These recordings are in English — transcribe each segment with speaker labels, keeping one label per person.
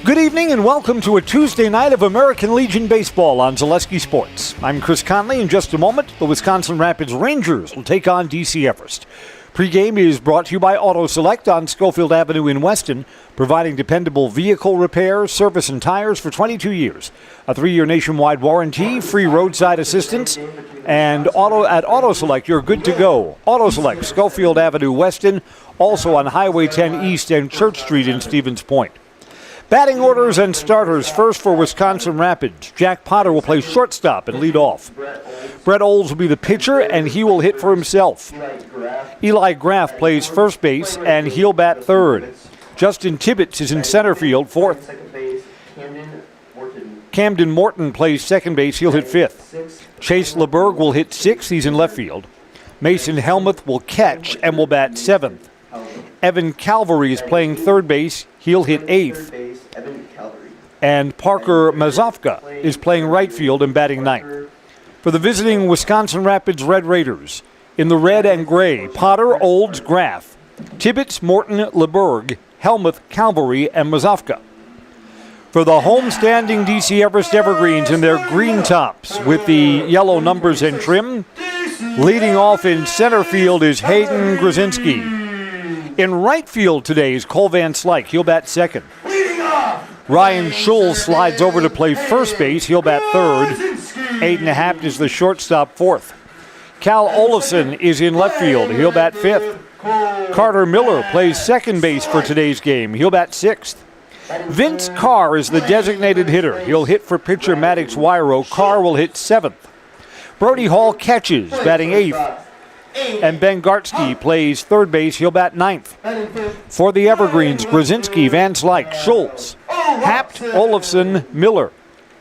Speaker 1: Good evening and welcome to a Tuesday night of American Legion Baseball on Zaleski Sports. I'm Chris Conley. In just a moment, the Wisconsin Rapids Rangers will take on DC Everest. Pre-game is brought to you by Auto Select on Schofield Avenue in Weston, providing dependable vehicle repair, service, and tires for 22 years. A 3-year nationwide warranty, free roadside assistance, and at Auto Select, you're good to go. Auto Select, Schofield Avenue, Weston, also on Highway 10 East and Church Street in Stevens Point. Batting orders and starters. First for Wisconsin Rapids. Jack Potter will play shortstop and lead off. Brett Olds will be the pitcher, and he will hit for himself. Eli Graff plays first base, and he'll bat third. Justin Tibbetts is in center field, fourth. Camden Morton plays second base. He'll hit fifth. Chase LeBerg will hit sixth. He's in left field. Mason Helmuth will catch and will bat seventh. Evan Calvary is playing third base. He'll hit eighth. And Parker Mazofka is playing right field and batting ninth. For the visiting Wisconsin Rapids Red Raiders, in the red and gray, Potter, Olds, Graff, Tibbetts, Morton, LeBerg, Helmuth, Calvary, and Mazofka. For the home-standing DC Everest Evergreens in their green tops with the yellow numbers and trim, leading off in center field is Hayden Grzinski. In right field today is Cole Van Slyke. He'll bat second. Ryan Schulz slides over to play first base. He'll bat third. Aiden Hapt is the shortstop, fourth. Cal Olafson is in left field. He'll bat fifth. Carter Miller plays second base for today's game. He'll bat sixth. Vince Carr is the designated hitter. He'll hit for pitcher Maddox Wyro. Carr will hit seventh. Brody Hall catches, batting eighth. And Ben Gartsky plays third base. He'll bat ninth. For the Evergreens, Grzinski, Van Slyke, Schulz, Hapt, Olafson, Miller,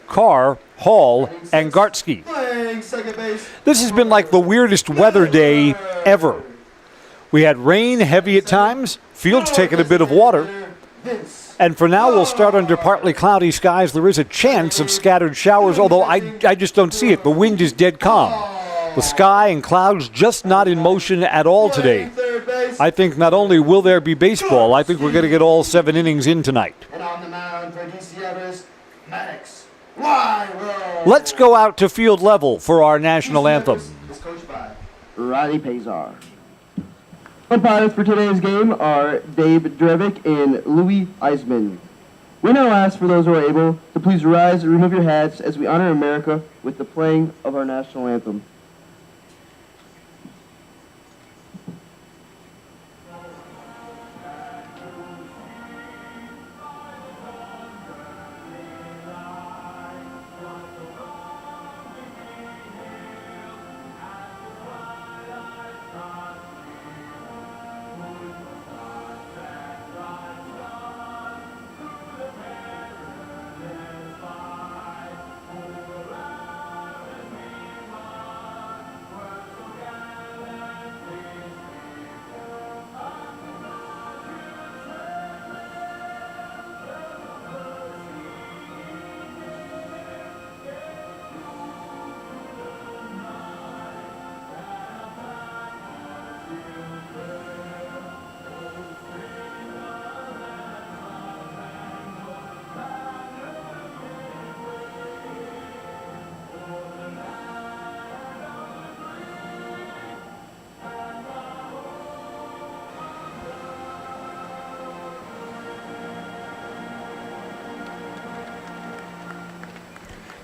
Speaker 1: Carr, Hall, and Gartsky. This has been like the weirdest weather day ever. We had rain, heavy at times, fields taking a bit of water. And for now, we'll start under partly cloudy skies. There is a chance of scattered showers, although I just don't see it. The wind is dead calm. The sky and clouds just not in motion at all today. I think not only will there be baseball, I think we're going to get all 7 innings in tonight.
Speaker 2: And on the mound for DC Everest, Maddox Wyro.
Speaker 1: Let's go out to field level for our national anthem.
Speaker 2: Is coached by Riley Pazar. Umpires for today's game are Dave Drevick and Louis Eisman. We now ask for those who are able to please rise and remove your hats as we honor America with the playing of our national anthem.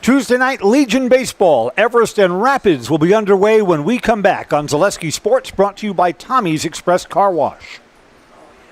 Speaker 1: Tuesday night Legion Baseball. Everest and Rapids will be underway when we come back on Zaleski Sports, brought to you by Tommy's Express Car Wash.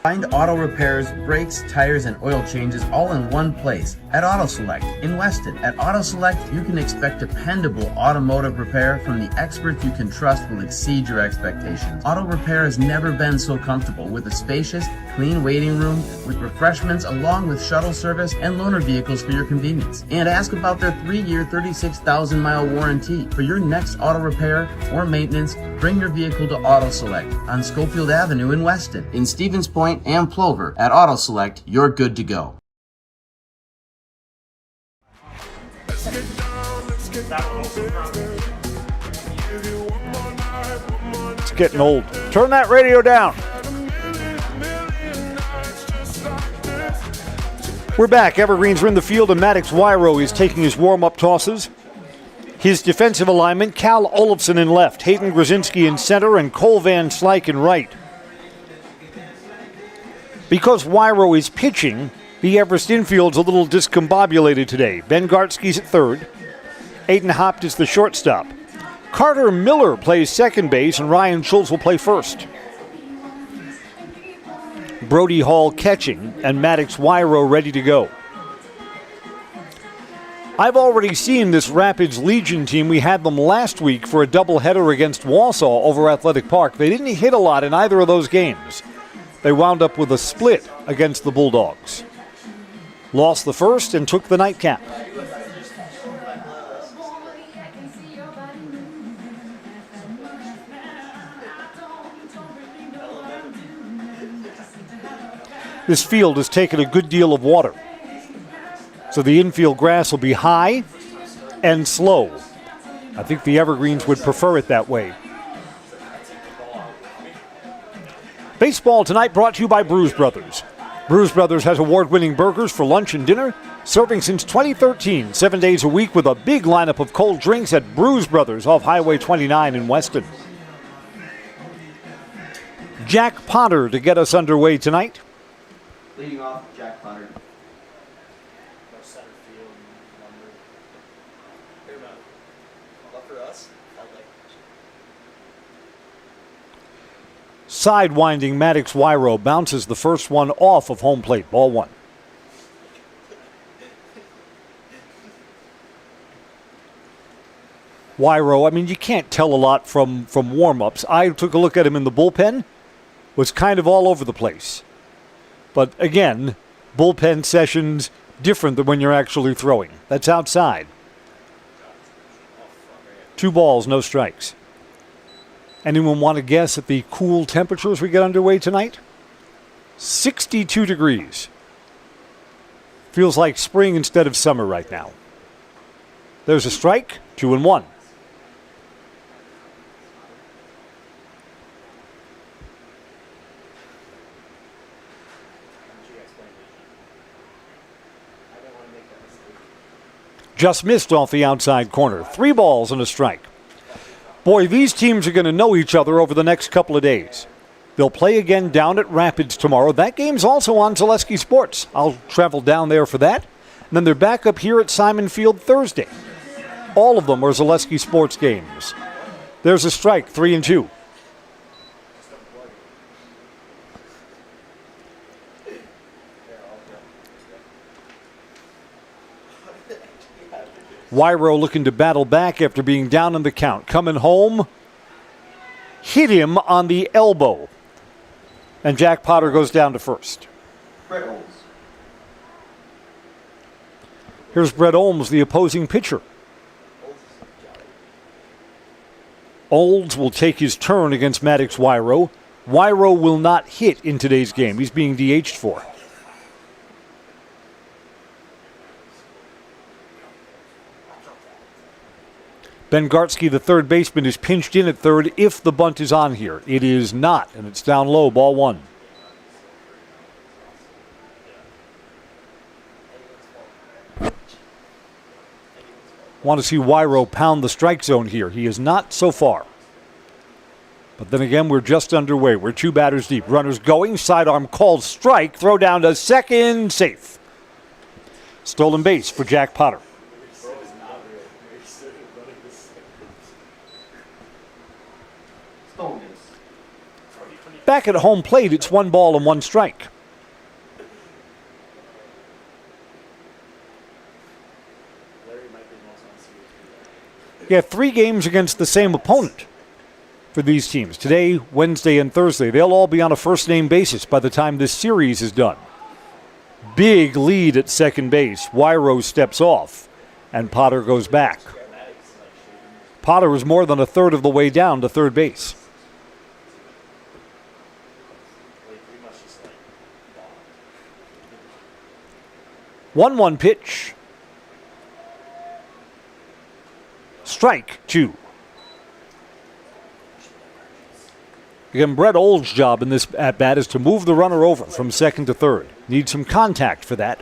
Speaker 3: Find auto repairs, brakes, tires, and oil changes all in one place at Auto Select in Weston. At Auto Select, you can expect dependable automotive repair from the experts you can trust will exceed your expectations. Auto repair has never been so comfortable with a spacious, clean waiting room with refreshments along with shuttle service and loaner vehicles for your convenience. And ask about their 3-year, 36,000-mile warranty. For your next auto repair or maintenance, bring your vehicle to Auto Select on Schofield Avenue in Weston. In Stevens Point and Plover, at Auto Select, you're good to go.
Speaker 1: It's getting old. Turn that radio down. We're back. Evergreens are in the field, and Maddox Wyro is taking his warm-up tosses. His defensive alignment, Cal Olofsson in left, Hayden Grzinski in center, and Cole Van Slyke in right. Because Wyro is pitching, the Everest infield's a little discombobulated today. Ben Gartsky's at third. Aiden Hopt is the shortstop. Carter Miller plays second base, and Ryan Schultz will play first. Brody Hall catching, and Maddox Wyro ready to go. I've already seen this Rapids Legion team. We had them last week for a doubleheader against Wausau over Athletic Park. They didn't hit a lot in either of those games. They wound up with a split against the Bulldogs. Lost the first and took the nightcap. This field has taken a good deal of water. So the infield grass will be high and slow. I think the Evergreens would prefer it that way. Baseball tonight brought to you by Brews Brothers. Brews Brothers has award-winning burgers for lunch and dinner, serving since 2013, 7 days a week with a big lineup of cold drinks at Brews Brothers off Highway 29 in Weston. Jack Potter to get us underway tonight.
Speaker 2: Leading off, Jack Potter.
Speaker 1: Sidewinding Maddox Wyro bounces the first one off of home plate. Ball one. Wyro, I mean, you can't tell a lot from warm-ups. I took a look at him in the bullpen. Was kind of all over the place. But again, bullpen sessions different than when you're actually throwing. That's outside. 2 balls, no strikes. Anyone want to guess at the cool temperatures we get underway tonight? 62 degrees. Feels like spring instead of summer right now. There's a strike, 2-1. Just missed off the outside corner. 3 balls and a strike. Boy, these teams are going to know each other over the next couple of days. They'll play again down at Rapids tomorrow. That game's also on Zaleski Sports. I'll travel down there for that. And then they're back up here at Simon Field Thursday. All of them are Zaleski Sports games. There's a strike, 3-2. Wyro looking to battle back after being down in the count. Coming home, hit him on the elbow. And Jack Potter goes down to first.
Speaker 2: Brett Olds.
Speaker 1: Here's Brett Olds, the opposing pitcher. Olds will take his turn against Maddox Wyro. Wyro will not hit in today's game. He's being DH'd for. Ben Gartsky, the third baseman, is pinched in at third if the bunt is on here. It is not, and it's down low, ball one. Want to see Wyro pound the strike zone here. He is not so far. But then again, we're just underway. We're 2 batters deep. Runners going, sidearm called, strike, throw down to second, safe. Stolen base for Jack Potter. Back at home plate, it's 1 ball and 1 strike. You have 3 games against the same opponent for these teams. Today, Wednesday, and Thursday. They'll all be on a first-name basis by the time this series is done. Big lead at second base. Wyro steps off, and Potter goes back. Potter was more than a third of the way down to third base. 1-1 pitch. Strike 2. Again, Brett Olds' job in this at-bat is to move the runner over from second to third. Needs some contact for that.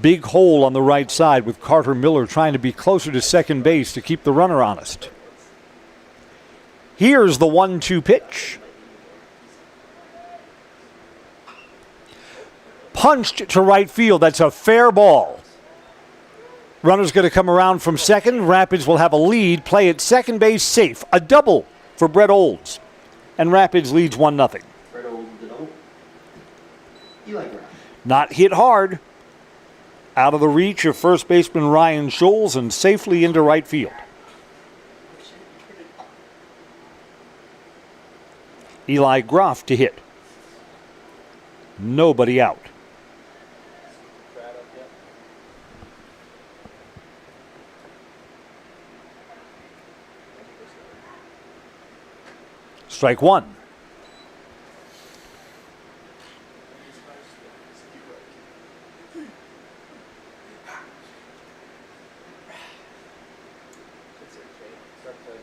Speaker 1: Big hole on the right side with Carter Miller trying to be closer to second base to keep the runner honest. Here's the 1-2 pitch. Punched to right field. That's a fair ball. Runner's going to come around from second. Rapids will have a lead. Play at second base safe. A double for Brett Olds. And Rapids leads 1-0.
Speaker 2: Brett Olds with the double. Eli Graf.
Speaker 1: Not hit hard. Out of the reach of first baseman Ryan Scholes and safely into right field. Eli Graf to hit. Nobody out. Strike one.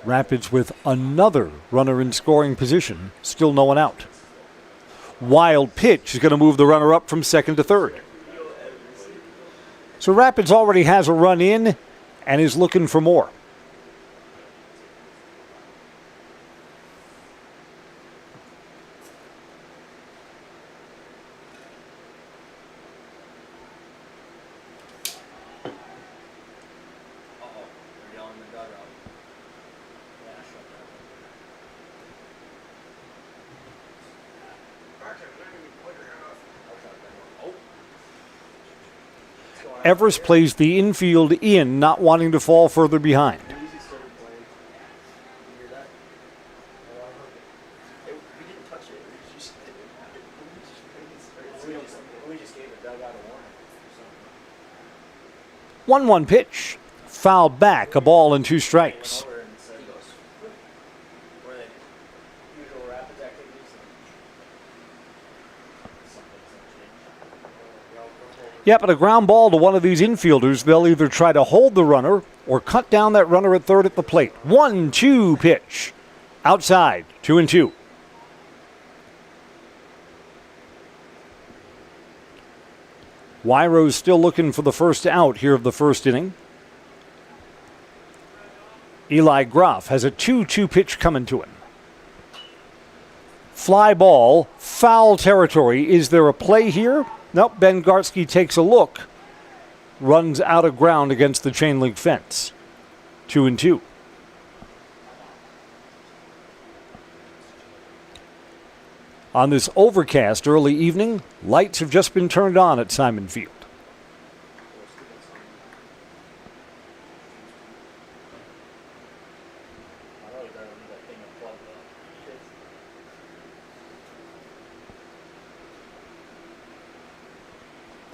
Speaker 1: Rapids with another runner in scoring position. Still no one out. Wild pitch is going to move the runner up from second to third. So Rapids already has a run in and is looking for more. Everest plays the infield in, not wanting to fall further behind. One pitch, fouled back, a ball and 2 strikes. Yeah, but a ground ball to one of these infielders, they'll either try to hold the runner or cut down that runner at third at the plate. 1-2 pitch. Outside, 2-2. Wyro's still looking for the first out here of the first inning. Eli Graf has a 2-2 pitch coming to him. Fly ball, foul territory. Is there a play here? Nope, Ben Gartsky takes a look. Runs out of ground against the chain link fence. 2-2. On this overcast early evening, lights have just been turned on at Simon Field.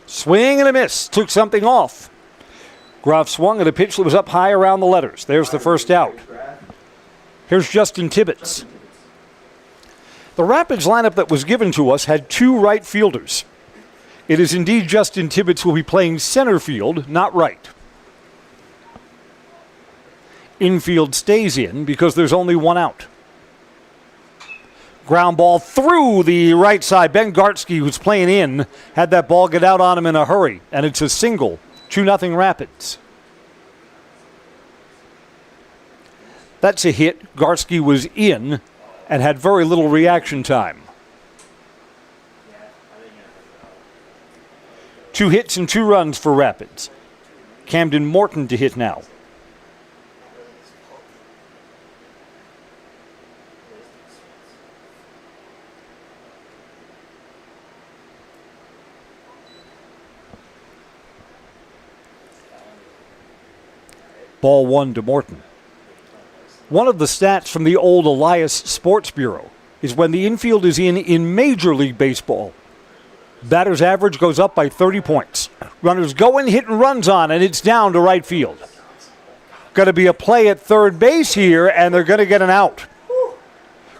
Speaker 1: Swing and a miss. Took something off. Graf swung at a pitch that was up high around the letters. There's the first out. Here's Justin Tibbetts. The Rapids lineup that was given to us had 2 right fielders. It is indeed Justin Tibbetts who will be playing center field, not right. Infield stays in because there's only 1 out. Ground ball through the right side. Ben Gartsky, who's playing in, had that ball get out on him in a hurry, and it's a single. 2-0 Rapids. That's a hit. Gartsky was in and had very little reaction time. 2 hits and 2 runs for Rapids. Camden Morton to hit now. Ball 1 to Morton. One of the stats from the old Elias Sports Bureau is when the infield is in Major League Baseball, batter's average goes up by 30 points. Runners going, hitting runs on, and it's down to right field. Going to be a play at third base here, and they're going to get an out.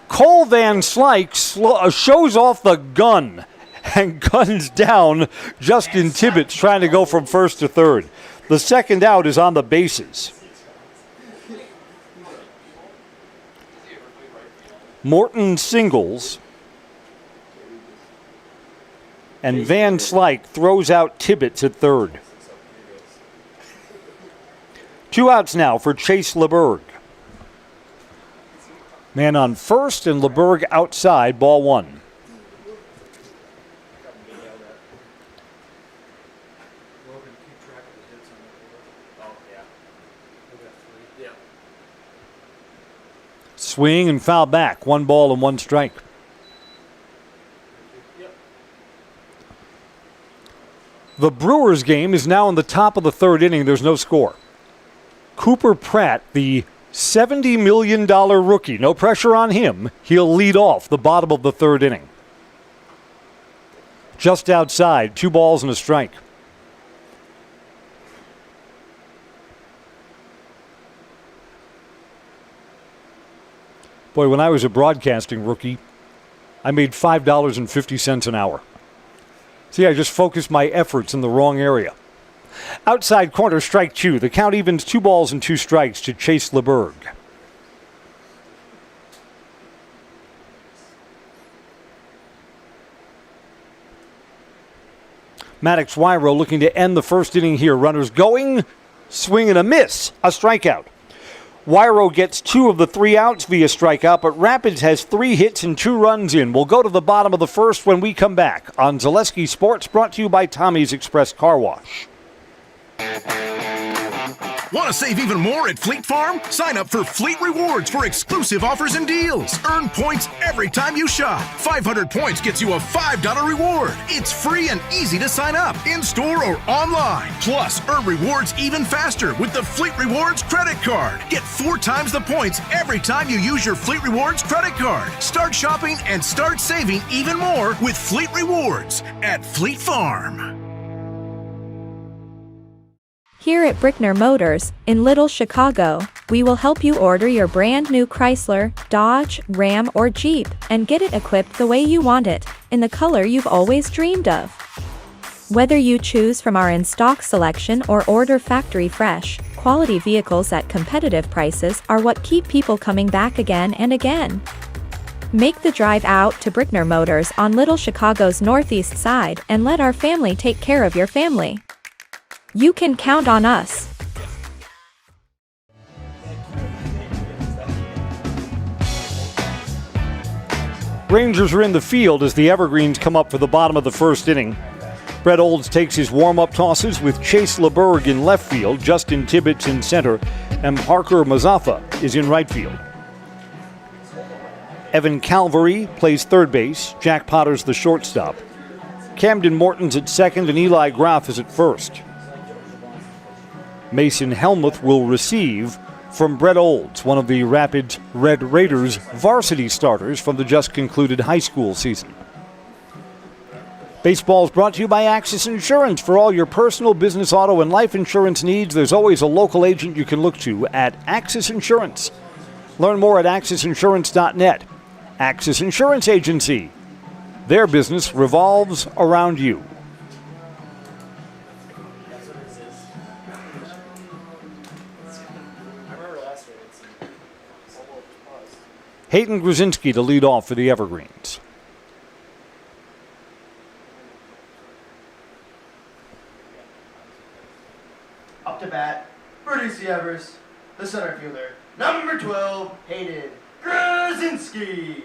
Speaker 1: Cole Van Slyke shows off the gun and guns down Justin Tibbetts trying to go from first to third. The second out is on the bases. Morton singles. and Van Slyke throws out Tibbetts at third. 2 outs now for Chase LeBerg. Man on first and LeBerg outside, ball 1. Swing and foul back. 1 ball and 1 strike. The Brewers game is now in the top of the 3rd inning. There's no score. Cooper Pratt, the $70 million rookie, no pressure on him. He'll lead off the bottom of the 3rd inning. Just outside, 2 balls and a strike. Boy, when I was a broadcasting rookie, I made $5.50 an hour. See, I just focused my efforts in the wrong area. Outside corner, strike 2. The count evens 2 balls and 2 strikes to Chase LeBerg. Maddox Wyro looking to end the 1st inning here. Runners going, swing and a miss, a strikeout. Wyro gets 2 of the 3 outs via strikeout, but Rapids has 3 hits and 2 runs in. We'll go to the bottom of the 1st when we come back on Zaleski Sports, brought to you by Tommy's Express Car Wash.
Speaker 4: Want to save even more at Fleet Farm? Sign up for Fleet Rewards for exclusive offers and deals. Earn points every time you shop. 500 points gets you a $5 reward. It's free and easy to sign up, in-store or online. Plus, earn rewards even faster with the Fleet Rewards credit card. Get 4 times the points every time you use your Fleet Rewards credit card. Start shopping and start saving even more with Fleet Rewards at Fleet Farm.
Speaker 5: Here at Brickner Motors, in Little Chicago, we will help you order your brand new Chrysler, Dodge, Ram, or Jeep, and get it equipped the way you want it, in the color you've always dreamed of. Whether you choose from our in-stock selection or order factory fresh, quality vehicles at competitive prices are what keep people coming back again and again. Make the drive out to Brickner Motors on Little Chicago's northeast side and let our family take care of your family. You can count on us.
Speaker 1: Rangers are in the field as the Evergreens come up for the bottom of the 1st inning. Brett Olds takes his warm-up tosses with Chase LeBerg in left field, Justin Tibbetts in center, and Parker Mazzafa is in right field. Evan Calvary plays 3rd base, Jack Potter's the shortstop. Camden Morton's at 2nd and Eli Graf is at 1st. Mason Helmuth will receive from Brett Olds, one of the Rapids Red Raiders varsity starters from the just concluded high school season. Baseball is brought to you by Axis Insurance. For all your personal, business, auto, and life insurance needs, there's always a local agent you can look to at Axis Insurance. Learn more at AxisInsurance.net. Axis Insurance Agency. Their business revolves around you. Hayden Gruzinski to lead off for the Evergreens.
Speaker 2: Up to bat, Bruce Everest, the center fielder, number 12, Hayden Gruzinski.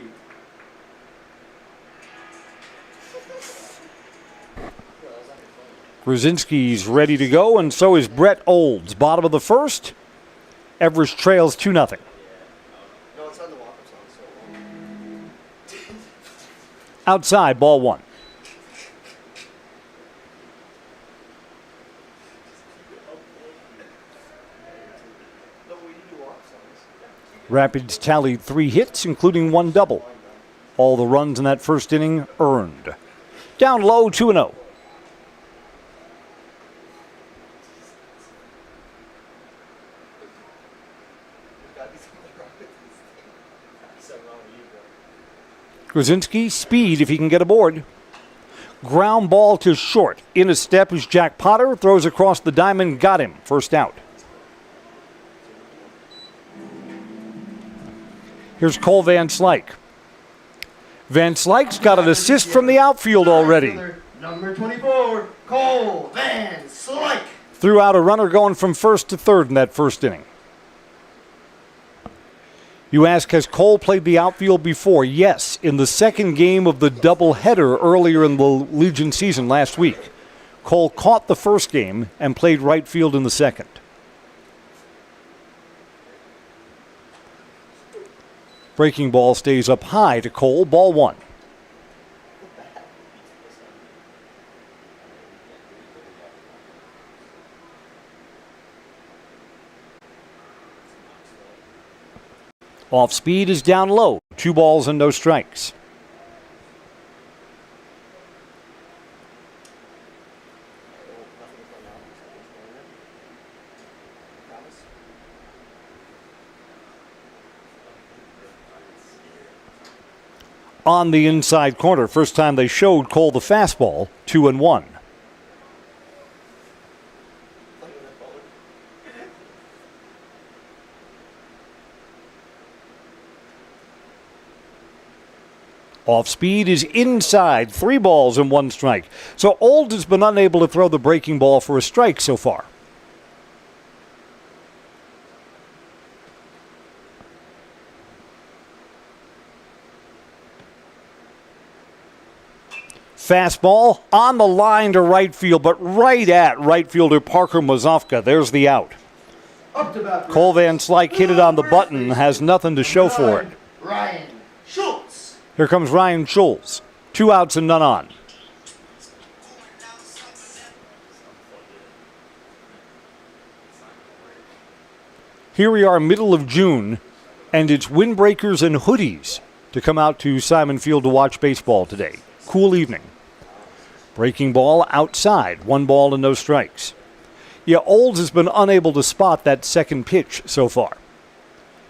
Speaker 1: Gruzinski's ready to go, and so is Brett Olds. Bottom of the 1st, Everest trails 2-0. Outside, ball 1. Rapids tallied 3 hits, including 1 double. All the runs in that 1st inning earned. Down low, 2-0. Gruzinski, speed if he can get aboard. Ground ball to short. In a step is Jack Potter. Throws across the diamond. Got him. 1st out. Here's Cole Van Slyke. Van Slyke's got an assist from the outfield already.
Speaker 2: Number 24, Cole Van Slyke.
Speaker 1: Threw out a runner going from first to third in that first inning. You ask, has Cole played the outfield before? Yes, in the second game of the doubleheader earlier in the Legion season last week. Cole caught the first game and played right field in the second. Breaking ball stays up high to Cole, ball one. Off speed is down low. 2 balls and no strikes. On the inside corner, first time they showed Cole the fastball, 2-1. Off speed is inside, 3 balls and 1 strike. So Old has been unable to throw the breaking ball for a strike so far. Fastball on the line to right field, but right at right fielder Parker Mazofka. There's the out. Cole Van Slyke hit it on the button, has nothing to show for it.
Speaker 2: Ryan Schultz.
Speaker 1: Here comes Ryan Schultz. 2 outs and none on. Here we are, middle of June, and it's windbreakers and hoodies to come out to Simon Field to watch baseball today. Cool evening. Breaking ball outside, 1 ball and no strikes. Yeah, Olds has been unable to spot that second pitch so far.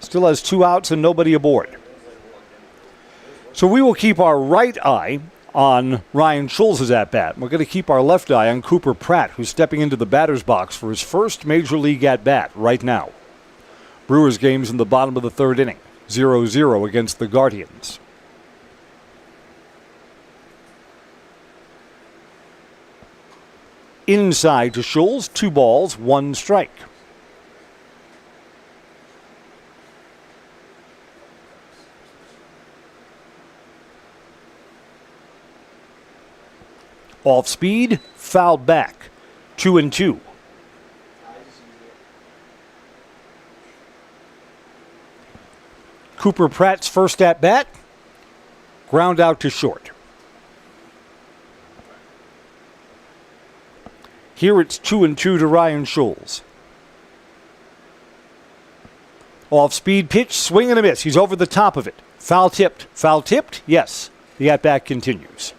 Speaker 1: Still has 2 outs and nobody aboard. So we will keep our right eye on Ryan Schultz's at-bat. We're going to keep our left eye on Cooper Pratt, who's stepping into the batter's box for his first Major League at-bat right now. Brewers game's in the bottom of the 3rd inning, 0-0 against the Guardians. Inside to Schultz, 2 balls, 1 strike. Off speed, fouled back, 2-2. Cooper Pratt's first at bat, ground out to short. Here it's 2-2 to Ryan Schultz. Off speed pitch, swing and a miss. He's over the top of it. Foul tipped. Foul tipped? Yes. The at bat continues.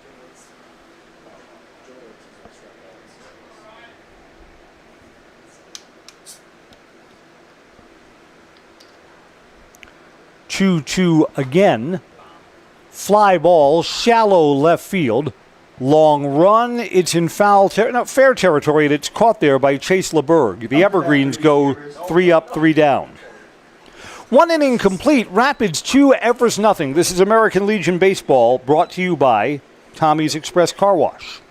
Speaker 1: Two again. Fly ball, shallow left field. Long run, it's in fair territory, and it's caught there by Chase LeBerg. The Evergreens go 3 up, 3 down. 1 inning complete, Rapids 2, Everest nothing. This is American Legion Baseball, brought to you by Tommy's Express Car Wash.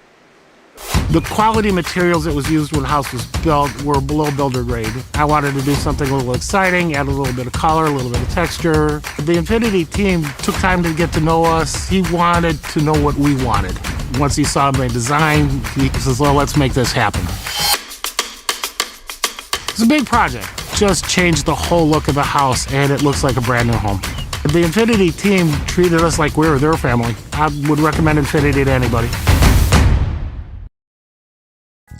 Speaker 6: The quality materials that was used when the house was built were below builder grade. I wanted to do something a little exciting, add a little bit of color, a little bit of texture. The Infinity team took time to get to know us. He wanted to know what we wanted. Once he saw my design, he says, well, let's make this happen. It's a big project. Just changed the whole look of the house, and it looks like a brand new home. The Infinity team treated us like we were their family. I would recommend Infinity to anybody.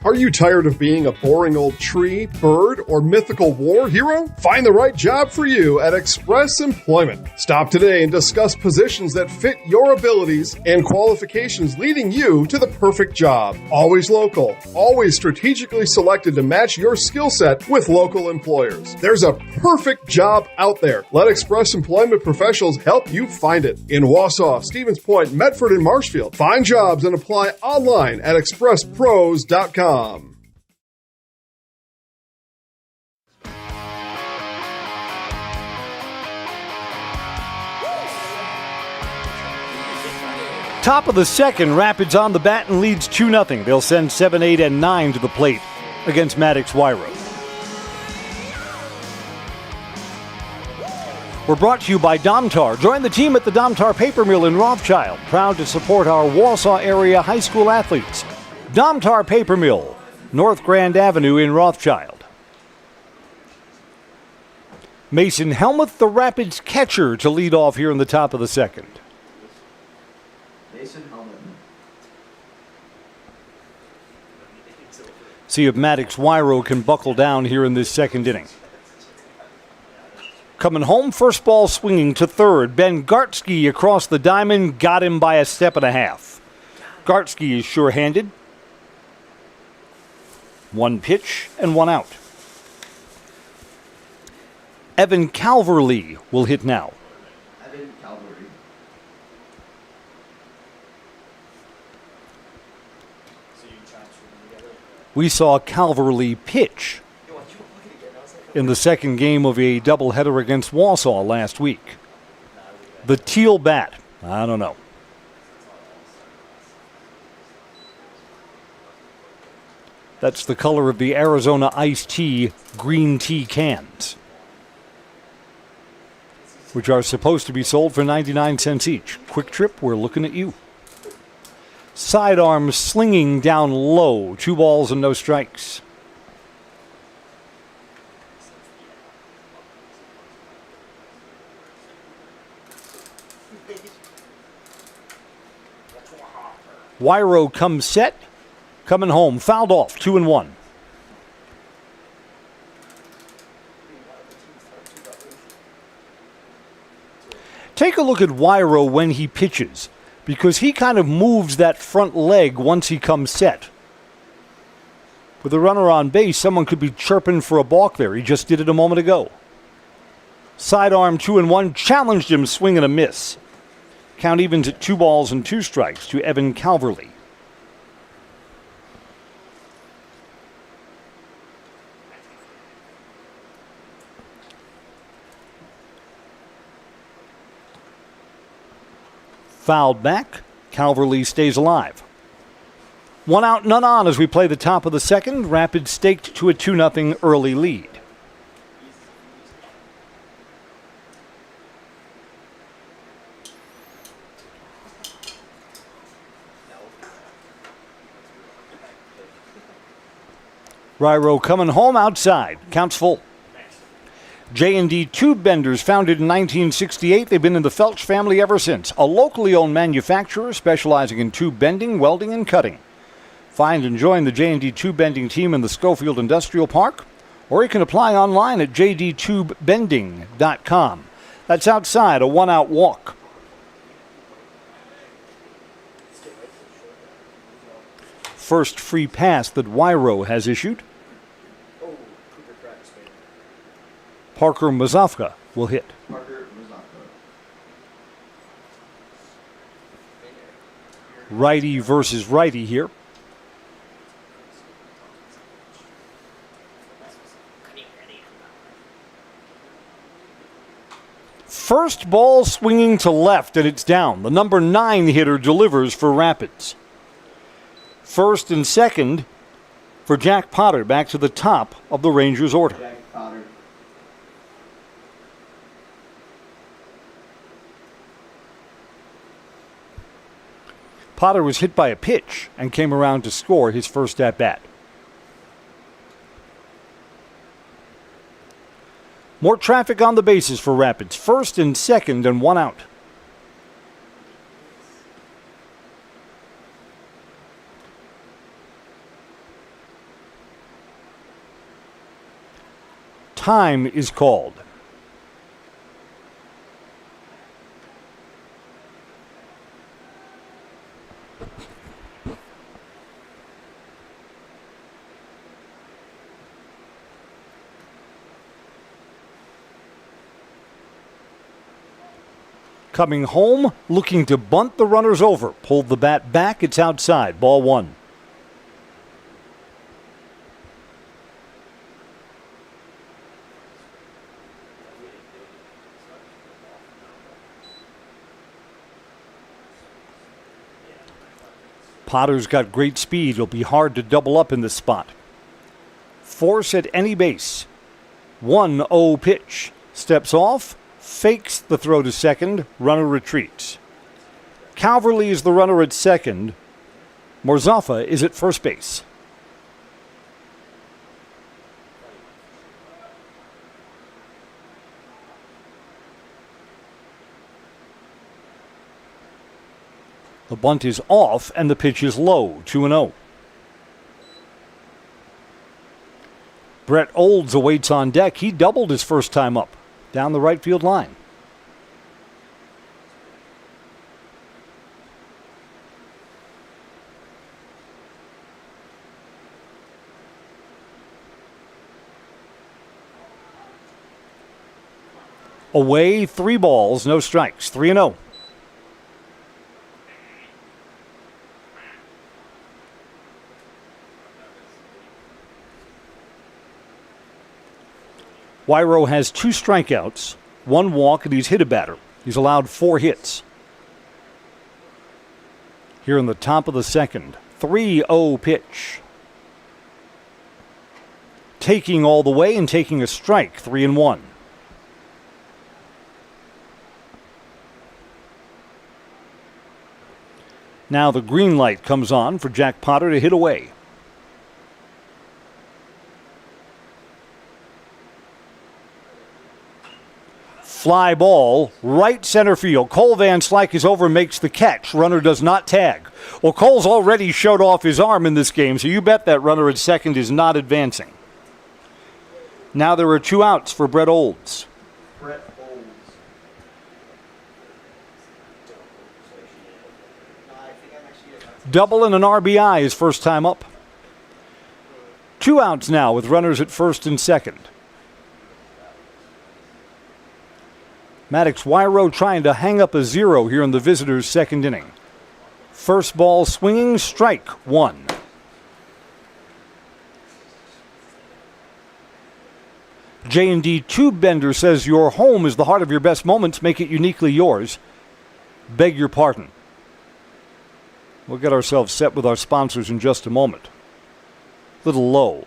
Speaker 7: Are you tired of being a boring old tree, bird, or mythical war hero? Find the right job for you at Express Employment. Stop today and discuss positions that fit your abilities and qualifications, leading you to the perfect job. Always local, always strategically selected to match your skill set with local employers. There's a perfect job out there. Let Express Employment professionals help you find it. In Wausau, Stevens Point, Medford, and Marshfield. Find jobs and apply online at expresspros.com.
Speaker 1: Top of the second, Rapids on the bat and leads 2-0. They'll send 7, 8, and 9 to the plate against Maddox Wyro. We're brought to you by Domtar. Join the team at the Domtar Paper Mill in Rothschild. Proud to support our Wausau area high school athletes. Domtar Paper Mill, North Grand Avenue in Rothschild. Mason Helmuth, the Rapids catcher, to lead off here in the top of the second.
Speaker 2: Mason Helmuth.
Speaker 1: See if Maddox Wyro can buckle down here in this second inning. Coming home, first ball swinging to third. Ben Gartsky across the diamond, got him by a step and a half. Gartsky is sure-handed. One pitch and one out. Evan Calverley will hit now.
Speaker 2: Evan Calvary.
Speaker 1: We saw Calverley pitch in the second game of a doubleheader against Wausau last week. The teal bat, I don't know. That's the color of the Arizona iced tea green tea cans, which are supposed to be sold for 99 cents each. Quick Trip, we're looking at you. Sidearm slinging down low, 2 balls and no strikes. Wyro comes set, coming home, fouled off, 2-1. Take a look at Wyro when he pitches, because he kind of moves that front leg once he comes set. With a runner on base, someone could be chirping for a balk there. He just did it a moment ago. Sidearm 2-1, challenged him, swing and a miss. Count evens at 2 balls and 2 strikes to Evan Calverley. Fouled back. Calverley stays alive. 1 out, none on as we play the top of the second. Rapids staked to a 2-0 early lead. Wyro coming home outside. Counts full. J&D Tube Benders, founded in 1968. They've been in the Felch family ever since. A locally owned manufacturer specializing in tube bending, welding, and cutting. Find and join the J&D Tube Bending team in the Schofield Industrial Park, or you can apply online at jdtubebending.com. That's outside, a 1-out walk. First free pass that Wyro has issued. Parker Mazofka will hit. Righty versus righty here. First ball swinging to left, and it's down. The number 9 hitter delivers for Rapids. First and second for Jack Potter, back to the top of the Rangers order.
Speaker 2: Jack Potter.
Speaker 1: Potter was hit by a pitch and came around to score his first at-bat. More traffic on the bases for Rapids. First and second and 1 out. Time is called. Coming home, looking to bunt the runners over. Pulled the bat back, it's outside. Ball 1. Potter's got great speed. It'll be hard to double up in this spot. Force at any base. 1-0 pitch. Steps off, fakes the throw to second, runner retreats. Calverley is the runner at second. Morzafa is at first base. The bunt is off and the pitch is low, 2-0. Brett Olds awaits on deck. He doubled his first time up down the right field line. Away, 3 balls, no strikes, 3-0. Wyro has 2 strikeouts, 1 walk, and he's hit a batter. He's allowed 4 hits. Here in the top of the second, 3-0 pitch. Taking all the way and taking a strike, 3-1. Now the green light comes on for Jack Potter to hit away. Fly ball, right center field. Cole Van Slyke is over, makes the catch. Runner does not tag. Well, Cole's already showed off his arm in this game, so you bet that runner at second is not advancing. Now there are 2 outs for Brett Olds. Double and an RBI his first time up. 2 outs now with runners at first and second. Maddox Wyro trying to hang up a 0 here in the visitors' second inning. First ball swinging, strike 1. J&D Tube Bender says your home is the heart of your best moments. Make it uniquely yours. Beg your pardon. We'll get ourselves set with our sponsors in just a moment. Little low.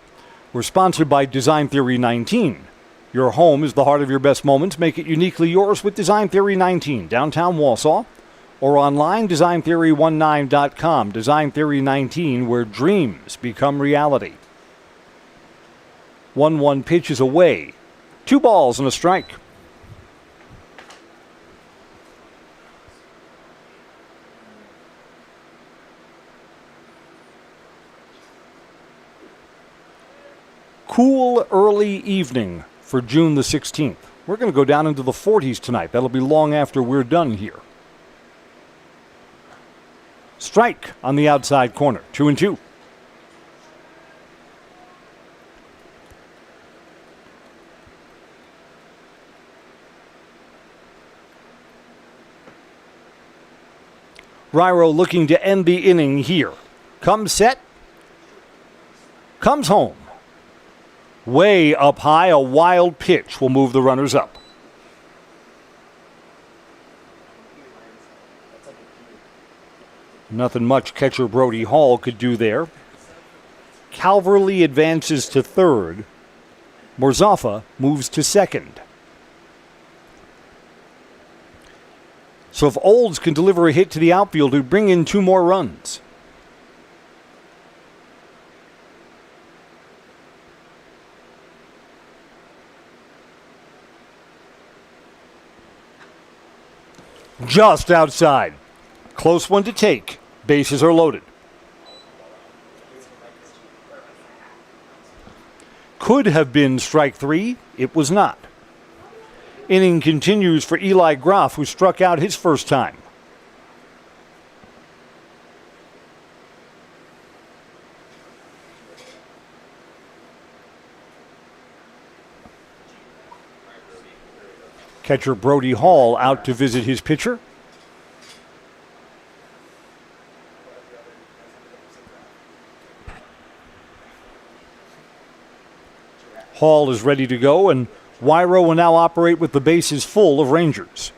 Speaker 1: We're sponsored by Design Theory 19. Your home is the heart of your best moments. Make it uniquely yours with Design Theory 19, downtown Wausau, or online, designtheory19.com. Design Theory 19, where dreams become reality. 1-1 pitch is away. 2 balls and a strike. Cool early evening for June the 16th. We're going to go down into the 40s tonight. That'll be long after we're done here. Strike on the outside corner. 2-2. Ryro looking to end the inning here. Comes set. Comes home. Way up high, a wild pitch will move the runners up. Nothing much catcher Brody Hall could do there. Calverley advances to third. Morzafa moves to second. So if Olds can deliver a hit to the outfield, he'd bring in 2 more runs. Just outside. Close one to take. Bases are loaded. Could have been strike 3. It was not. Inning continues for Eli Groff, who struck out his first time. Catcher Brody Hall out to visit his pitcher. Hall is ready to go, and Wyro will now operate with the bases full of Rangers.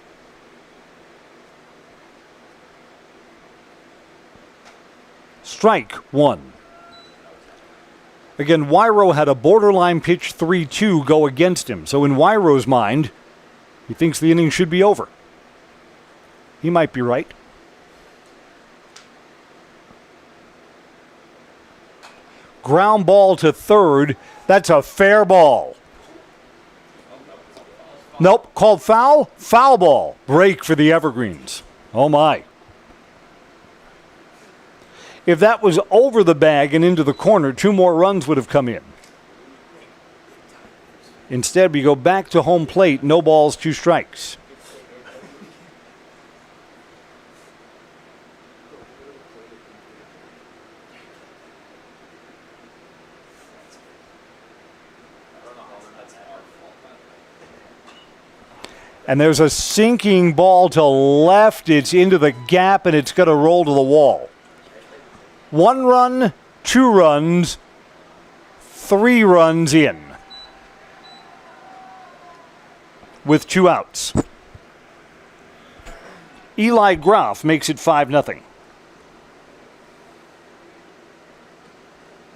Speaker 1: Strike 1. Again, Wyro had a borderline pitch 3-2 go against him. So in Wyro's mind, he thinks the inning should be over. He might be right. Ground ball to third. That's a fair ball. Nope, called foul. Foul ball. Break for the Evergreens. Oh my. If that was over the bag and into the corner, 2 more runs would have come in. Instead, we go back to home plate. No balls, 2 strikes. And there's a sinking ball to left. It's into the gap, and it's going to roll to the wall. 1 run, 2 runs, 3 runs in. With 2 outs. Eli Graf makes it 5-0.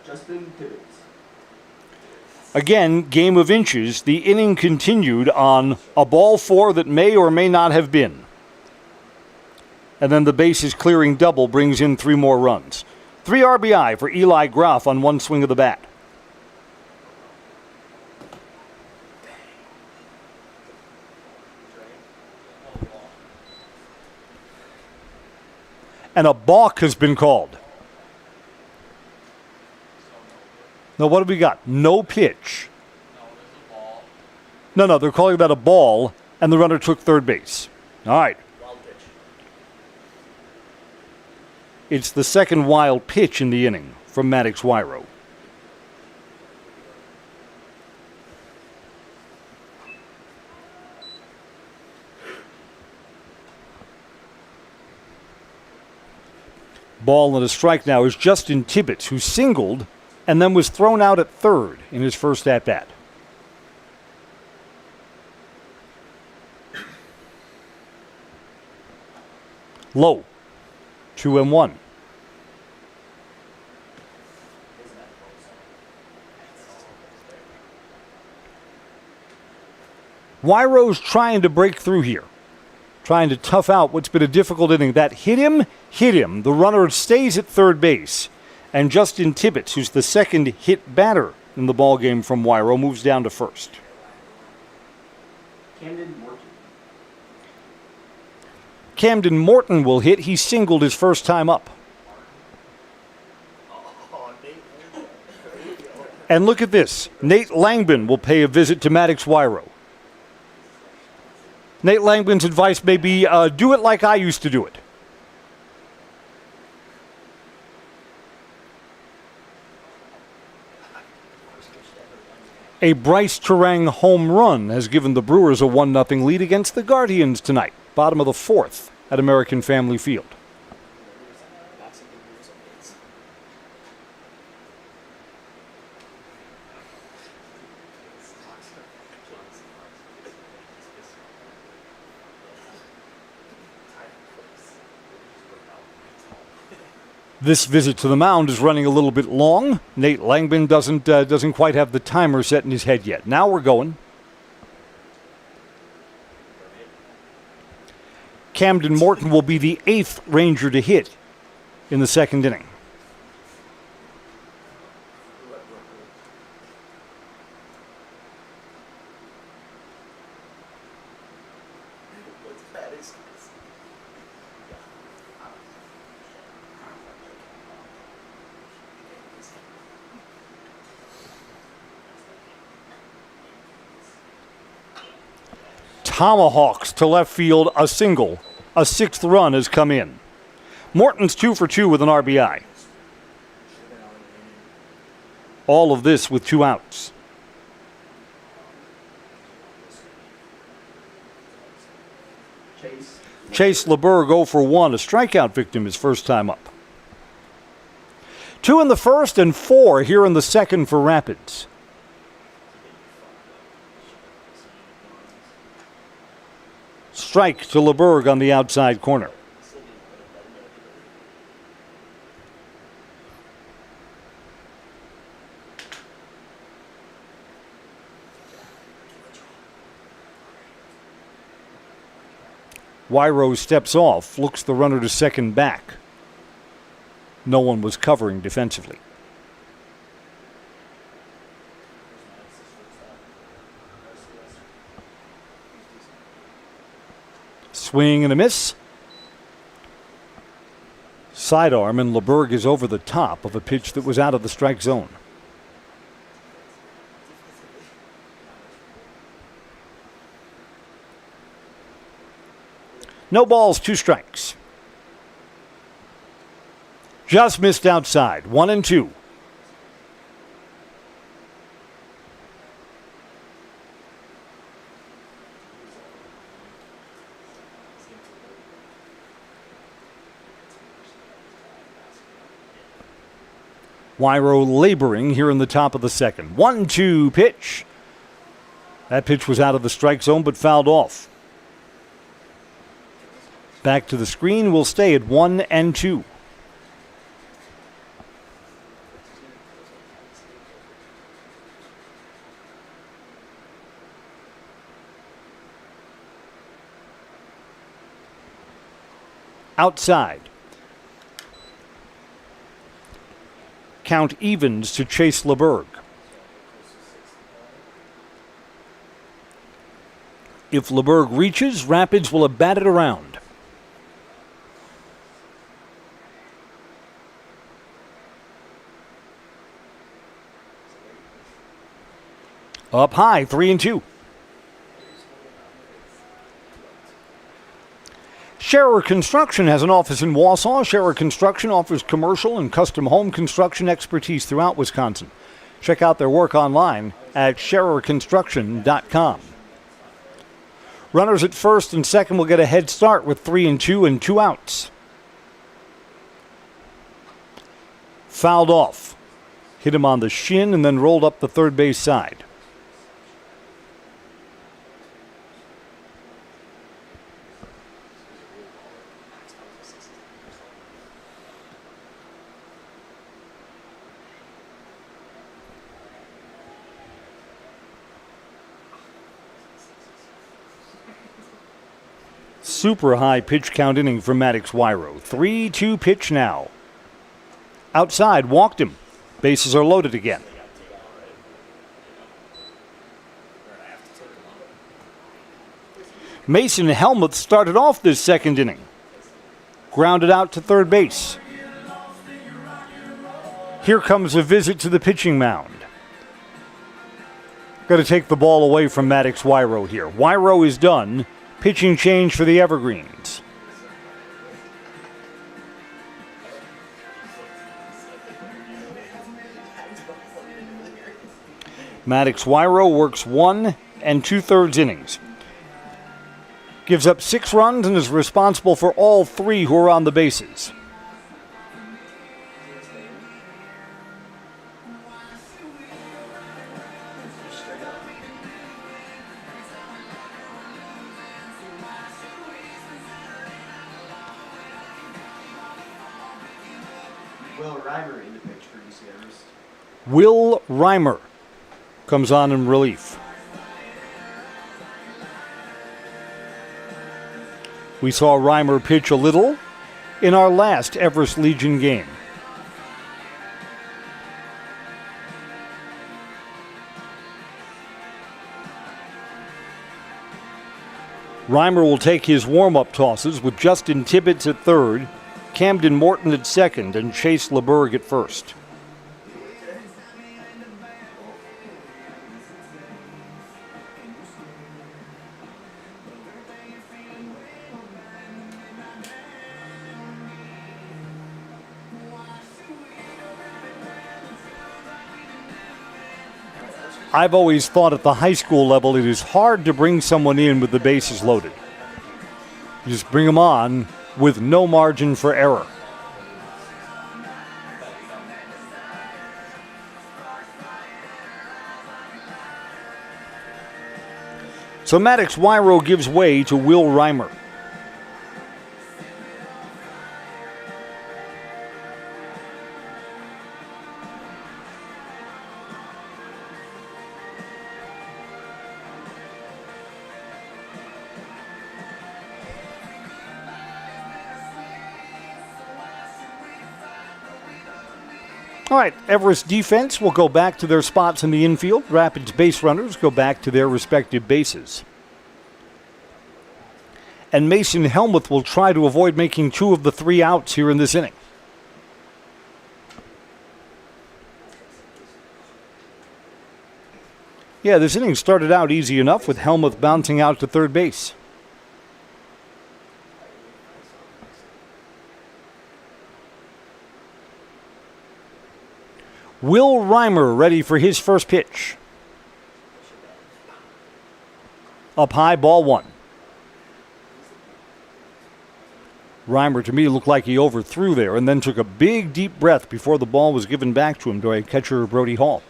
Speaker 2: Justin Tibbetts.
Speaker 1: Again, game of inches. The inning continued on a ball 4 that may or may not have been. And then the bases clearing double brings in 3 more runs. 3 RBI for Eli Graf on 1 swing of the bat. And a balk has been called. Now, what have we got? No pitch. No, they're calling that a ball, and the runner took third base. All right. It's the second wild pitch in the inning from Maddox Wyro. Ball and a strike now is Justin Tibbetts, who singled and then was thrown out at third in his first at-bat. Low. 2-1. Wyro's trying to break through here. Trying to tough out what's been a difficult inning. That hit him. The runner stays at third base. And Justin Tibbetts, who's the second hit batter in the ballgame from Wyro, moves down to first. Camden Morton will hit. He singled his first time up. And look at this. Nate Langbin will pay a visit to Maddox Wyro. Nate Langbin's advice may be, do it like I used to do it. A Bryce Turang home run has given the Brewers a 1-0 lead against the Guardians tonight, bottom of the 4th at American Family Field. This visit to the mound is running a little bit long. Nate Langbin doesn't quite have the timer set in his head yet. Now we're going. Camden Morton will be the 8th Ranger to hit in the second inning. Tomahawks to left field, a single. A 6th run has come in. Morton's 2 for 2 with an RBI. All of this with 2 outs. Chase LeBurg 0 for 1, a strikeout victim his first time up. 2 in the first and 4 here in the second for Rapids. Strike to LeBurg on the outside corner. Wyro steps off, looks the runner to second back. No one was covering defensively. Swing and a miss. Sidearm, and LeBerg is over the top of a pitch that was out of the strike zone. No balls, 2 strikes. Just missed outside, 1-2. Wyro laboring here in the top of the second. 1-2 pitch. That pitch was out of the strike zone but fouled off. Back to the screen, will stay at 1-2. Outside. Count evens to Chase LeBerg. If LeBerg reaches, Rapids will have batted around. Up high, 3-2. Scherer Construction has an office in Wausau. Scherer Construction offers commercial and custom home construction expertise throughout Wisconsin. Check out their work online at schererconstruction.com. Runners at first and second will get a head start with 3-2 and 2 outs. Fouled off. Hit him on the shin and then rolled up the third base side. Super high pitch count inning for Maddox Wyro. 3-2 pitch now. Outside, walked him. Bases are loaded again. Mason Helmuth started off this second inning. Grounded out to third base. Here comes a visit to the pitching mound. Got to take the ball away from Maddox Wyro here. Wyro is done. Pitching change for the Evergreens. Maddox Wyro works 1 2/3 innings. Gives up 6 runs and is responsible for all 3 who are on the bases. Will Reimer comes on in relief. We saw Reimer pitch a little in our last Everest Legion game. Reimer will take his warm-up tosses with Justin Tibbetts at third, Camden Morton at second, and Chase LeBerg at first. I've always thought at the high school level it is hard to bring someone in with the bases loaded. You just bring them on with no margin for error. So Maddox Wyro gives way to Will Reimer. All right, Everest defense will go back to their spots in the infield. Rapids base runners go back to their respective bases. And Mason Helmuth will try to avoid making 2 of the 3 outs here in this inning. Yeah, this inning started out easy enough with Helmuth bouncing out to third base. Will Reimer ready for his first pitch. Up high, ball 1. Reimer, to me, looked like he overthrew there and then took a big, deep breath before the ball was given back to him by catcher Brody Hall.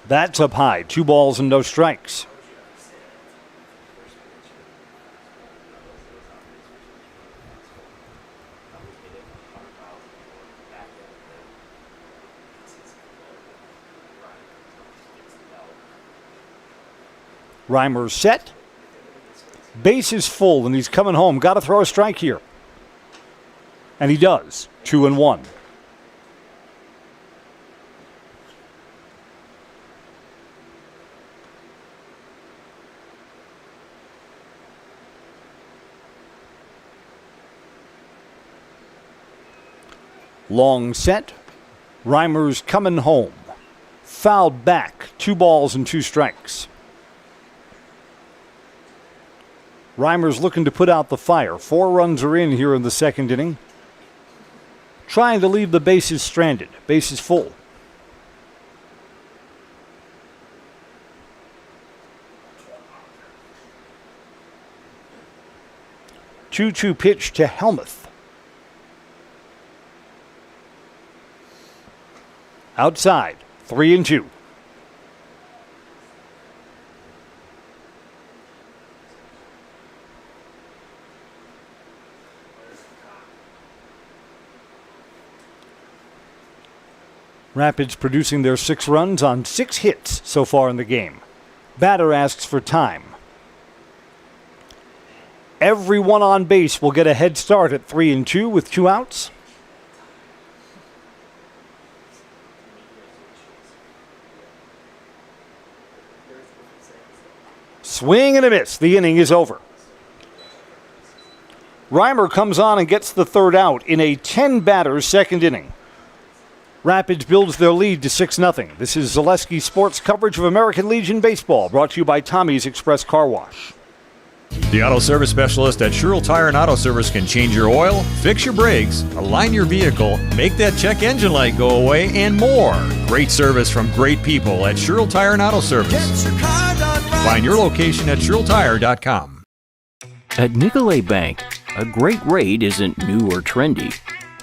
Speaker 1: That's up high. 2 balls and no strikes. Reimer's set. Base is full and he's coming home. Got to throw a strike here. And he does. 2-1. Long set. Reimer's coming home. Fouled back. 2 balls and 2 strikes. Reimer's looking to put out the fire. 4 runs are in here in the second inning. Trying to leave the bases stranded. Bases full. Two-two pitch to Helmuth. Outside, 3-2. Rapids producing their 6 runs on 6 hits so far in the game. Batter asks for time. Everyone on base will get a head start at 3-2 with 2 outs. Swing and a miss. The inning is over. Reimer comes on and gets the 3rd out in a 10-batter second inning. Rapids builds their lead to 6-0. This is Zaleski Sports coverage of American Legion Baseball, brought to you by Tommy's Express Car Wash.
Speaker 8: The auto service specialist at Sherrill Tire and Auto Service can change your oil, fix your brakes, align your vehicle, make that check engine light go away, and more. Great service from great people at Sherrill Tire and Auto Service. Find your location at SherrillTire.com.
Speaker 9: At Nicolay Bank, a great rate isn't new or trendy.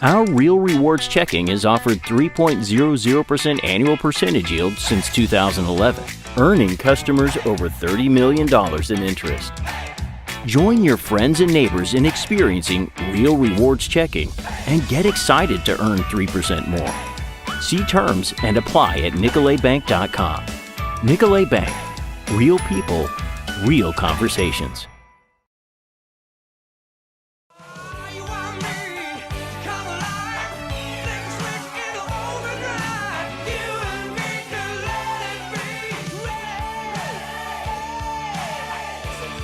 Speaker 9: Our Real Rewards checking has offered 3.00% annual percentage yield since 2011, earning customers over $30 million in interest. Join your friends and neighbors in experiencing Real Rewards checking and get excited to earn 3% more. See terms and apply at NicolayBank.com. Nicolay Bank. Real people, real conversations.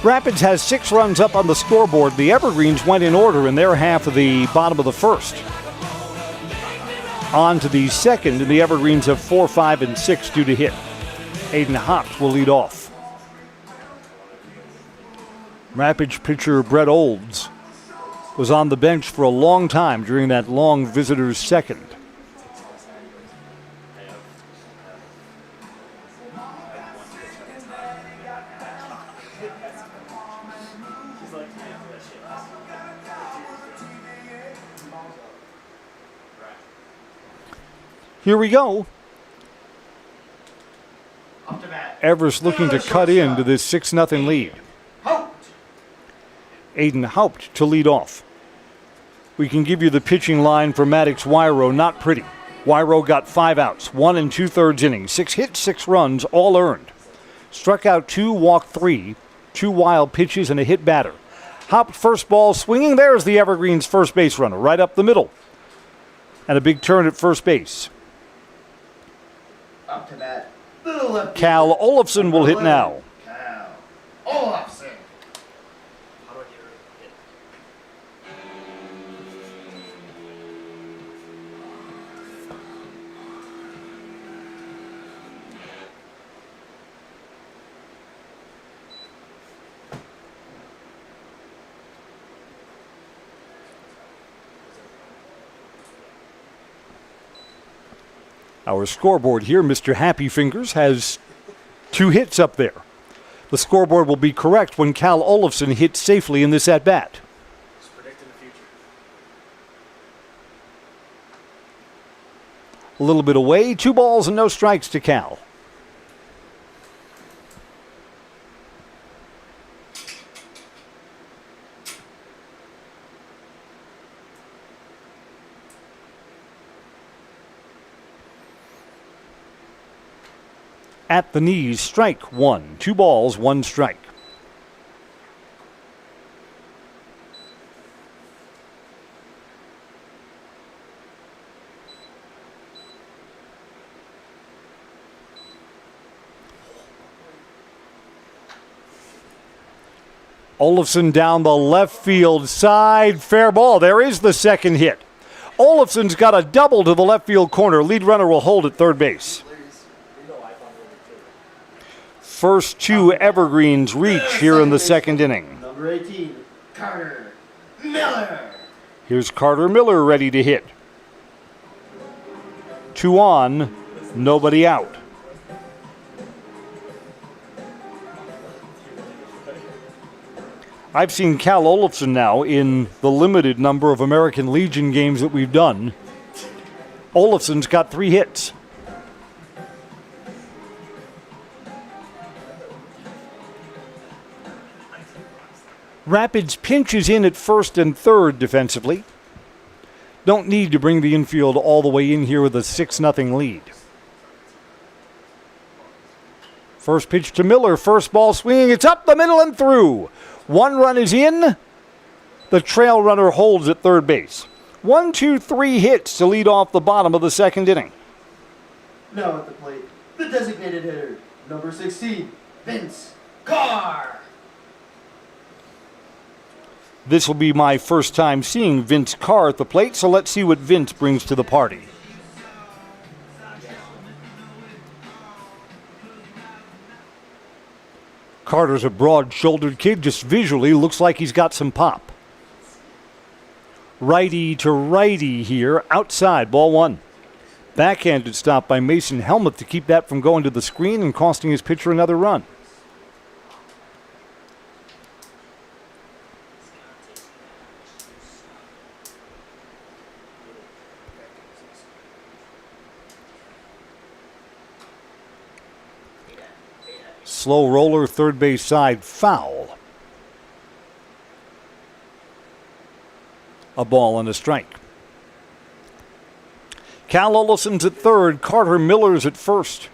Speaker 1: Rapids has 6 runs up on the scoreboard. The Evergreens went in order in their half of the bottom of the first. On to the second, and the Evergreens have 4, 5, and 6 due to hit. Aiden Hopps will lead off. Rapids pitcher Brett Olds was on the bench for a long time during that long visitor's second. Here we go. Everest looking to cut into this 6-0 lead. Aiden Haupt to lead off. We can give you the pitching line for Maddox Wyro. Not pretty. Wyro got 5 outs, 1 2/3 innings, 6 hits, 6 runs, all earned. Struck out 2, walked 3, 2 wild pitches and a hit batter. Hopped first ball swinging. There's the Evergreens first base runner right up the middle. And a big turn at first base.
Speaker 2: Up to bat. Little left.
Speaker 1: Cal Olafson will hit now.
Speaker 2: Cal Olafson.
Speaker 1: Our scoreboard here, Mr. Happy Fingers, has 2 hits up there. The scoreboard will be correct when Cal Olafson hits safely in this at-bat. A little bit away, 2 balls and no strikes to Cal. At the knees, strike 1. 2 balls, 1 strike. Olafson down the left field side. Fair ball. There is the second hit. Olafson's got a double to the left field corner. Lead runner will hold at third base. First 2 Evergreens reach here in the second inning.
Speaker 2: Number 18, Carter Miller.
Speaker 1: Here's Carter Miller ready to hit. 2 on, nobody out. I've seen Cal Olafson now in the limited number of American Legion games that we've done. Olafson's got 3 hits. Rapids pinches in at first and third defensively. Don't need to bring the infield all the way in here with a 6-0 lead. First pitch to Miller, first ball swinging, it's up the middle and through. 1 run is in. The trail runner holds at third base. 1, 2, 3 hits to lead off the bottom of the second inning.
Speaker 2: Now at the plate, the designated hitter, number 16, Vince Carr.
Speaker 1: This will be my first time seeing Vince Carr at the plate, so let's see what Vince brings to the party. Carter's a broad-shouldered kid, just visually looks like he's got some pop. Righty to righty here, outside, ball 1. Backhanded stop by Mason Helmuth to keep that from going to the screen and costing his pitcher another run. Slow roller, third base side, foul. A ball and a strike. Cal Olafson's at third, Carter Miller's at first.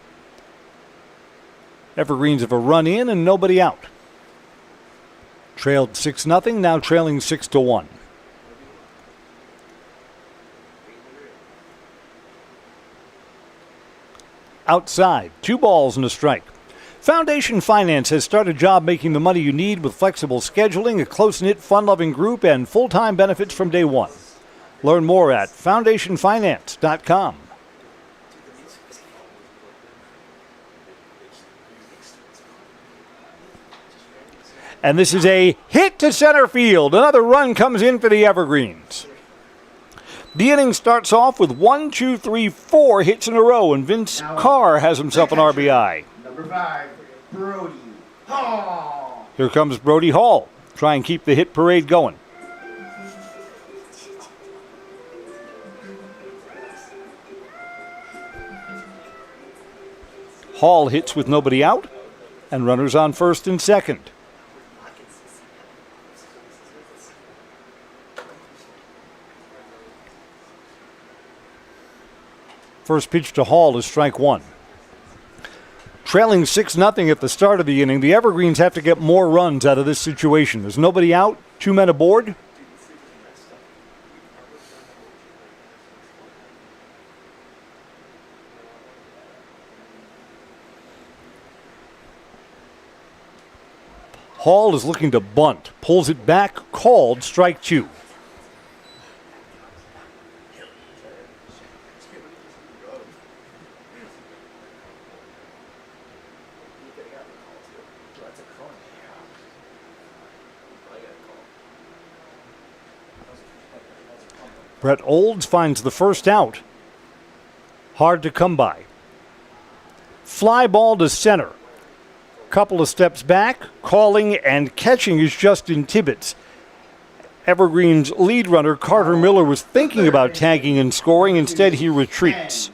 Speaker 1: Evergreens have a run in and nobody out. Trailed 6-0, now trailing 6-1. Outside, 2 balls and a strike. Foundation Finance has started job making the money you need with flexible scheduling, a close-knit, fun-loving group, and full-time benefits from day one. Learn more at foundationfinance.com. And this is a hit to center field. Another run comes in for the Evergreens. The inning starts off with 1, 2, 3, 4 hits in a row, and Vince Carr has himself an RBI.
Speaker 2: Number 5, Brody Hall.
Speaker 1: Here comes Brody Hall. Try and keep the hit parade going. Hall hits with nobody out, and runners on first and second. First pitch to Hall is strike 1. Trailing 6-0 at the start of the inning, the Evergreens have to get more runs out of this situation. There's nobody out, 2 men aboard. Hall is looking to bunt, pulls it back, called, strike 2. Brett Olds finds the first out. Hard to come by. Fly ball to center. Couple of steps back, calling and catching is Justin Tibbetts. Evergreen's lead runner, Carter Miller, was thinking about tagging and scoring. Instead, he retreats.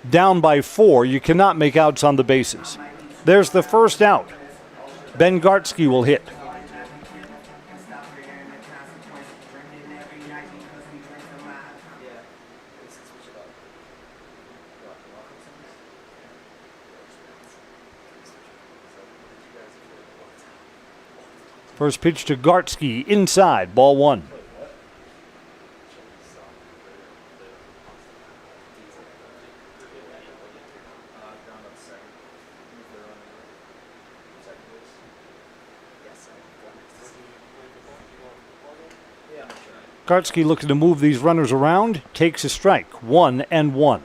Speaker 1: Down by 4, you cannot make outs on the bases. There's the first out. Ben Gartsky will hit. First pitch to Gartsky, inside, ball 1. Gartsky looking to move these runners around, takes a strike, 1-1.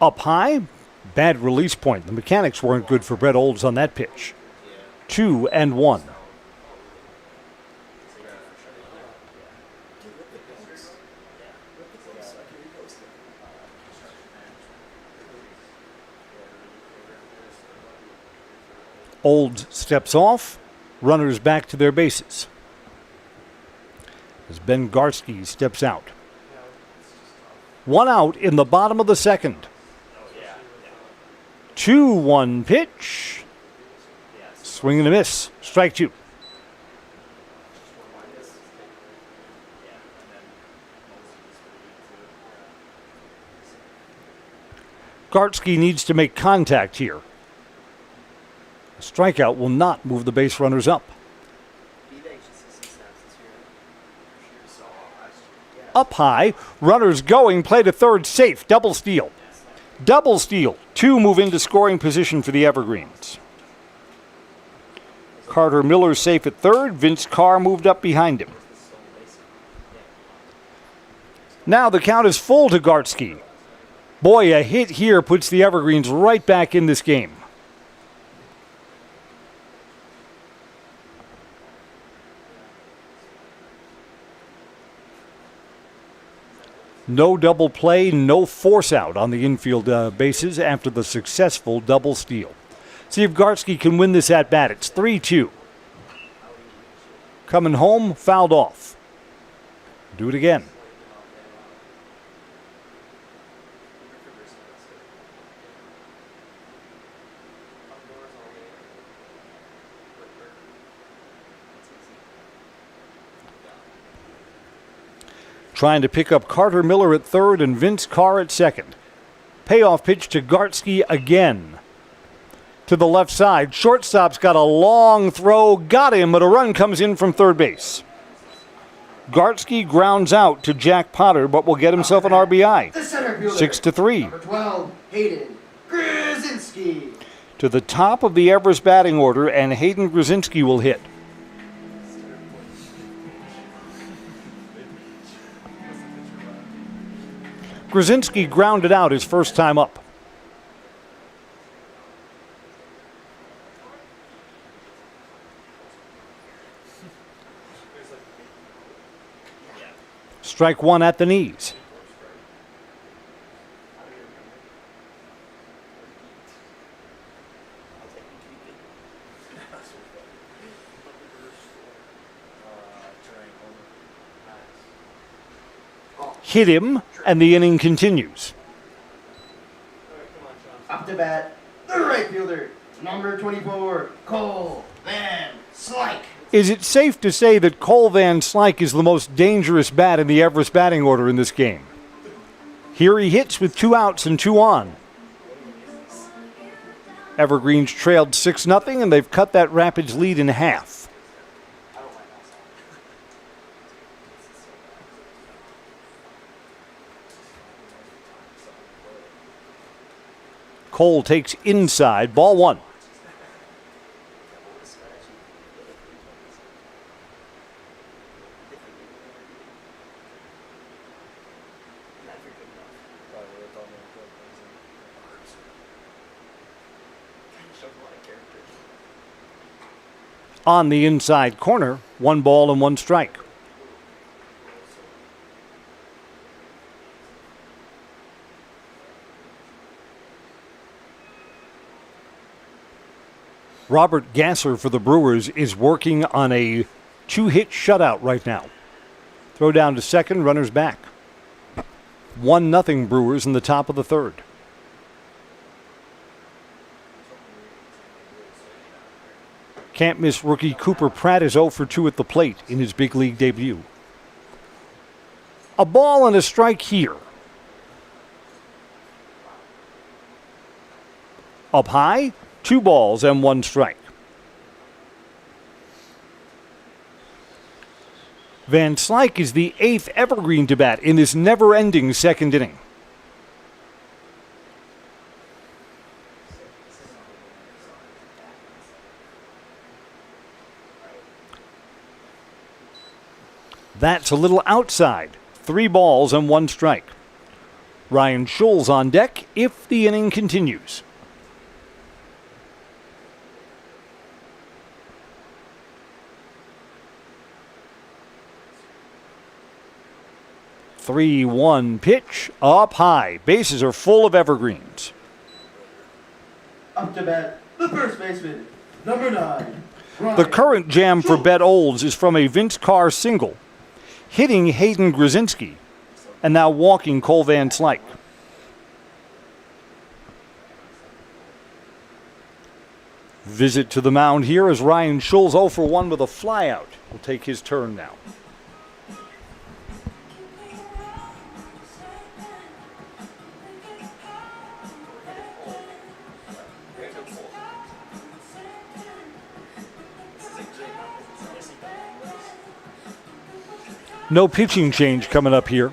Speaker 1: Up high, bad release point. The mechanics weren't good for Brett Olds on that pitch. 2-1. Olds steps off, runners back to their bases. As Ben Gartsky steps out. 1 out in the bottom of the second. 2-1 pitch. Swing and a miss. Strike 2. Gartsky needs to make contact here. A strikeout will not move the base runners up. Up high, runners going, play to third, safe, double steal. Double steal. 2 move into scoring position for the Evergreens. Carter Miller safe at third. Vince Carr moved up behind him. Now the count is full to Gartsky. Boy, a hit here puts the Evergreens right back in this game. No double play, no force out on the infield bases after the successful double steal. See if Gartsky can win this at bat. It's 3-2. Coming home, fouled off. Do it again. Trying to pick up Carter Miller at third and Vince Carr at second. Payoff pitch to Gartsky again. To the left side, shortstop's got a long throw, got him, but a run comes in from third base. Gartsky grounds out to Jack Potter, but will get himself an RBI. 6-3.
Speaker 2: Number 12, Hayden Grzinski.
Speaker 1: To the top of the Everest batting order, and Hayden Grzinski will hit. Grzinski grounded out his first time up. Strike 1 at the knees. Hit him, and the inning continues.
Speaker 2: to bat, the right fielder, number 24, Cole Van Slyke.
Speaker 1: Is it safe to say that Cole Van Slyke is the most dangerous bat in the Everest batting order in this game? Here he hits with 2 outs and 2 on. Evergreens trailed 6-0, and they've cut that Rapids lead in half. Cole takes inside, ball 1. On the inside corner, 1 ball and 1 strike. Robert Gasser for the Brewers is working on a 2-hit shutout right now. Throw down to second, runners back. 1-0 Brewers in the top of the 3rd. Can't miss rookie Cooper Pratt is 0 for 2 at the plate in his big league debut. A ball and a strike here. Up high, 2 balls and 1 strike. Van Slyke is the 8th Evergreen to bat in this never-ending 2nd inning. That's a little outside. 3 balls and 1 strike. Ryan Schulz on deck if the inning continues. The 3-1 pitch up high. Bases are full of Evergreens.
Speaker 2: Up to bat, the first baseman, number 9.
Speaker 1: The current jam for Bet Olds is from a Vince Carr single, hitting Hayden Grzinski, and now walking Cole Van Slyke. Visit to the mound here as Ryan Schulz 0 for 1 with a flyout. Will take his turn now. No pitching change coming up here.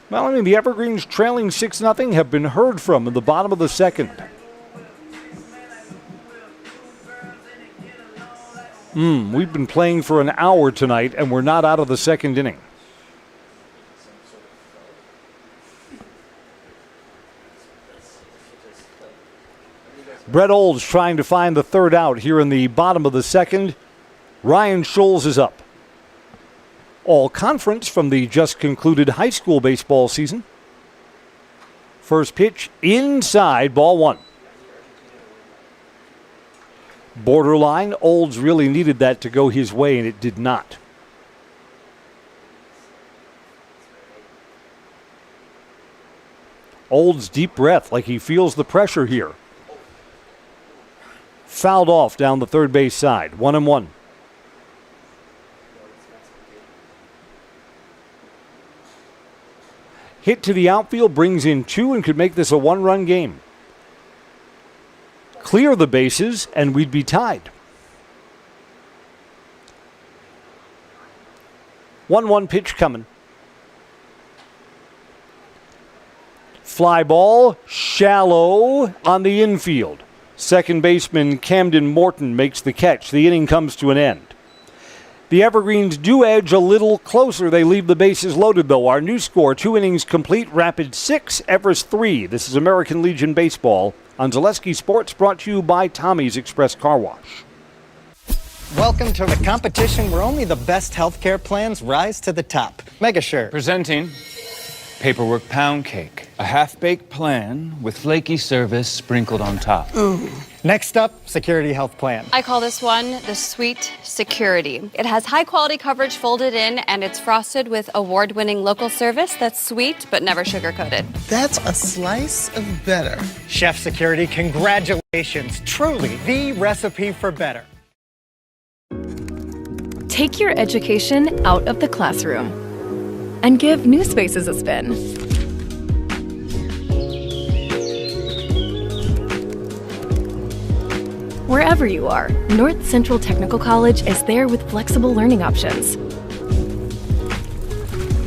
Speaker 1: Well, I mean, the Evergreens trailing 6-0 have been heard from in the bottom of the 2nd. We've been playing for an hour tonight, and we're not out of the 2nd inning. Brett Olds trying to find the 3rd out here in the bottom of the 2nd. Ryan Schulz is up. All conference from the just concluded high school baseball season. First pitch inside, ball 1. Borderline. Olds really needed that to go his way, and it did not. Olds deep breath like he feels the pressure here. Fouled off down the 3rd base side. 1-1. Hit to the outfield brings in 2 and could make this a 1-run game. Clear the bases and we'd be tied. 1-1 pitch coming. Fly ball, shallow on the infield. Second baseman Camden Morton makes the catch. The inning comes to an end. The Evergreens do edge a little closer. They leave the bases loaded, though. Our new score, 2 innings complete, Rapids 6, Everest 3. This is American Legion Baseball on Zaleski Sports, brought to you by Tommy's Express Car Wash.
Speaker 10: Welcome to the competition where only the best healthcare plans rise to the top. Mega Sure.
Speaker 11: Presenting paperwork pound cake, a half-baked plan with flaky service sprinkled on top.
Speaker 10: Next up, Security Health Plan.
Speaker 12: I call this one the Sweet Security. It has high-quality coverage folded in, and it's frosted with award-winning local service that's sweet but never sugar-coated.
Speaker 13: That's a slice of better.
Speaker 10: Chef Security, congratulations. Truly the recipe for better.
Speaker 14: Take your education out of the classroom and give new spaces a spin. Wherever you are, North Central Technical College is there with flexible learning options,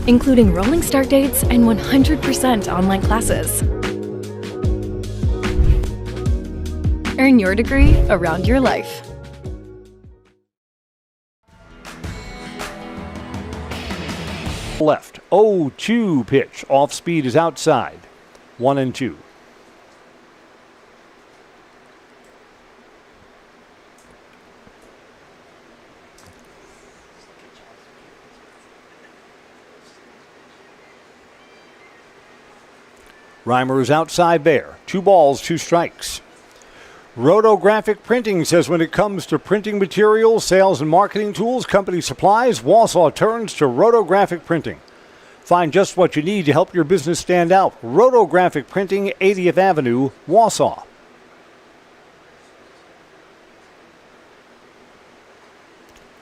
Speaker 14: including rolling start dates and 100% online classes. Earn your degree around your life.
Speaker 1: Left. 0-2 pitch. Off speed is outside. 1-2. Reimer is outside there. 2 balls, 2 strikes. Rotographic Printing says when it comes to printing materials, sales and marketing tools, company supplies, Wausau turns to Rotographic Printing. Find just what you need to help your business stand out. Rotographic Printing, 80th Avenue, Wausau.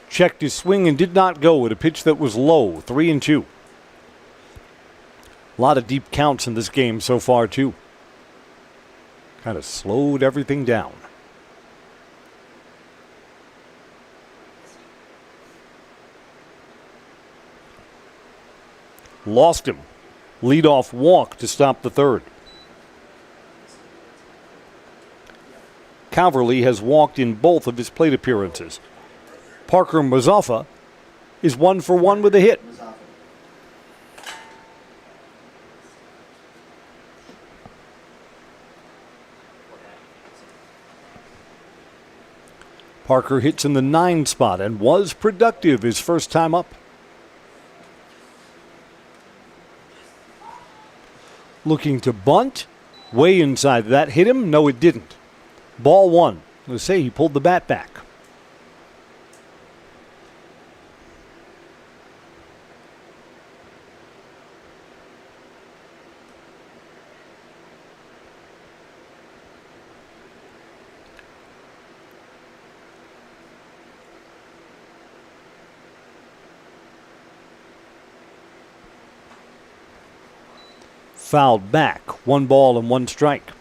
Speaker 1: Checked his swing and did not go at a pitch that was low, 3-2. A lot of deep counts in this game so far, too. Kind of slowed everything down. Lost him. Leadoff walk to stop the third. Calverley has walked in both of his plate appearances. Parker Mazoffa is 1 for 1 with a hit. Parker hits in the 9 spot and was productive his first time up. Looking to bunt. Way inside that. Hit him? No, it didn't. Ball 1. Let's say he pulled the bat back. Fouled back. 1 ball and 1 strike.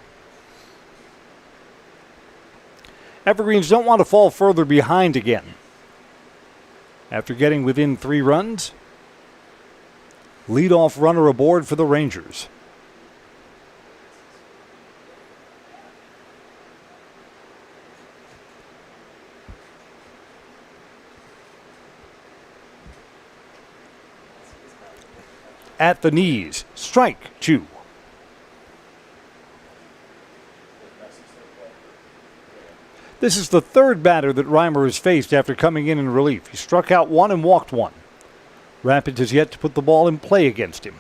Speaker 1: Evergreens don't want to fall further behind again. After getting within 3 runs, leadoff runner aboard for the Rangers. At the knees, strike 2. This is the 3rd batter that Reimer has faced after coming in relief. He struck out 1 and walked 1. Rapids has yet to put the ball in play against him.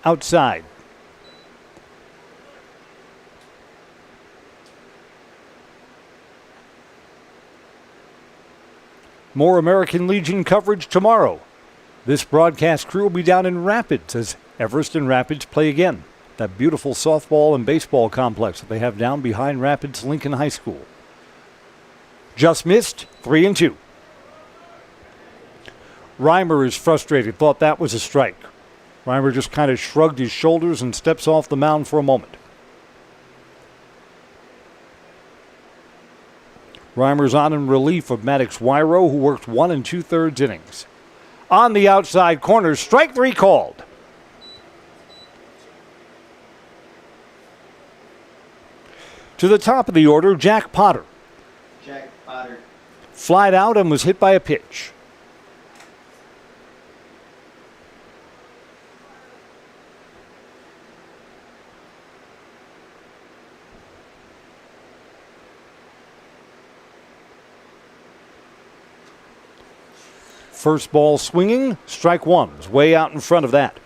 Speaker 1: Outside. More American Legion coverage tomorrow. This broadcast crew will be down in Rapids as Everest and Rapids play again. That beautiful softball and baseball complex that they have down behind Rapids Lincoln High School. Just missed, 3-2. Reimer is frustrated, thought that was a strike. Reimer just kind of shrugged his shoulders and steps off the mound for a moment. Reimer's on in relief of Maddox Wyro, who worked 1 2/3 innings. On the outside corner, strike 3 called. To the top of the order, Jack Potter.
Speaker 2: Jack Potter.
Speaker 1: Flied out and was hit by a pitch. First ball swinging, strike one. Is way out in front of that.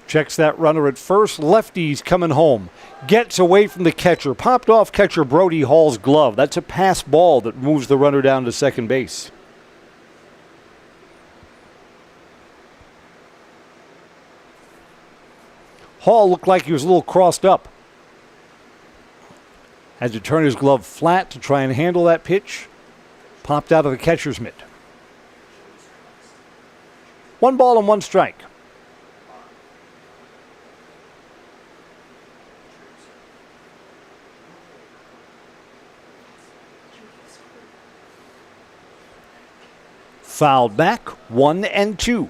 Speaker 1: Checks that runner at first. Lefty's coming home. Gets away from the catcher. Popped off catcher Brody Hall's glove. That's a pass ball that moves the runner down to second base. Hall looked like he was a little crossed up. Had to turn his glove flat to try and handle that pitch. Popped out of the catcher's mitt. 1 ball and 1 strike. Fouled back, 1-2.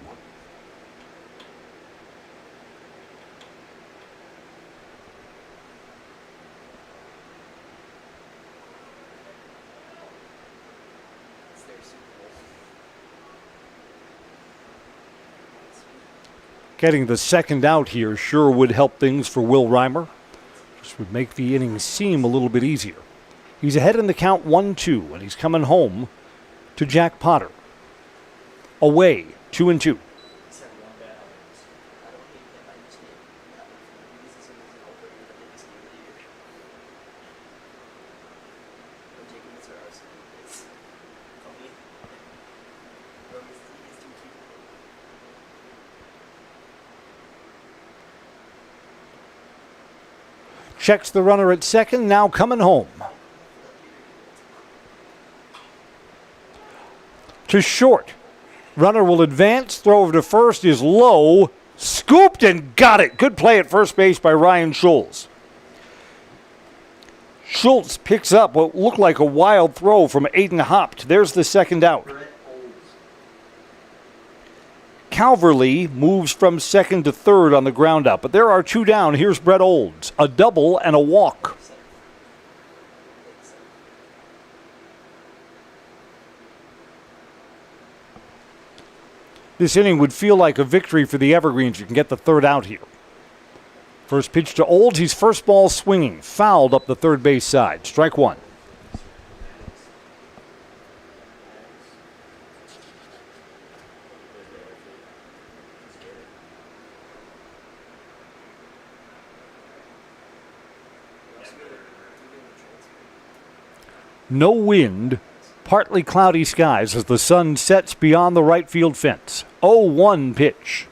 Speaker 1: Getting the second out here sure would help things for Will Reimer. This would make the inning seem a little bit easier. He's ahead in the count 1-2, and he's coming home to Jack Potter. Away, 2-2. Checks the runner at second, now coming home. To short. Runner will advance, throw over to first is low, scooped and got it. Good play at first base by Ryan Schultz. Schultz picks up what looked like a wild throw from Aiden Hopt. There's the second out. Calverley moves from second to third on the ground out, but there are 2 down. Here's Brett Olds, a double and a walk. This inning would feel like a victory for the Evergreens. You can get the third out here. First pitch to Olds. He's first ball swinging. Fouled up the third base side. Strike one. No wind. Partly cloudy skies as the sun sets beyond the right field fence. 0-1 pitch.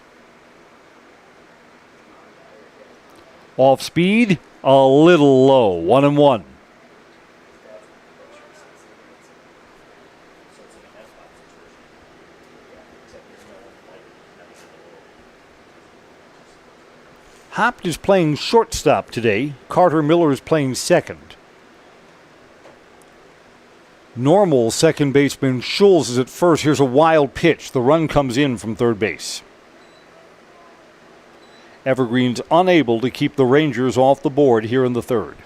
Speaker 1: Off speed, a little low. 1-1. Hopt is playing shortstop today. Carter Miller is playing second. Normal second baseman Schultz is at first. Here's a wild pitch. The run comes in from third base. Evergreens unable to keep the Rangers off the board here in the third.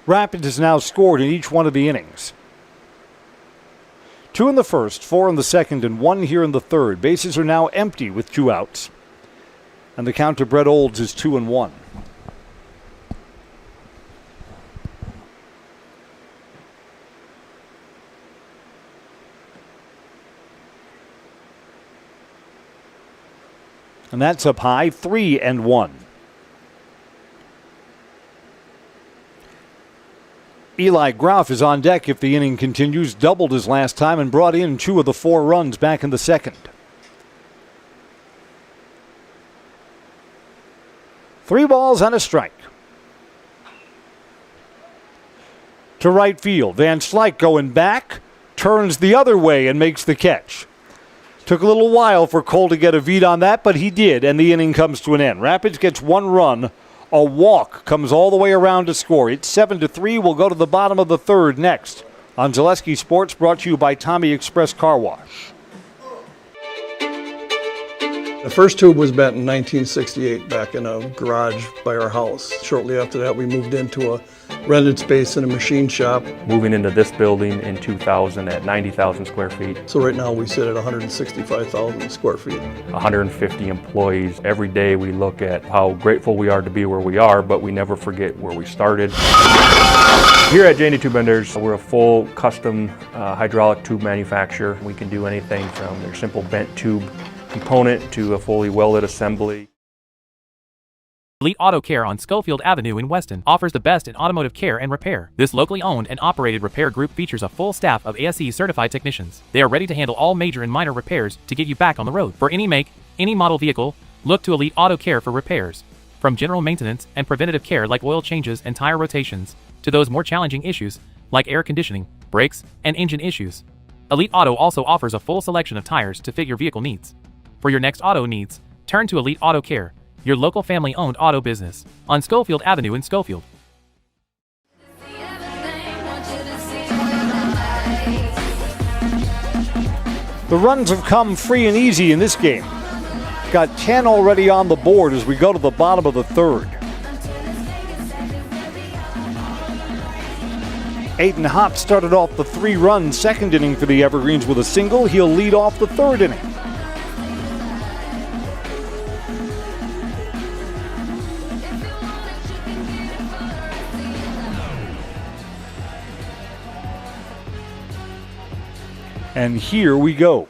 Speaker 1: Rapids has now scored in each one of the innings. 2 in the first, 4 in the second, and 1 here in the third. Bases are now empty with 2 outs. And the count to Brett Olds is 2-1. And that's up high, 3-1. Eli Groff is on deck if the inning continues, doubled his last time and brought in 2 of the 4 runs back in the second. 3 balls and a strike. To right field, Van Slyke going back, turns the other way and makes the catch. Took a little while for Cole to get a beat on that, but he did, and the inning comes to an end. Rapids gets 1 run. A walk comes all the way around to score. It's 7-3. We'll go to the bottom of the third next on Zaleski Sports, brought to you by Tommy Express Car Wash.
Speaker 15: The first tube was bent in 1968 back in a garage by our house. Shortly after that, we moved into a rented space in a machine shop.
Speaker 16: Moving into this building in 2000 at 90,000 square feet.
Speaker 15: So right now we sit at 165,000 square feet.
Speaker 16: 150 employees. Every day we look at how grateful we are to be where we are, but we never forget where we started. Here at J&D Tube Benders, we're a full custom hydraulic tube manufacturer. We can do anything from their simple bent tube component to a fully welded assembly.
Speaker 17: Elite Auto Care on Schofield Avenue in Weston offers the best in automotive care and repair. This locally owned and operated repair group features a full staff of ASE certified technicians. They are ready to handle all major and minor repairs to get you back on the road. For any make, any model vehicle, look to Elite Auto Care for repairs. From general maintenance and preventative care like oil changes and tire rotations, to those more challenging issues like air conditioning, brakes, and engine issues. Elite Auto also offers a full selection of tires to fit your vehicle needs. For your next auto needs, turn to Elite Auto Care, your local family-owned auto business, on Schofield Avenue in Schofield.
Speaker 1: The runs have come free and easy in this game. Got 10 already on the board as we go to the bottom of the third. Aiden Hopp started off the 3-run second inning for the Evergreens with a single. He'll lead off the third inning. And here we go.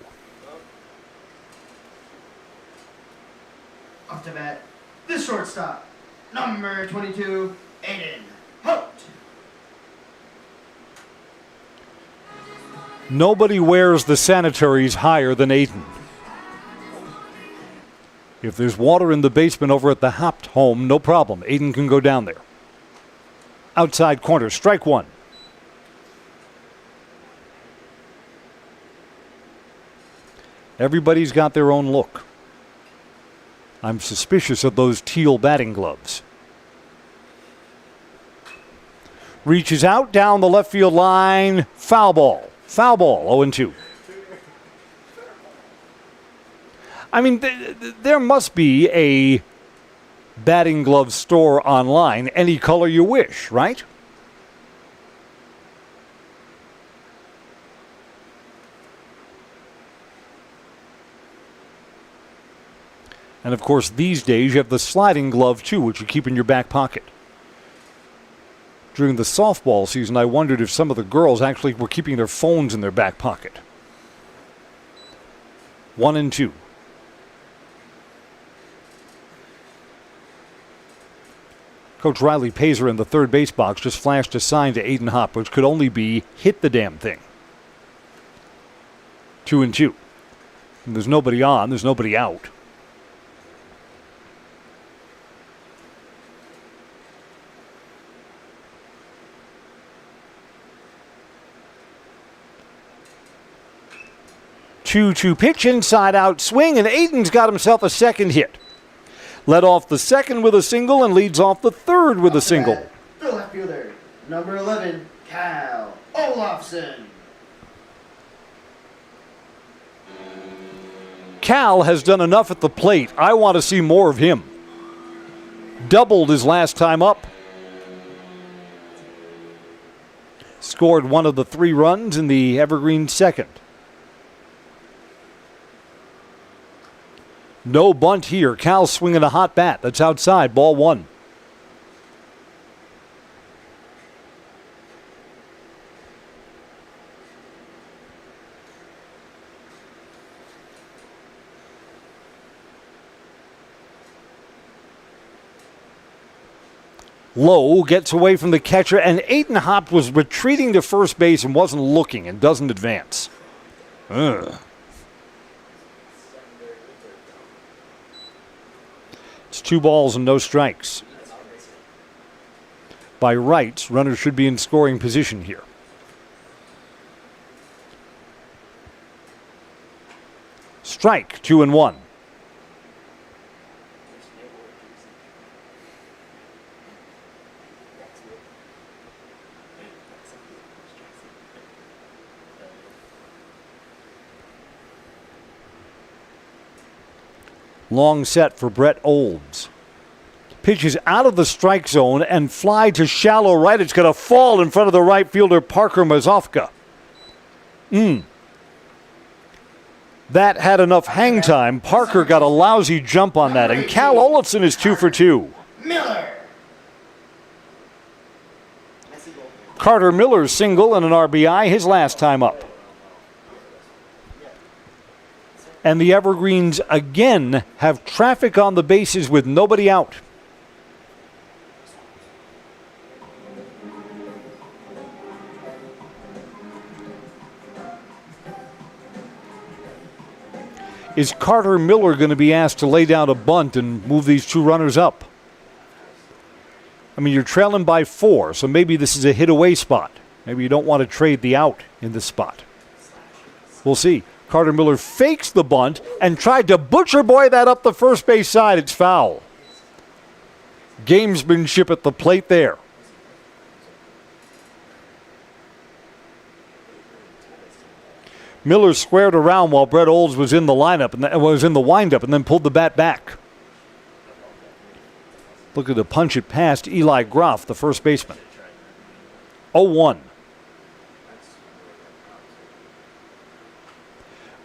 Speaker 2: Off to bat, the shortstop, number 22, Aiden Hope.
Speaker 1: Nobody wears the sanitaries higher than Aiden. If there's water in the basement over at the Hopt home, no problem. Aiden can go down there. Outside corner, strike one. Everybody's got their own look. I'm suspicious of those teal batting gloves. Reaches out down the left field line. Foul ball. Foul ball, 0-2. I mean, there must be a batting glove store online, any color you wish, right? And of course, these days you have the sliding glove too, which you keep in your back pocket. During the softball season, I wondered if some of the girls actually were keeping their phones in their back pocket. 1-2. Coach Riley Pazer in the third base box just flashed a sign to Aiden Hopp, which could only be hit the damn thing. 2-2. And there's nobody on, there's nobody out. Two pitch, inside out swing, and Aiden's got himself a second hit. Led off the second with a single and leads off the third with a single.
Speaker 2: The left fielder, number 11, Cal Olofsson.
Speaker 1: Cal has done enough at the plate. I want to see more of him. Doubled his last time up. Scored one of the 3 runs in the Evergreen second. No bunt here. Cal swinging a hot bat. That's outside. Ball 1. Lowe gets away from the catcher, and Aiden Hopp was retreating to first base and wasn't looking and doesn't advance. Ugh. It's 2 balls and no strikes. By rights, runners should be in scoring position here. Strike, 2-1. Long set for Brett Olds. Pitches out of the strike zone and fly to shallow right. It's going to fall in front of the right fielder, Parker Mazofka. That had enough hang time. Parker got a lousy jump on that, and Cal Olafson is 2 for 2. Carter Miller's single and an RBI, his last time up. And the Evergreens again have traffic on the bases with nobody out. Is Carter Miller going to be asked to lay down a bunt and move these 2 runners up? I mean, you're trailing by 4, so maybe this is a hit-away spot. Maybe you don't want to trade the out in this spot. We'll see. Carter Miller fakes the bunt and tried to butcher boy that up the first base side. It's foul. Gamesmanship at the plate there. Miller squared around while Brett Olds was in the lineup and was in the windup, and then pulled the bat back. Looking to punch it past Eli Groff, the first baseman. 0-1.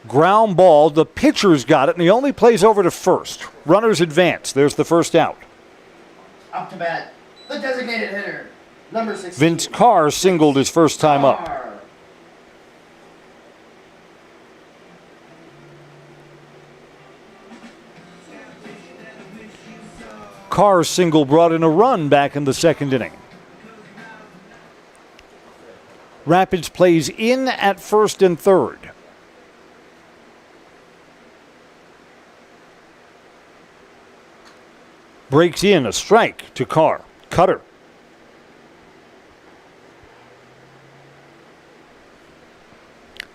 Speaker 1: Ground ball. The pitcher's got it, and he only plays over to first. Runners advance. There's the first out.
Speaker 2: Up to bat, the designated hitter, number 16.
Speaker 1: Vince Carr singled his first time up. Carr's single brought in a run back in the second inning. Rapids plays in at first and third. Breaks in a strike to Carr. Cutter.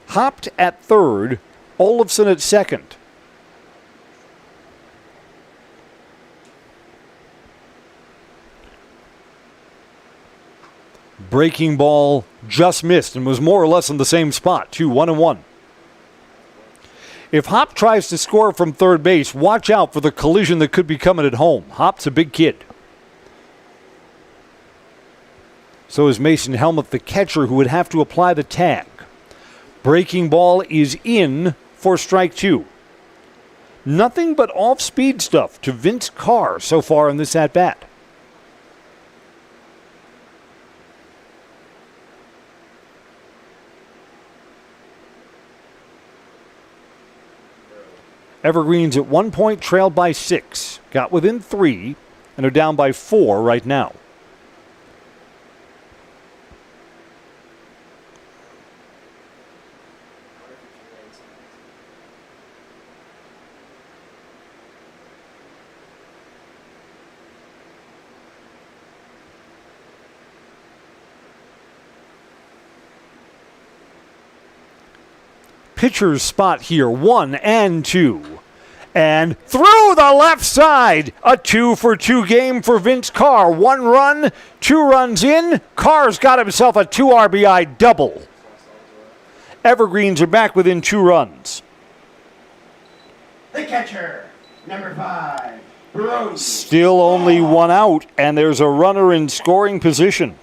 Speaker 1: Hopped at third. Olafson at second. Breaking ball just missed and was more or less in the same spot. 2-1-1. If Hop tries to score from third base, watch out for the collision that could be coming at home. Hop's a big kid. So is Mason Helmuth, the catcher, who would have to apply the tag. Breaking ball is in for strike 2. Nothing but off-speed stuff to Vince Carr so far in this at-bat. Evergreens at one point trailed by 6, got within 3, and are down by 4 right now. Pitcher's spot here, 1 and 2. And through the left side, a 2-for-2 game for Vince Carr. 1 run, 2 runs in. Carr's got himself a 2 RBI double. Evergreens are back within 2 runs.
Speaker 2: The catcher, number 5, Brody.
Speaker 1: Still only 1 out, and there's a runner in scoring position.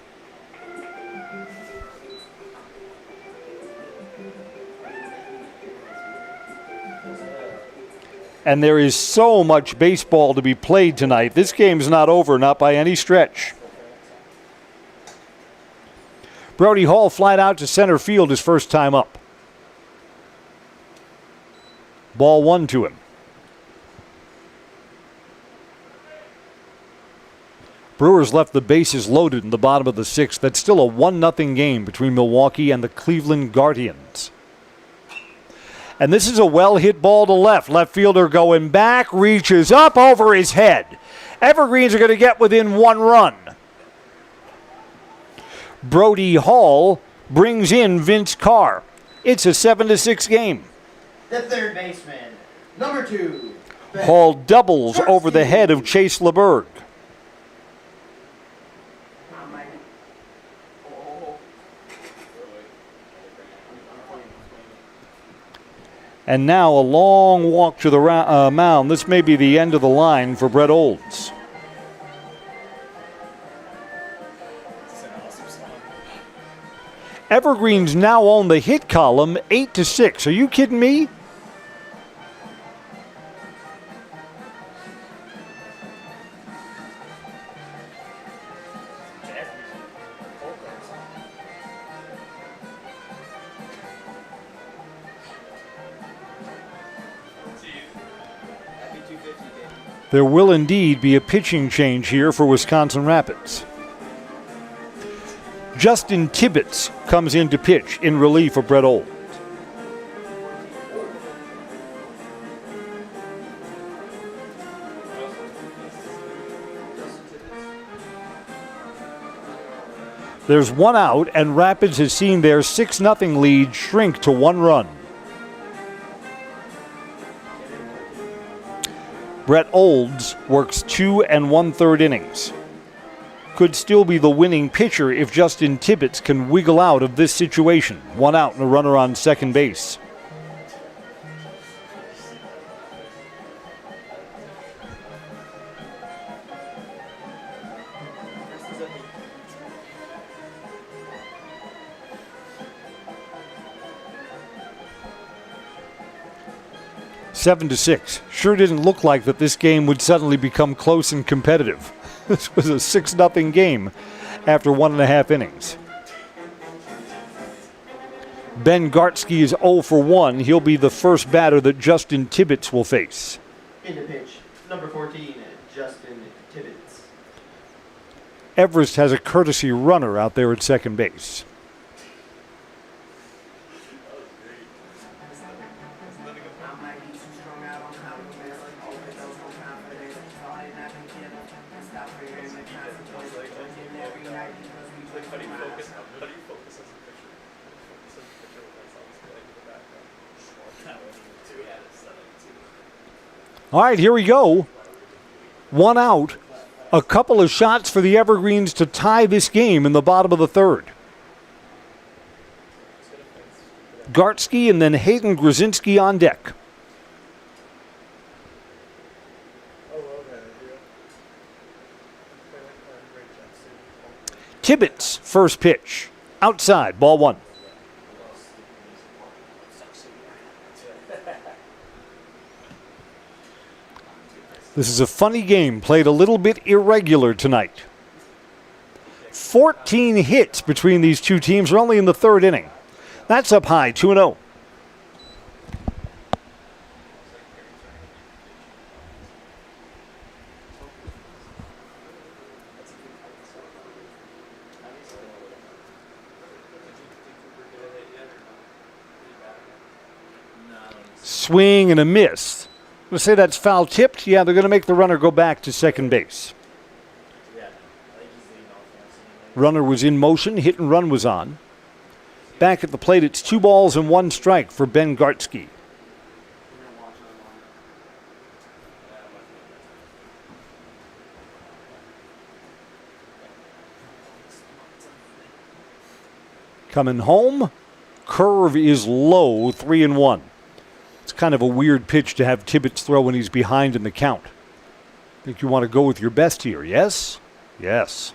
Speaker 1: And there is so much baseball to be played tonight. This game's not over, not by any stretch. Brody Hall flied out to center field his first time up. Ball 1 to him. Brewers left the bases loaded in the bottom of the 6th. That's still a 1-0 game between Milwaukee and the Cleveland Guardians. And this is a well-hit ball to left. Left fielder going back, reaches up over his head. Evergreens are going to get within 1 run. Brody Hall brings in Vince Carr. It's a 7-6 game.
Speaker 2: The third baseman, number 2.
Speaker 1: Hall doubles over the head of Chase LeBerg. And now a long walk to the mound. This may be the end of the line for Brett Olds. Evergreens now own the hit column 8-6. Are you kidding me? There will indeed be a pitching change here for Wisconsin Rapids. Justin Tibbetts comes in to pitch in relief of Brett Olds. There's one out, and Rapids has seen their 6-0 lead shrink to 1 run. Brett Olds works 2 1/3 innings. Could still be the winning pitcher if Justin Tibbetts can wiggle out of this situation. 1 out and a runner on second base. Seven to 6. Sure didn't look like that this game would suddenly become close and competitive. This was a 6-0 game after 1.5 innings. Ben Gartsky is 0 for 1. He'll be the first batter that Justin Tibbetts will face.
Speaker 2: In the pitch, number 14, Justin Tibbetts.
Speaker 1: Everest has a courtesy runner out there at second base. All right, here we go. 1 out. A couple of shots for the Evergreens to tie this game in the bottom of the 3rd. Gartsky and then Hayden Grzinski on deck. Tibbetts, first pitch. Outside, ball 1. This is a funny game, played a little bit irregular tonight. 14 hits between these two teams. We're only in the 3rd inning. That's up high, 2-0. Swing and a miss. I'm going to say that's foul tipped. Yeah, they're going to make the runner go back to second base. Runner was in motion. Hit and run was on. Back at the plate, it's 2 balls and 1 strike for Ben Gartsky. Coming home. Curve is low, 3-1. It's kind of a weird pitch to have Tibbetts throw when he's behind in the count. Think you want to go with your best here, yes? Yes.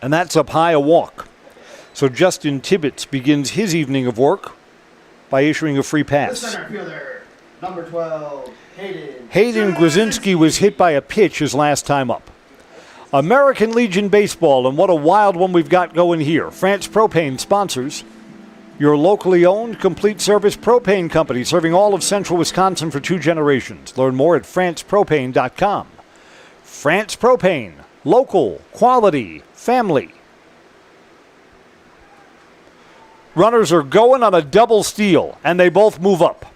Speaker 1: And that's up high, a walk. So Justin Tibbetts begins his evening of work by issuing a free pass.
Speaker 2: The center fielder, number 12, Hayden.
Speaker 1: Hayden Grzinski was hit by a pitch his last time up. American Legion Baseball, and what a wild one we've got going here. France Propane sponsors your locally owned, complete service propane company serving all of central Wisconsin for 2 generations. Learn more at francepropane.com. France Propane, local, quality, family. Runners are going on a double steal, and they both move up.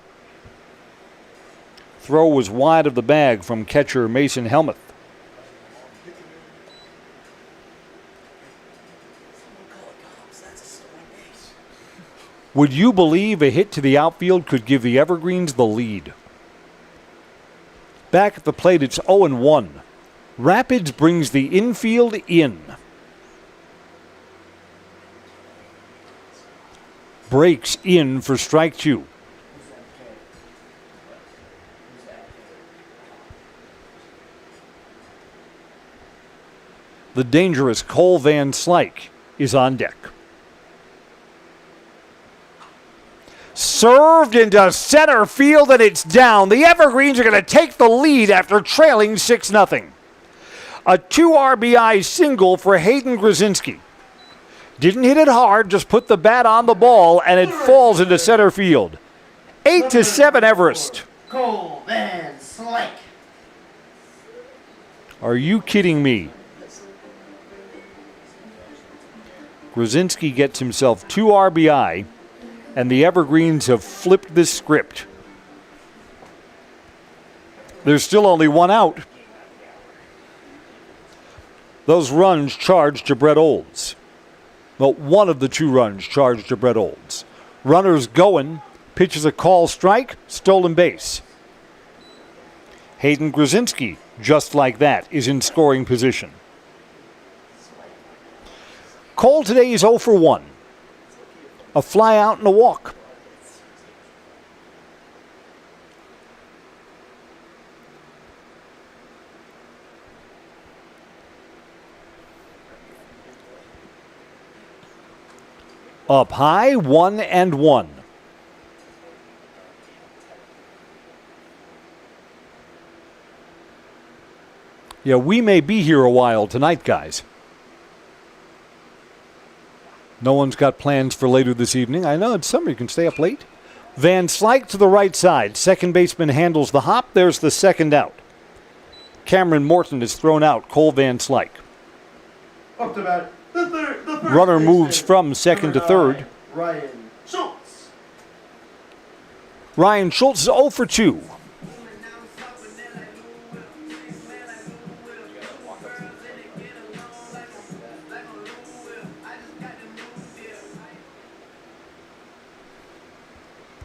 Speaker 1: Throw was wide of the bag from catcher Mason Helmuth. Would you believe a hit to the outfield could give the Evergreens the lead? Back at the plate, it's 0-1. Rapids brings the infield in. breaks in for strike two. The dangerous Cole Van Slyke is on deck. Served into center field, and it's down. The Evergreens are going to take the lead after trailing 6-0. A 2 RBI single for Hayden Grzinski. Didn't hit it hard, just put the bat on the ball, and it falls into center field. 8-7 Everest.
Speaker 2: Cole Van Slyke.
Speaker 1: Are you kidding me? Grzinski gets himself 2 RBI, and the Evergreens have flipped this script. There's still only one out. Those runs charged to Brett Olds. Well, one of the 2 runs charged to Brett Olds. Runners going, pitches a call strike, stolen base. Hayden Grzinski, just like that, is in scoring position. Cole today is 0 for 1. A fly out and a walk. Up high, 1-1. Yeah, we may be here a while tonight, guys. No one's got plans for later this evening. I know it's summer, you can stay up late. Van Slyke to the right side. Second baseman handles the hop. There's the second out. Cameron Morton is thrown out. Cole Van Slyke.
Speaker 2: Up to bat. The third
Speaker 1: Runner moves from second to third.
Speaker 2: Ryan Schultz.
Speaker 1: Ryan Schultz is 0 for 2.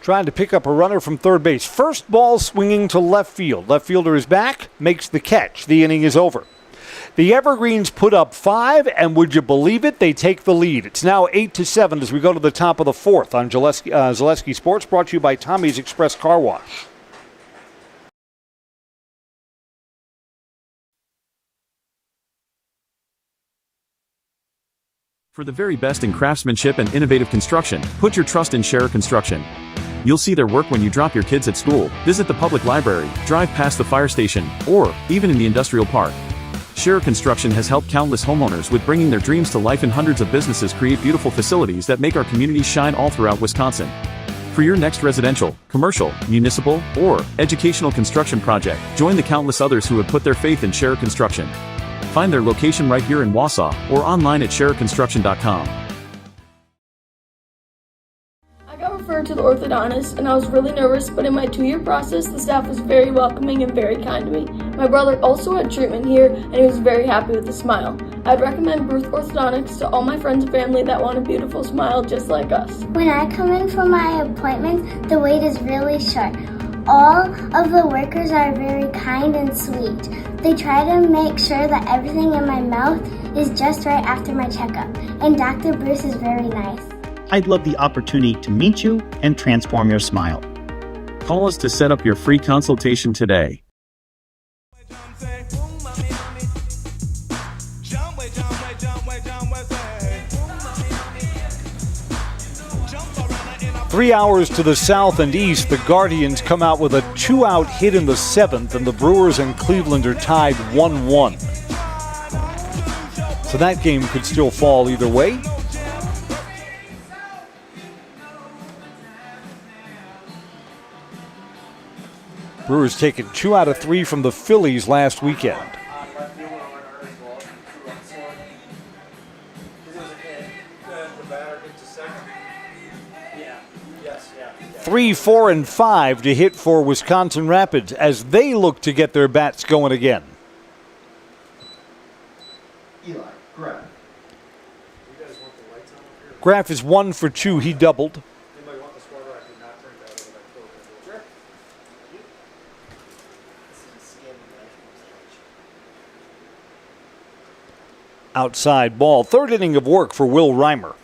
Speaker 1: Trying to pick up a runner from third base. First ball swinging to left field. Left fielder is back, makes the catch. The inning is over. The Evergreens put up 5, and would you believe it, they take the lead. It's now 8-7 as we go to the top of the 4th on Zaleski Sports, brought to you by Tommy's Express Car Wash.
Speaker 18: For the very best in craftsmanship and innovative construction, put your trust in Scherer Construction. You'll see their work when you drop your kids at school, visit the public library, drive past the fire station, or even in the industrial park. Scherer Construction has helped countless homeowners with bringing their dreams to life, and hundreds of businesses create beautiful facilities that make our communities shine all throughout Wisconsin. For your next residential, commercial, municipal, or educational construction project, join the countless others who have put their faith in Scherer Construction. Find their location right here in Wausau or online at schererconstruction.com.
Speaker 19: I got referred to the orthodontist and I was really nervous, but in my 2-year process, the staff was very welcoming and very kind to me. My brother also had treatment here and he was very happy with his smile. I'd recommend Bruce Orthodontics to all my friends and family that want a beautiful smile just like us.
Speaker 20: When I come in for my appointment, the wait is really short. All of the workers are very kind and sweet. They try to make sure that everything in my mouth is just right after my checkup, and Dr. Bruce is very nice.
Speaker 21: I'd love the opportunity to meet you and transform your smile.
Speaker 18: Call us to set up your free consultation today.
Speaker 1: Three hours to the south and east, the Guardians come out with a 2-out hit in the 7th, and the Brewers and Cleveland are tied 1-1. So that game could still fall either way. Brewers taking 2 out of 3 from the Phillies last weekend. Three, 4, and 5 to hit for Wisconsin Rapids as they look to get their bats going again.
Speaker 2: Eli Graff.
Speaker 1: Graff is 1 for 2. He doubled. Outside ball. Third inning of work for Will Reimer.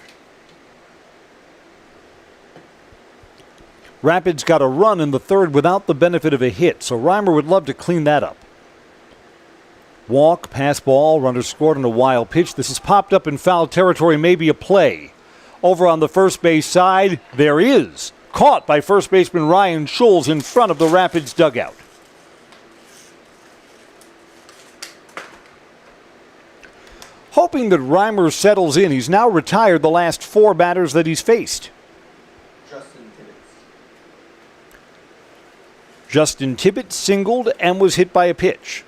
Speaker 1: Rapids got a run in the third without the benefit of a hit, so Reimer would love to clean that up. Walk, pass ball, runner scored on a wild pitch. This is popped up in foul territory, maybe a play. Over on the first base side, there is. Caught by first baseman Ryan Schulz in front of the Rapids dugout. Hoping that Reimer settles in, he's now retired the last 4 batters that he's faced. Justin Tibbetts singled and was hit by a pitch.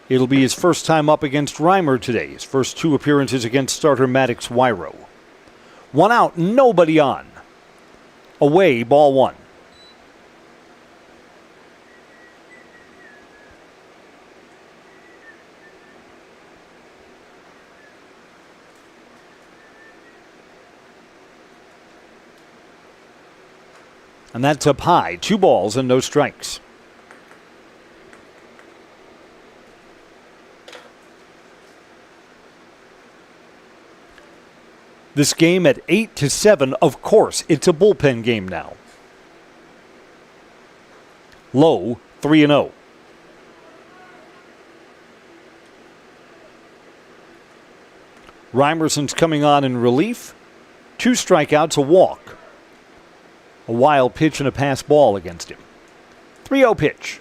Speaker 1: It'll be his first time up against Reimer today. His first 2 appearances against starter Maddox Wyro. 1 out, nobody on. Away, ball 1. And that's up high. 2 balls and no strikes. This game at 8-7, of course, it's a bullpen game now. Low, 3-0. Reimerson's coming on in relief. 2 strikeouts, a walk. A wild pitch and a pass ball against him. 3-0 pitch.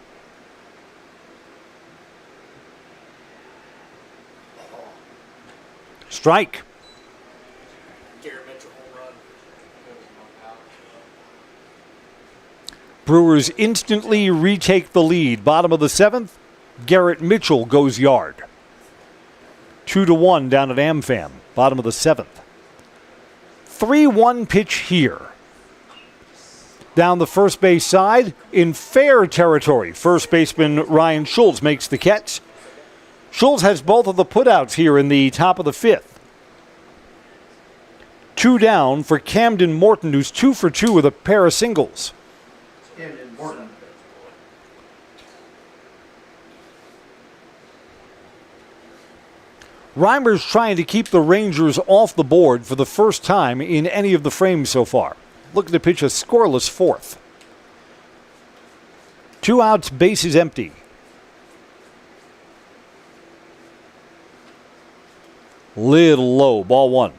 Speaker 1: Strike. Brewers instantly retake the lead. Bottom of the 7th, Garrett Mitchell goes yard. 2-1 down at AmFam. Bottom of the 7th. 3-1 pitch here. Down the first base side, in fair territory, first baseman Ryan Schulz makes the catch. Schulz has both of the putouts here in the top of the 5th. 2 down for Camden Morton, who's 2 for 2 with a pair of singles. Reimer's trying to keep the Rangers off the board for the first time in any of the frames so far. Looking to pitch a scoreless 4th. 2 outs, bases empty. Little low, ball 1.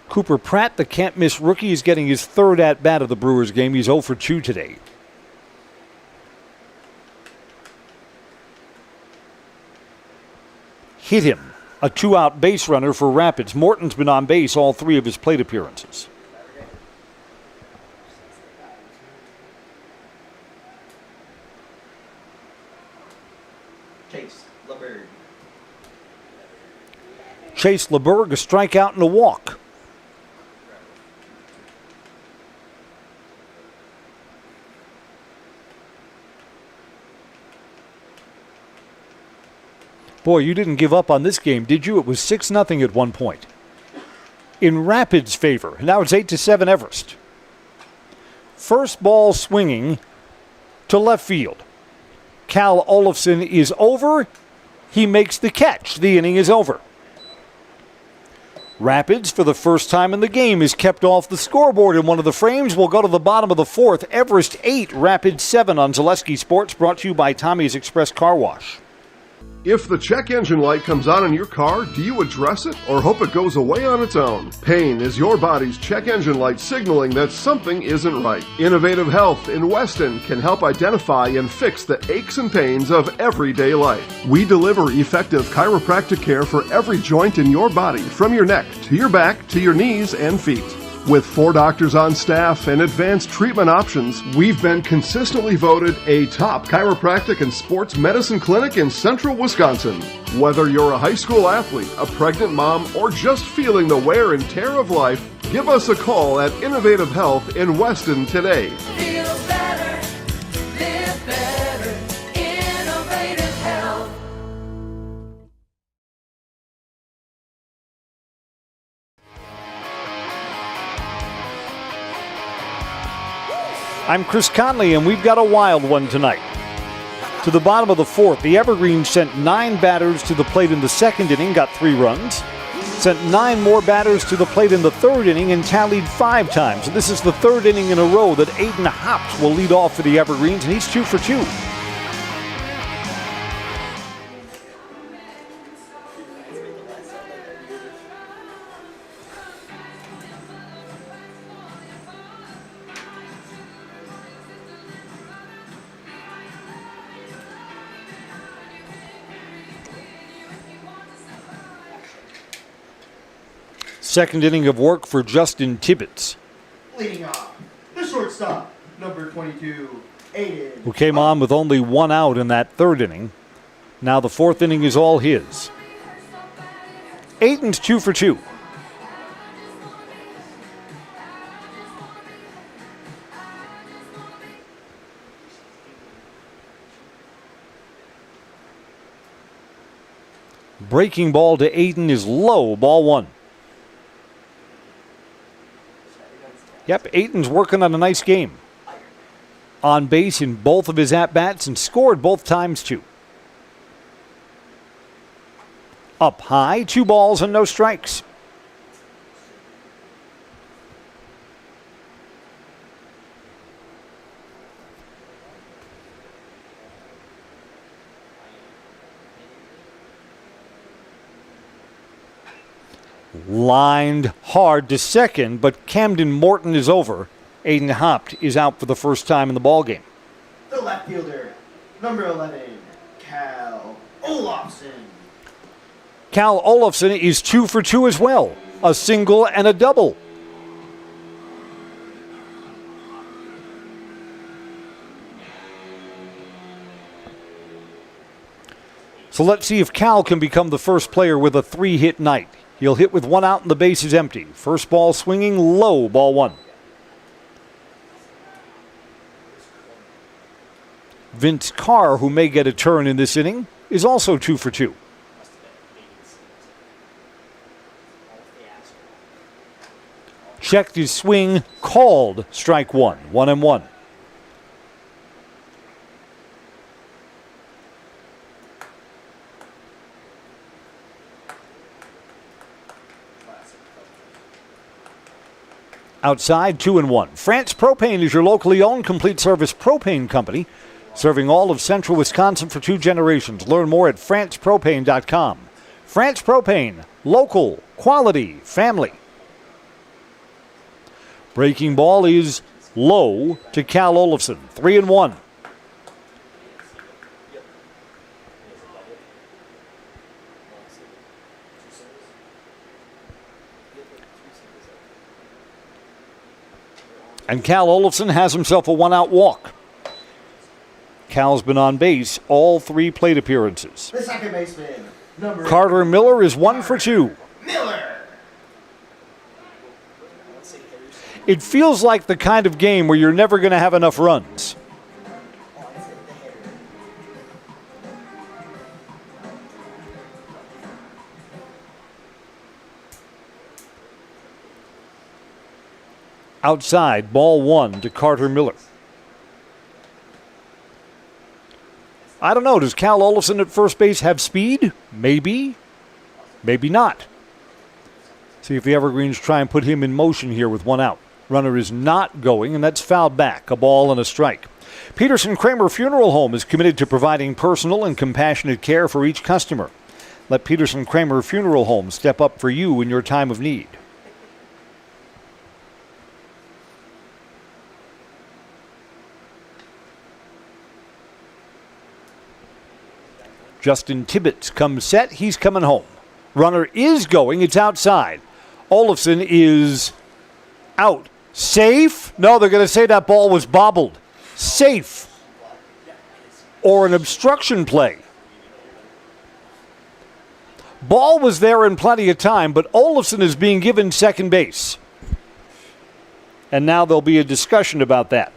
Speaker 1: Cooper Pratt, the can't-miss rookie, is getting his 3rd at-bat of the Brewers game. He's 0 for 2 today. Hit him. A 2-out base runner for Rapids. Morton's been on base all 3 of his plate appearances. Chase LeBerg, a strikeout and a walk. Boy, you didn't give up on this game, did you? It was 6-0 at one point. In Rapids' favor. Now it's 8-7 Everest. First ball swinging to left field. Cal Olofsson is over. He makes the catch. The inning is over. Rapids, for the first time in the game, is kept off the scoreboard in one of the frames. We'll go to the bottom of the 4th. Everest 8, Rapids 7 on Zaleski Sports, brought to you by Tommy's Express Car Wash.
Speaker 7: If the check engine light comes on in your car, do you address it or hope it goes away on its own? Pain is your body's check engine light signaling that something isn't right. Innovative Health in Weston can help identify and fix the aches and pains of everyday life. We deliver effective chiropractic care for every joint in your body, from your neck to your back to your knees and feet. With 4 doctors on staff and advanced treatment options, we've been consistently voted a top chiropractic and sports medicine clinic in central Wisconsin. Whether you're a high school athlete, a pregnant mom, or just feeling the wear and tear of life, give us a call at Innovative Health in Weston today.
Speaker 3: Feel better, live better, Innovative Health.
Speaker 1: I'm Chris Conley, and we've got a wild one tonight. To the bottom of the fourth, the Evergreens sent 9 batters to the plate in the second inning, got 3 runs. Sent 9 more batters to the plate in the third inning and tallied 5 times. And this is the 3rd inning in a row that Aiden Hops will lead off for the Evergreens, and he's 2 for 2. Second inning of work for Justin Tibbetts,
Speaker 2: Leading off, the shortstop, number 22, Aiden.
Speaker 1: who came on with only 1 out in that 3rd inning. Now the 4th inning is all his. Aiden's 2 for 2. Breaking ball to Aiden is low, ball 1. Yep, Aiden's working on a nice game. On base in both of his at-bats and scored both times too. Up high, 2 balls and no strikes. Lined hard to second, but Camden Morton is over. Aiden Hopt is out for the first time in the ballgame.
Speaker 2: The left fielder, number 11, Cal Olofsson.
Speaker 1: Cal Olofsson is 2 for 2 as well. A single and a double. So let's see if Cal can become the first player with a 3-hit night. He'll hit with 1 out and the base is empty. First ball swinging low, ball 1. Vince Carr, who may get a turn in this inning, is also 2 for 2. Checked his swing, called strike 1, 1-1. Outside, 2-1. France Propane is your locally owned complete service propane company, serving all of central Wisconsin for 2 generations. Learn more at francepropane.com. France Propane, local, quality, family. Breaking ball is low to Cal Olofsson, 3-1. And Cal Olofsson has himself a 1-out walk. Cal's been on base all 3 plate appearances.
Speaker 2: The second baseman, number
Speaker 1: Carter Miller is 1 for 2.
Speaker 2: Miller.
Speaker 1: It feels like the kind of game where you're never going to have enough runs. Outside, ball 1 to Carter Miller. I don't know, does Cal Olofsson at first base have speed? Maybe. Maybe not. See if the Evergreens try and put him in motion here with 1 out. Runner is not going, and that's fouled back. A ball and a strike. Peterson Kramer Funeral Home is committed to providing personal and compassionate care for each customer. Let Peterson Kramer Funeral Home step up for you in your time of need. Justin Tibbetts comes set. He's coming home. Runner is going. It's outside. Olofsson is out. Safe? No, they're going to say that ball was bobbled. Safe. Or an obstruction play. Ball was there in plenty of time, but Olofsson is being given second base. And now there'll be a discussion about that.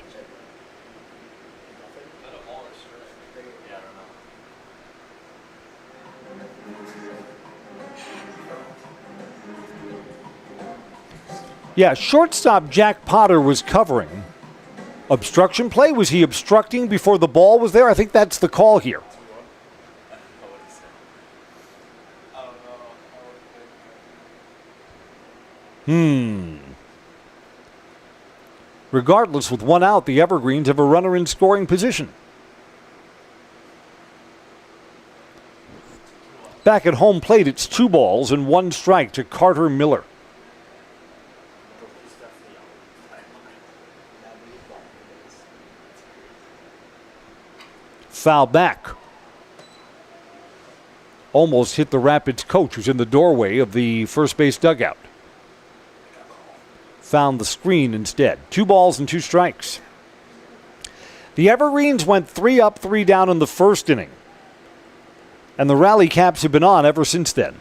Speaker 1: Yeah, shortstop Jack Potter was covering Obstruction play? Was he obstructing before the ball was there? I think that's the call here. Regardless, with one out, the Evergreens have a runner in scoring position. Back at home plate, it's 2 balls and 1 strike to Carter Miller. Foul back. Almost hit the Rapids coach, who's in the doorway of the first base dugout. Found the screen instead. 2 balls and 2 strikes. The Evergreens went 3 up, 3 down in the first inning. And the Rally Caps have been on ever since then.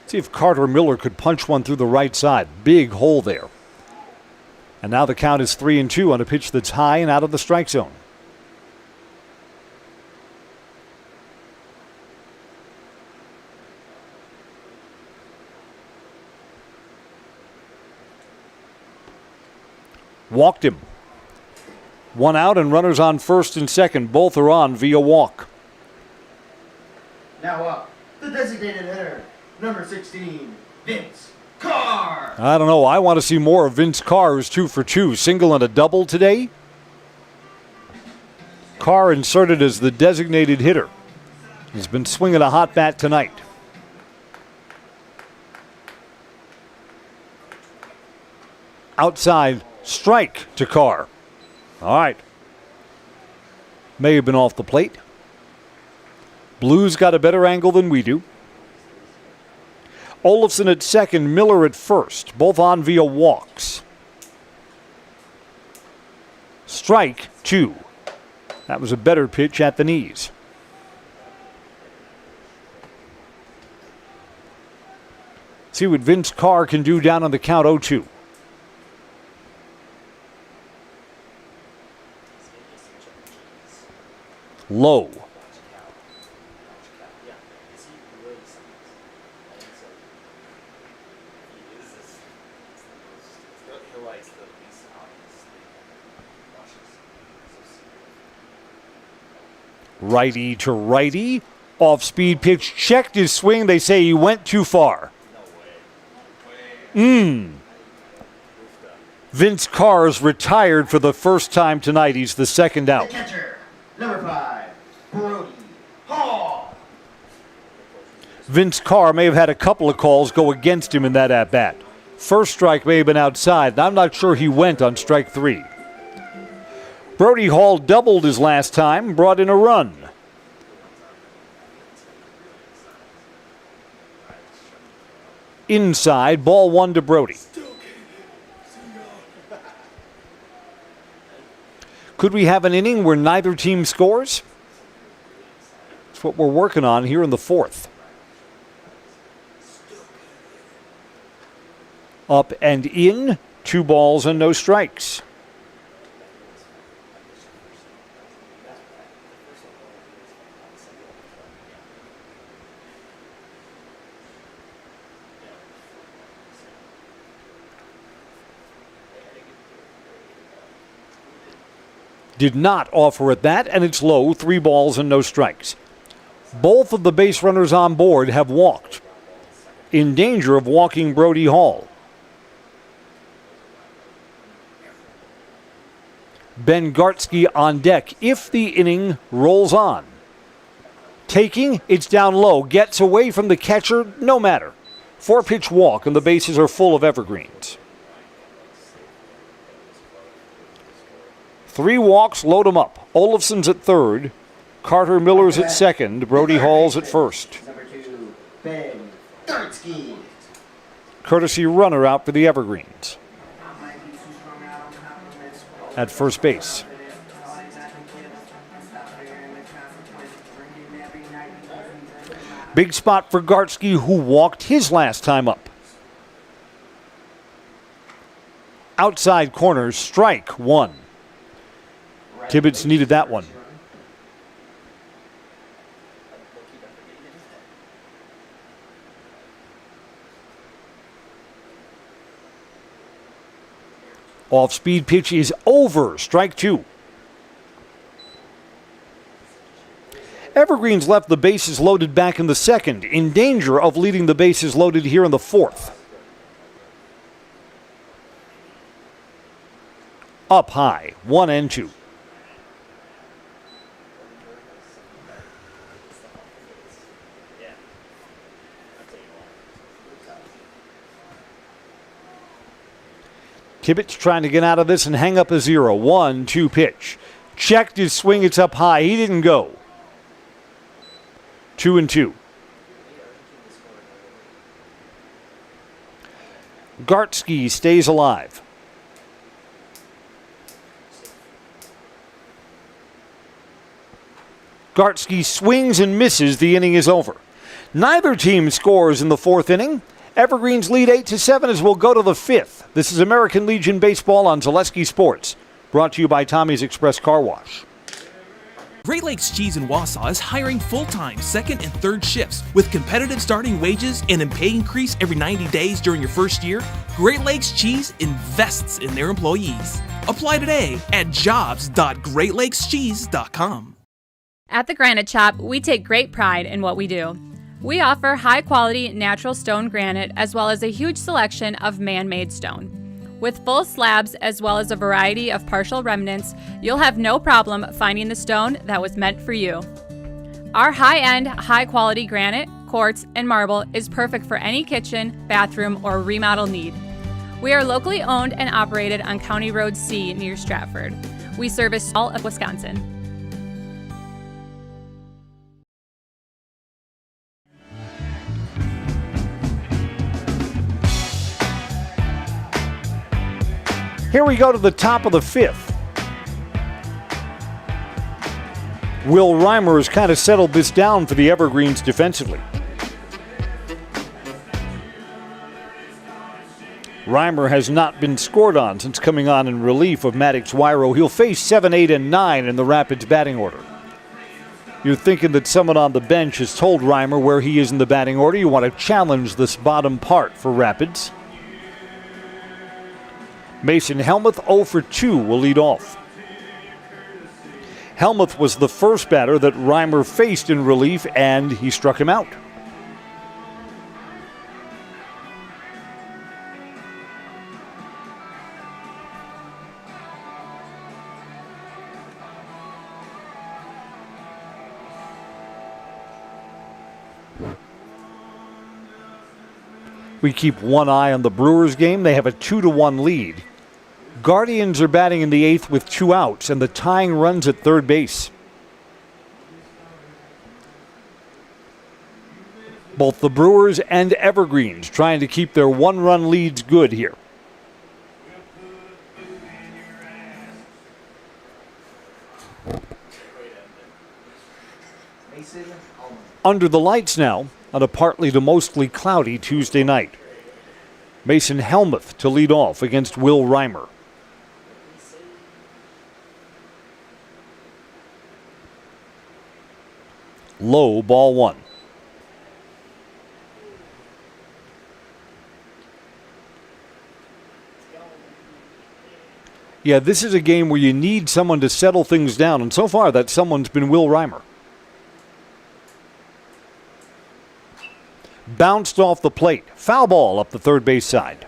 Speaker 1: See if Carter Miller could punch one through the right side. Big hole there. And now the count is 3-2 on a pitch that's high and out of the strike zone. Walked him. 1 out and runners on first and second. Both are on via walk.
Speaker 2: Now up, the designated hitter, number 16, Vince Carr.
Speaker 1: I don't know. I want to see more of Vince Carr, who's 2 for 2. Single and a double today. Carr inserted as the designated hitter. He's been swinging a hot bat tonight. Outside strike to Carr. All right. May have been off the plate. Blues got a better angle than we do. Olafson at second, Miller at first. Both on via walks. Strike 2. That was a better pitch at the knees. See what Vince Carr can do down on the count 0-2. Low. Righty to righty. Off-speed pitch checked his swing. They say he went too far. Vince Carr's retired for the first time tonight. He's the second out.
Speaker 2: The catcher, number 5, Brody Hall.
Speaker 1: Vince Carr may have had a couple of calls go against him in that at-bat. First strike may have been outside, and I'm not sure he went on strike 3. Brody Hall doubled his last time, brought in a run. Inside, ball 1 to Brody. Could we have an inning where neither team scores? That's what we're working on here in the 4th. Up and in, 2 balls and no strikes. Did not offer at that, and it's low, 3 balls and no strikes. Both of the base runners on board have walked. In danger of walking Brody Hall. Ben Gartsky on deck if the inning rolls on. Taking, it's down low, gets away from the catcher, no matter. 4-pitch walk, and the bases are full of evergreens. 3 walks, load them up. Olafson's at third. Carter Miller's at second. Brody Hall's at first.
Speaker 2: Number 2, Ben Gartsky.
Speaker 1: Courtesy runner out for the Evergreens. At first base. Big spot for Gartsky, who walked his last time up. Outside corner, strike 1. Tibbetts needed that one. Off-speed pitch is over. Strike 2. Evergreens left the bases loaded back in the second, in danger of leading the bases loaded here in the fourth. Up high, 1-2. Tibbetts trying to get out of this and hang up a 0. 1-2 pitch. Checked his swing, it's up high. He didn't go. 2-2. Gartsky stays alive. Gartsky swings and misses. The inning is over. Neither team scores in the fourth inning. Evergreens lead 8-7 as we'll go to the fifth. This is American Legion Baseball on Zaleski Sports. Brought to you by Tommy's Express Car Wash.
Speaker 4: Great Lakes Cheese in Wausau is hiring full-time second and third shifts with competitive starting wages and a pay increase every 90 days during your first year. Great Lakes Cheese invests in their employees. Apply today at jobs.greatlakescheese.com.
Speaker 22: At the Granite Shop, we take great pride in what we do. We offer high-quality natural stone granite as well as a huge selection of man-made stone. With full slabs as well as a variety of partial remnants, you'll have no problem finding the stone that was meant for you. Our high-end, high-quality granite, quartz, and marble is perfect for any kitchen, bathroom, or remodel need. We are locally owned and operated on County Road C near Stratford. We service all of Wisconsin.
Speaker 1: Here we go to the top of the fifth. Will Reimer has kind of settled this down for the Evergreens defensively. Reimer has not been scored on since coming on in relief of Maddox Wyro. He'll face 7, 8, and 9 in the Rapids batting order. You're thinking that someone on the bench has told Reimer where he is in the batting order. You want to challenge this bottom part for Rapids. Mason Helmuth 0 for 2 will lead off. Helmuth was the first batter that Reimer faced in relief, and he struck him out. We keep one eye on the Brewers game. They have a 2-1 lead. Guardians are batting in the 8th with 2 outs, and the tying runs at third base. Both the Brewers and Evergreens trying to keep their one-run leads good here. Under the lights now on a partly to mostly cloudy Tuesday night. Mason Helmuth to lead off against Will Reimer. Low, ball 1. Yeah, this is a game where you need someone to settle things down, and so far that someone's been Will Reimer. Bounced off the plate. Foul ball up the third base side.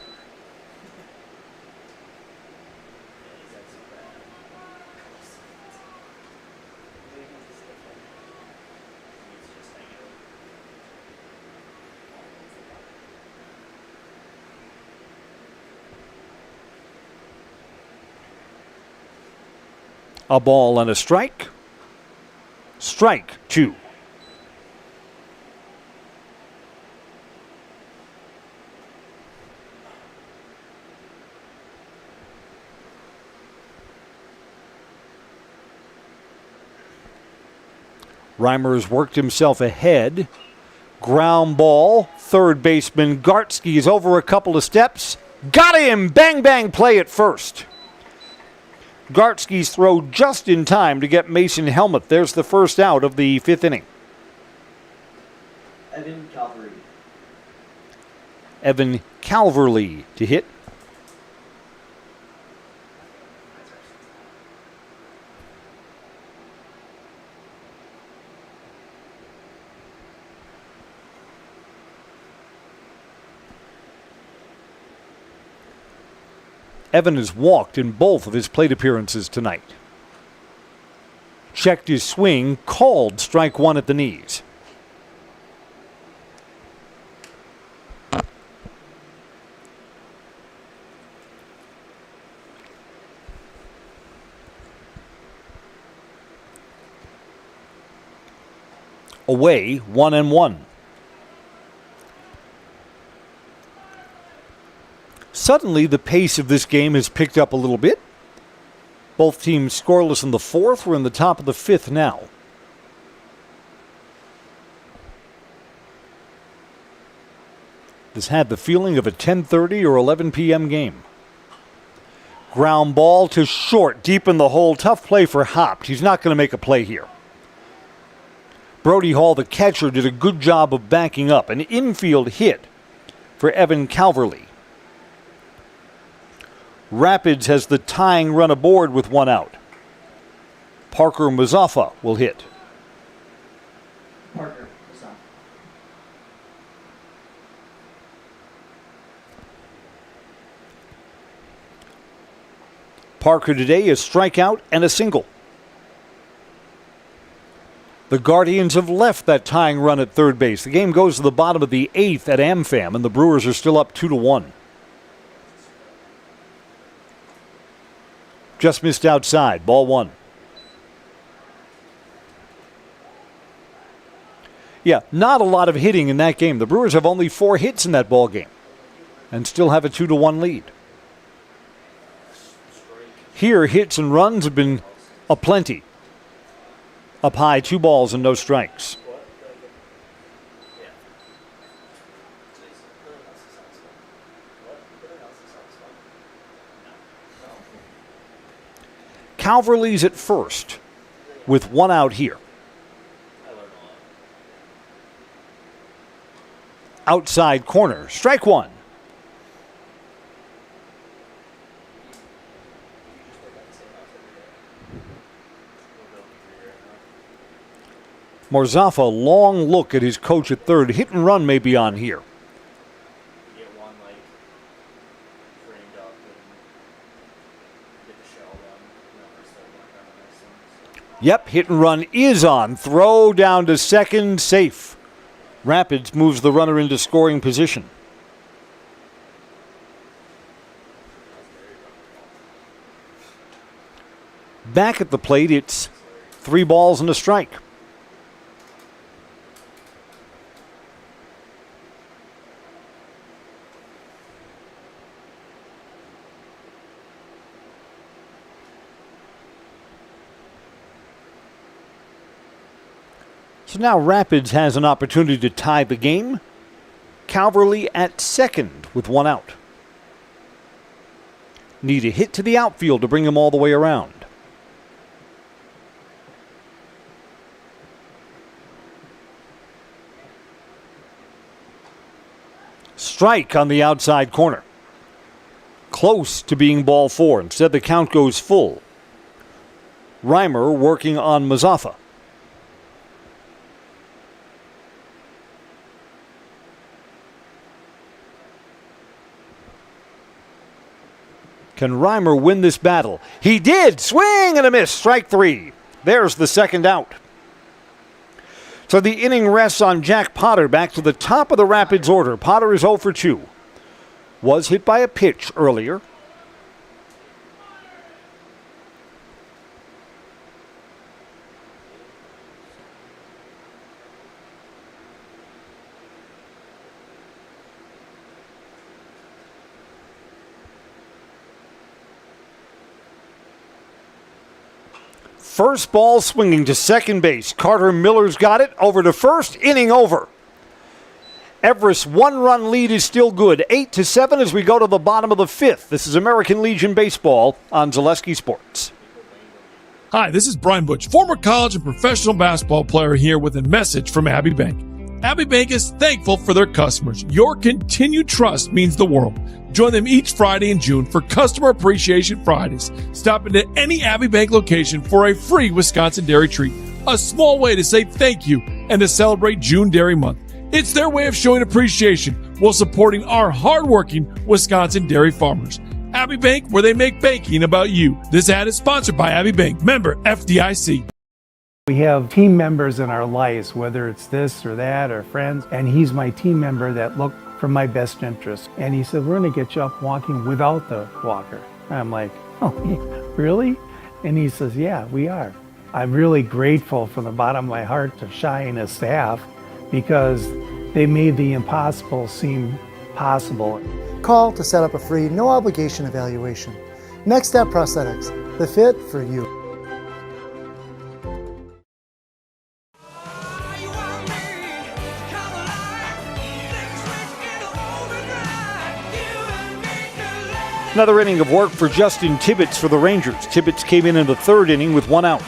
Speaker 1: A ball and a strike. Strike 2. Reimer has worked himself ahead. Ground ball. Third baseman Gartsky is over a couple of steps. Got him! Bang, bang play at first. Gartsky's throw just in time to get Mason Helmuth. There's the first out of the 5th inning. Evan Calverley to hit. Evan has walked in both of his plate appearances tonight. Checked his swing, called strike one at the knees. Away, 1-1. Suddenly, the pace of this game has picked up a little bit. Both teams scoreless in the fourth. We're in the top of the fifth now. This had the feeling of a 10:30 or 11 p.m. game. Ground ball to short, deep in the hole. Tough play for Hopt. He's not going to make a play here. Brody Hall, the catcher, did a good job of backing up. An infield hit for Evan Calverley. Rapids has the tying run aboard with one out. Parker Mazaffa will hit. Parker today a strikeout and a single. The Guardians have left that tying run at third base. The game goes to the bottom of the eighth at AmFam, and the Brewers are still up 2-1. Just missed outside. Ball one. Yeah, not a lot of hitting in that game. The Brewers have only 4 hits in that ball game and still have a 2-1 lead. Here, hits and runs have been aplenty. Up high, 2 balls and no strikes. Calverley's at first with one out here. Outside corner, strike one. Marzafa, long look at his coach at third. Hit and run may be on here. Yep, hit and run is on. Throw down to second, safe. Rapids moves the runner into scoring position. Back at the plate, it's 3 balls and a strike. So now Rapids has an opportunity to tie the game. Calverley at second with one out. Need a hit to the outfield to bring him all the way around. Strike on the outside corner. Close to being ball 4. Instead, the count goes full. Reimer working on Mazaffa. Can Reimer win this battle? He did! Swing and a miss. Strike 3. There's the second out. So the inning rests on Jack Potter back to the top of the Rapids order. Potter is 0 for 2. Was hit by a pitch earlier. First ball swinging to second base. Carter Miller's got it. Over to first. Inning over. Everest's 1-run lead is still good. 8-7 as we go to the bottom of the 5th. This is American Legion Baseball on Zaleski Sports.
Speaker 5: Hi, this is Brian Butch, former college and professional basketball player here with a message from Abbey Bank. Abbey Bank is thankful for their customers. Your continued trust means the world. Join them each Friday in June for Customer Appreciation Fridays. Stop into any Abbey Bank location for a free Wisconsin dairy treat. A small way to say thank you and to celebrate June Dairy Month. It's their way of showing appreciation while supporting our hardworking Wisconsin dairy farmers. Abbey Bank, where they make banking about you. This ad is sponsored by Abbey Bank, member FDIC.
Speaker 6: We have team members in our lives, whether it's this or that or friends, and he's my team member that look for my best interest. And he said, we're going to get you up walking without the walker. And I'm like, oh, really? And he says, yeah, we are. I'm really grateful from the bottom of my heart to Shai and his staff because they made the impossible seem possible.
Speaker 8: Call to set up a free, no obligation evaluation. Next Step Prosthetics, the fit for you.
Speaker 1: Another inning of work for Justin Tibbetts for the Rangers. Tibbetts came in the third inning with one out.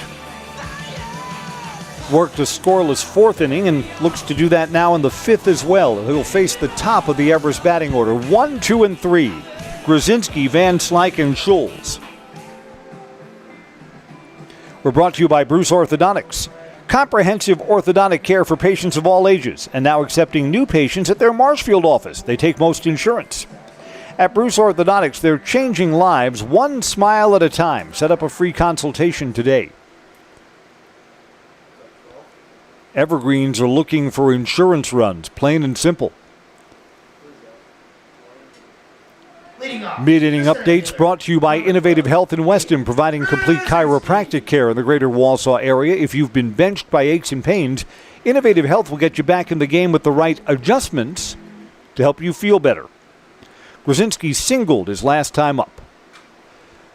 Speaker 1: Worked a scoreless fourth inning and looks to do that now in the fifth as well. He'll face the top of the Everest batting order. 1, 2, and 3. Grzinski, Van Slyke, and Schulz. We're brought to you by Bruce Orthodontics. Comprehensive orthodontic care for patients of all ages, and now accepting new patients at their Marshfield office. They take most insurance. At Bruce Orthodontics, they're changing lives one smile at a time. Set up a free consultation today. Evergreens are looking for insurance runs, plain and simple. Mid-inning updates brought to you by Innovative Health in Weston, providing complete chiropractic care in the greater Wausau area. If you've been benched by aches and pains, Innovative Health will get you back in the game with the right adjustments to help you feel better. Grzinski singled his last time up.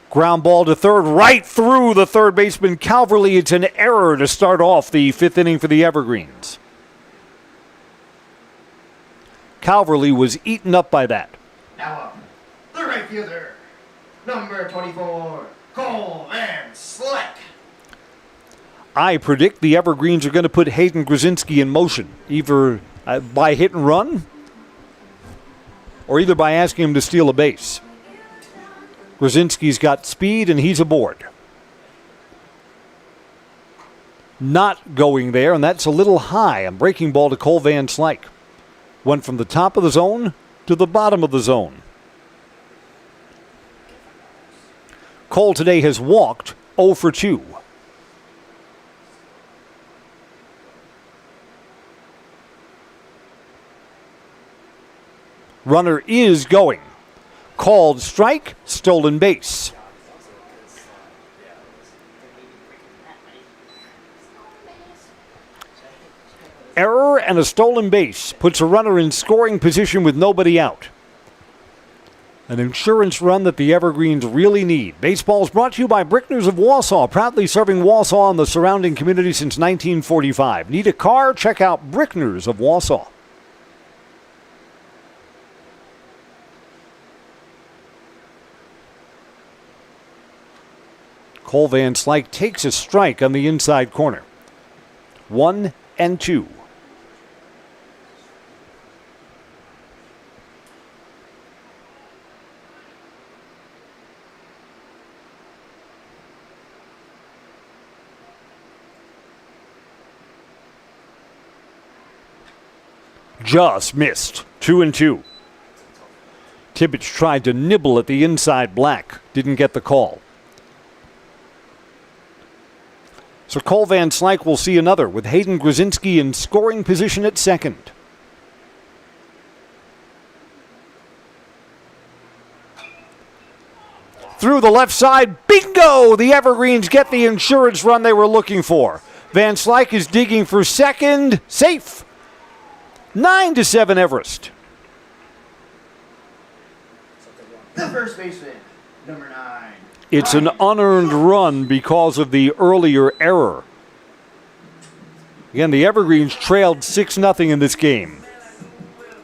Speaker 1: Ground ball to third, right through the third baseman Calverley. It's an error to start off the fifth inning for the Evergreens. Calverley was eaten up by that.
Speaker 2: Now up, the right fielder, number 24, Cole Van Slyke.
Speaker 1: I predict the Evergreens are going to put Hayden Grzinski in motion, either by hit and run or either by asking him to steal a base. Grzinski's got speed and he's aboard. Not going there, and that's a little high. A breaking ball to Cole Van Slyke. Went from the top of the zone to the bottom of the zone. Cole today has walked 0 for 2. Runner is going. Called strike, stolen base. Error and a stolen base puts a runner in scoring position with nobody out. An insurance run that the Evergreens really need. Baseball is brought to you by Brickners of Wausau, proudly serving Wausau and the surrounding community since 1945. Need a car? Check out Brickners of Wausau. Cole Van Slyke takes a strike on the inside corner. 1 and 2. Just missed. 2 and 2. Tibbetts tried to nibble at the inside black. Didn't get the call. So Cole Van Slyke will see another with Hayden Grzinski in scoring position at second. Through the left side, bingo! The Evergreens get the insurance run they were looking for. Van Slyke is digging for second, safe. 9-7 Everest.
Speaker 2: The first baseman, number 9.
Speaker 1: It's an unearned run because of the earlier error. Again, the Evergreens trailed 6-0 in this game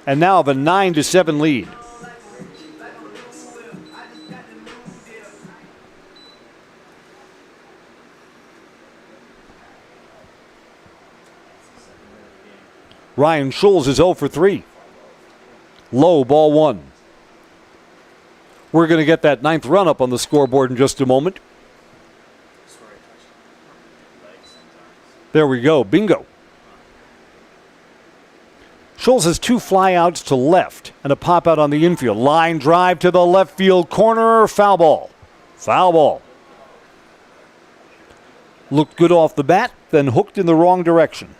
Speaker 1: and now have a 9-7 lead. Ryan Schulz is 0 for 3. Low, ball 1. We're going to get that 9th run up on the scoreboard in just a moment. There we go. Bingo. Schultz has 2 flyouts to left and a pop out on the infield. Line drive to the left field corner. Foul ball. Foul ball. Looked good off the bat, then hooked in the wrong direction.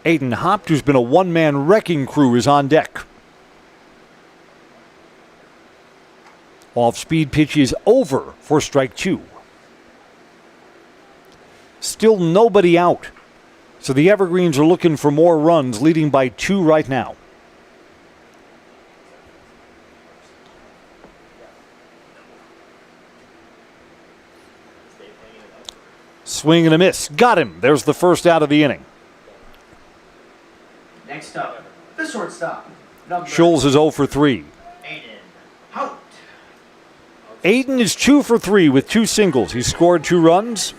Speaker 1: Aiden Hopt, who's been a one-man wrecking crew, is on deck. Off-speed pitch is over for strike 2. Still nobody out. So the Evergreens are looking for more runs, leading by 2 right now. Swing and a miss. Got him. There's the first out of the inning.
Speaker 2: Next up, the shortstop.
Speaker 1: Schultz is 0 for 3. Aiden is 2 for 3 with 2 singles. He scored 2 runs.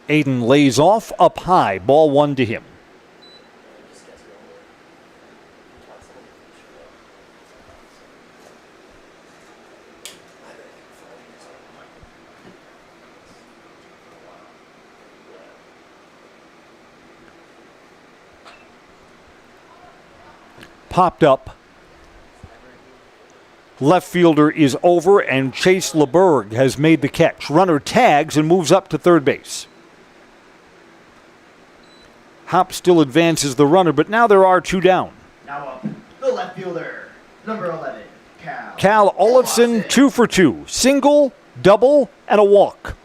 Speaker 1: Aiden lays off up high. Ball 1 to him. Popped up. Left fielder is over, and Chase LeBerg has made the catch. Runner tags and moves up to third base. Hop still advances the runner, but now there are 2 down.
Speaker 2: Now up, the left fielder, number 11,
Speaker 1: Cal Olafson, 2 for 2. Single, double, and a walk.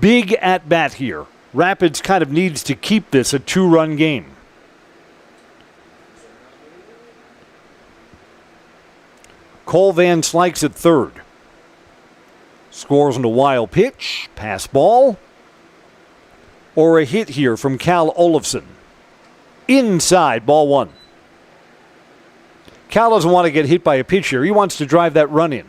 Speaker 1: Big at bat here. Rapids kind of needs to keep this a 2-run game. Cole Van Slyke's at third. Scores on a wild pitch, pass ball, or a hit here from Cal Olafson. Inside, ball 1. Cal doesn't want to get hit by a pitch here. He wants to drive that run in.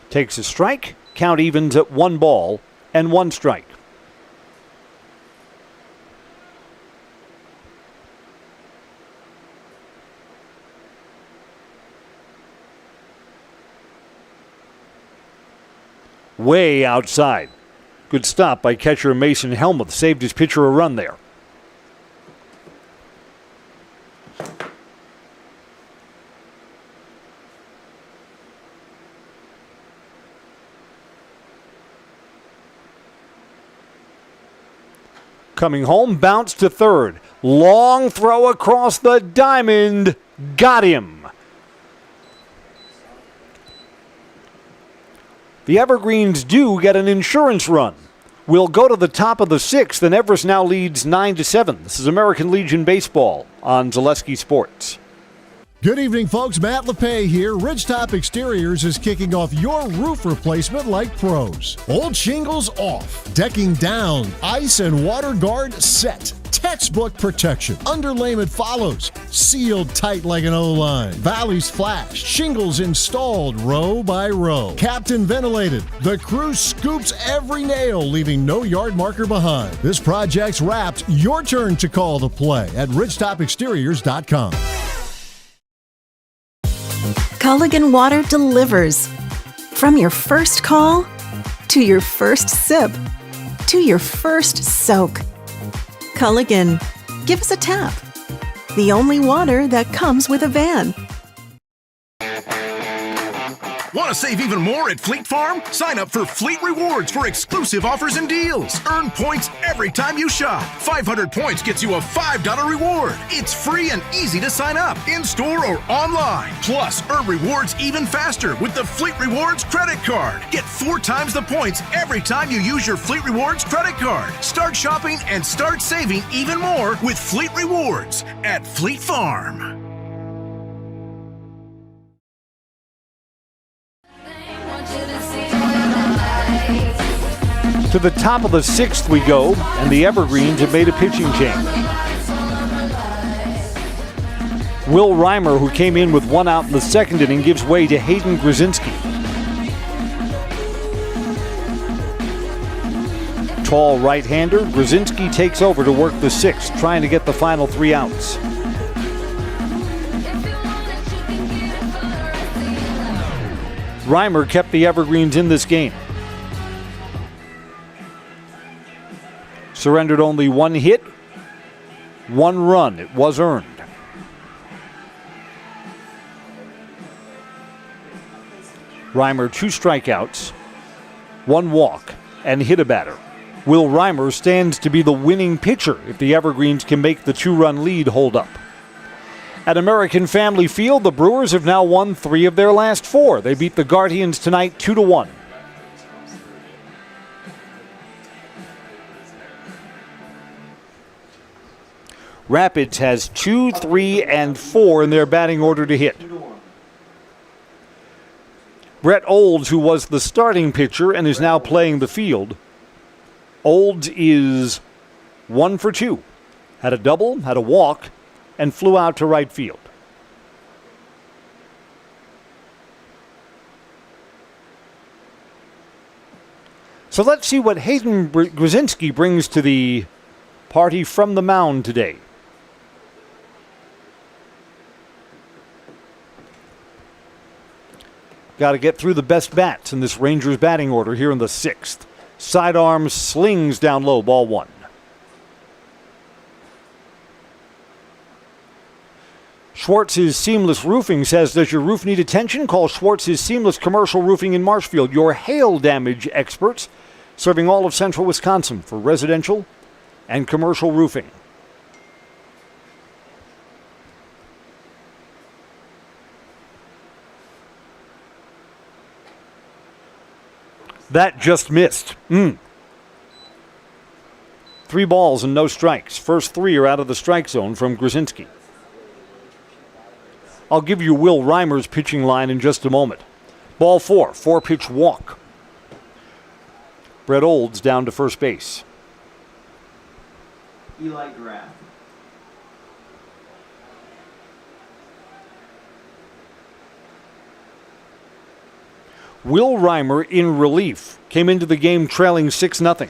Speaker 1: Takes a strike. Count evens at 1 ball and 1 strike. Way outside. Good stop by catcher Mason Helmuth. Saved his pitcher a run there. Coming home, bounce to third. Long throw across the diamond. Got him. The Evergreens do get an insurance run. We'll go to the top of the 6th, and Everest now leads 9-7. This is American Legion Baseball on Zaleski Sports.
Speaker 9: Good evening, folks. Matt LePay here. Ridgetop Exteriors is kicking off your roof replacement like pros. Old shingles off, decking down, ice and water guard set. Textbook protection. Underlayment follows. Sealed tight like an O-line. Valleys flashed. Shingles installed row by row. Captain ventilated. The crew scoops every nail, leaving no yard marker behind. This project's wrapped. Your turn to call the play at ridgetopexteriors.com.
Speaker 11: Culligan Water delivers. From your first call, to your first sip, to your first soak. Culligan, give us a tap. The only water that comes with a van.
Speaker 12: Want to save even more at Fleet Farm? Sign up for Fleet Rewards for exclusive offers and deals. Earn points every time you shop. 500 points gets you a $5 reward. It's free and easy to sign up, in-store or online. Plus, earn rewards even faster with the Fleet Rewards credit card. Get 4 times the points every time you use your Fleet Rewards credit card. Start shopping and start saving even more with Fleet Rewards at Fleet Farm.
Speaker 1: To the top of the 6th we go, and the Evergreens have made a pitching change. Will Reimer, who came in with 1 out in the 2nd inning, gives way to Hayden Grzinski. Tall right-hander, Grzinski takes over to work the 6th, trying to get the final 3 outs. Reimer kept the Evergreens in this game. Surrendered only 1 hit, 1 run. It was earned. Reimer 2 strikeouts, 1 walk, and hit a batter. Will Reimer stands to be the winning pitcher if the Evergreens can make the 2-run lead hold up. At American Family Field, the Brewers have now won 3 of their last 4. They beat the Guardians tonight 2-1. Rapids has 2, 3, and 4 in their batting order to hit. Brett Olds, who was the starting pitcher and is now playing the field. Olds is 1 for 2. Had a double, had a walk, and flew out to right field. So let's see what Hayden Grzinski brings to the party from the mound today. Got to get through the best bats in this Rangers batting order here in the 6th. Sidearm slings down low, ball 1. Schwartz's Seamless Roofing says, does your roof need attention? Call Schwartz's Seamless Commercial Roofing in Marshfield, your hail damage experts, serving all of central Wisconsin for residential and commercial roofing. That just missed. 3 balls and no strikes. First 3 are out of the strike zone from Grzinski. I'll give you Will Reimer's pitching line in just a moment. Ball 4, 4-pitch walk. Brett Olds down to first base.
Speaker 2: Eli Graff.
Speaker 1: Will Reimer in relief came into the game trailing 6-0.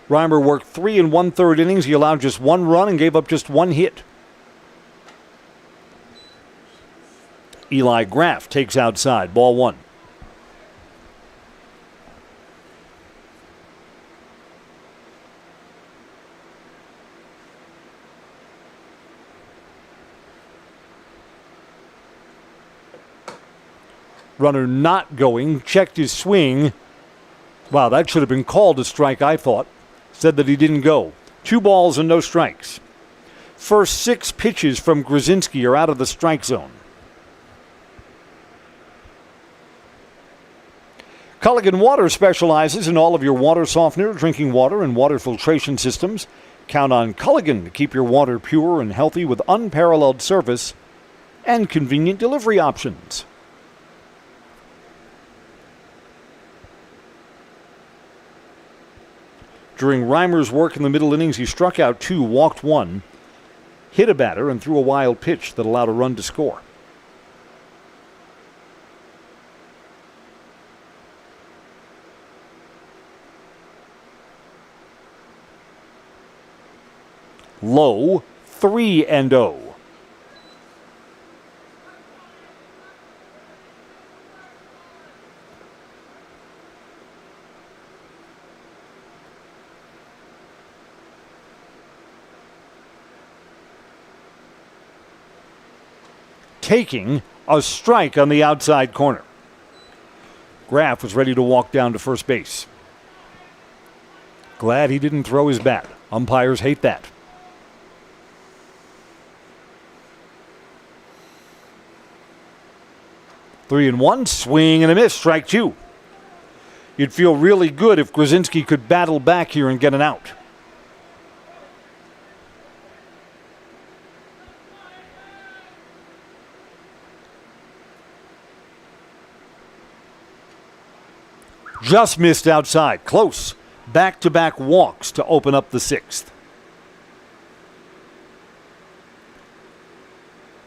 Speaker 1: Reimer worked 3 1/3 innings. He allowed just 1 run and gave up just 1 hit. Eli Graff takes outside, ball 1. Runner not going, checked his swing. Wow, that should have been called a strike, I thought. Said that he didn't go. 2 balls and no strikes. First 6 pitches from Grzinski are out of the strike zone. Culligan Water specializes in all of your water softener, drinking water, and water filtration systems. Count on Culligan to keep your water pure and healthy with unparalleled service and convenient delivery options. During Reimer's work in the middle innings, he struck out 2, walked 1, hit a batter, and threw a wild pitch that allowed a run to score. Low, 3-0. Taking a strike on the outside corner. Graff was ready to walk down to first base. Glad he didn't throw his bat. Umpires hate that. Three and one, swing and a miss, strike two. You'd feel really good if Grzinski could battle back here and get an out. Just missed outside. Close. Back-to-back walks to open up the sixth.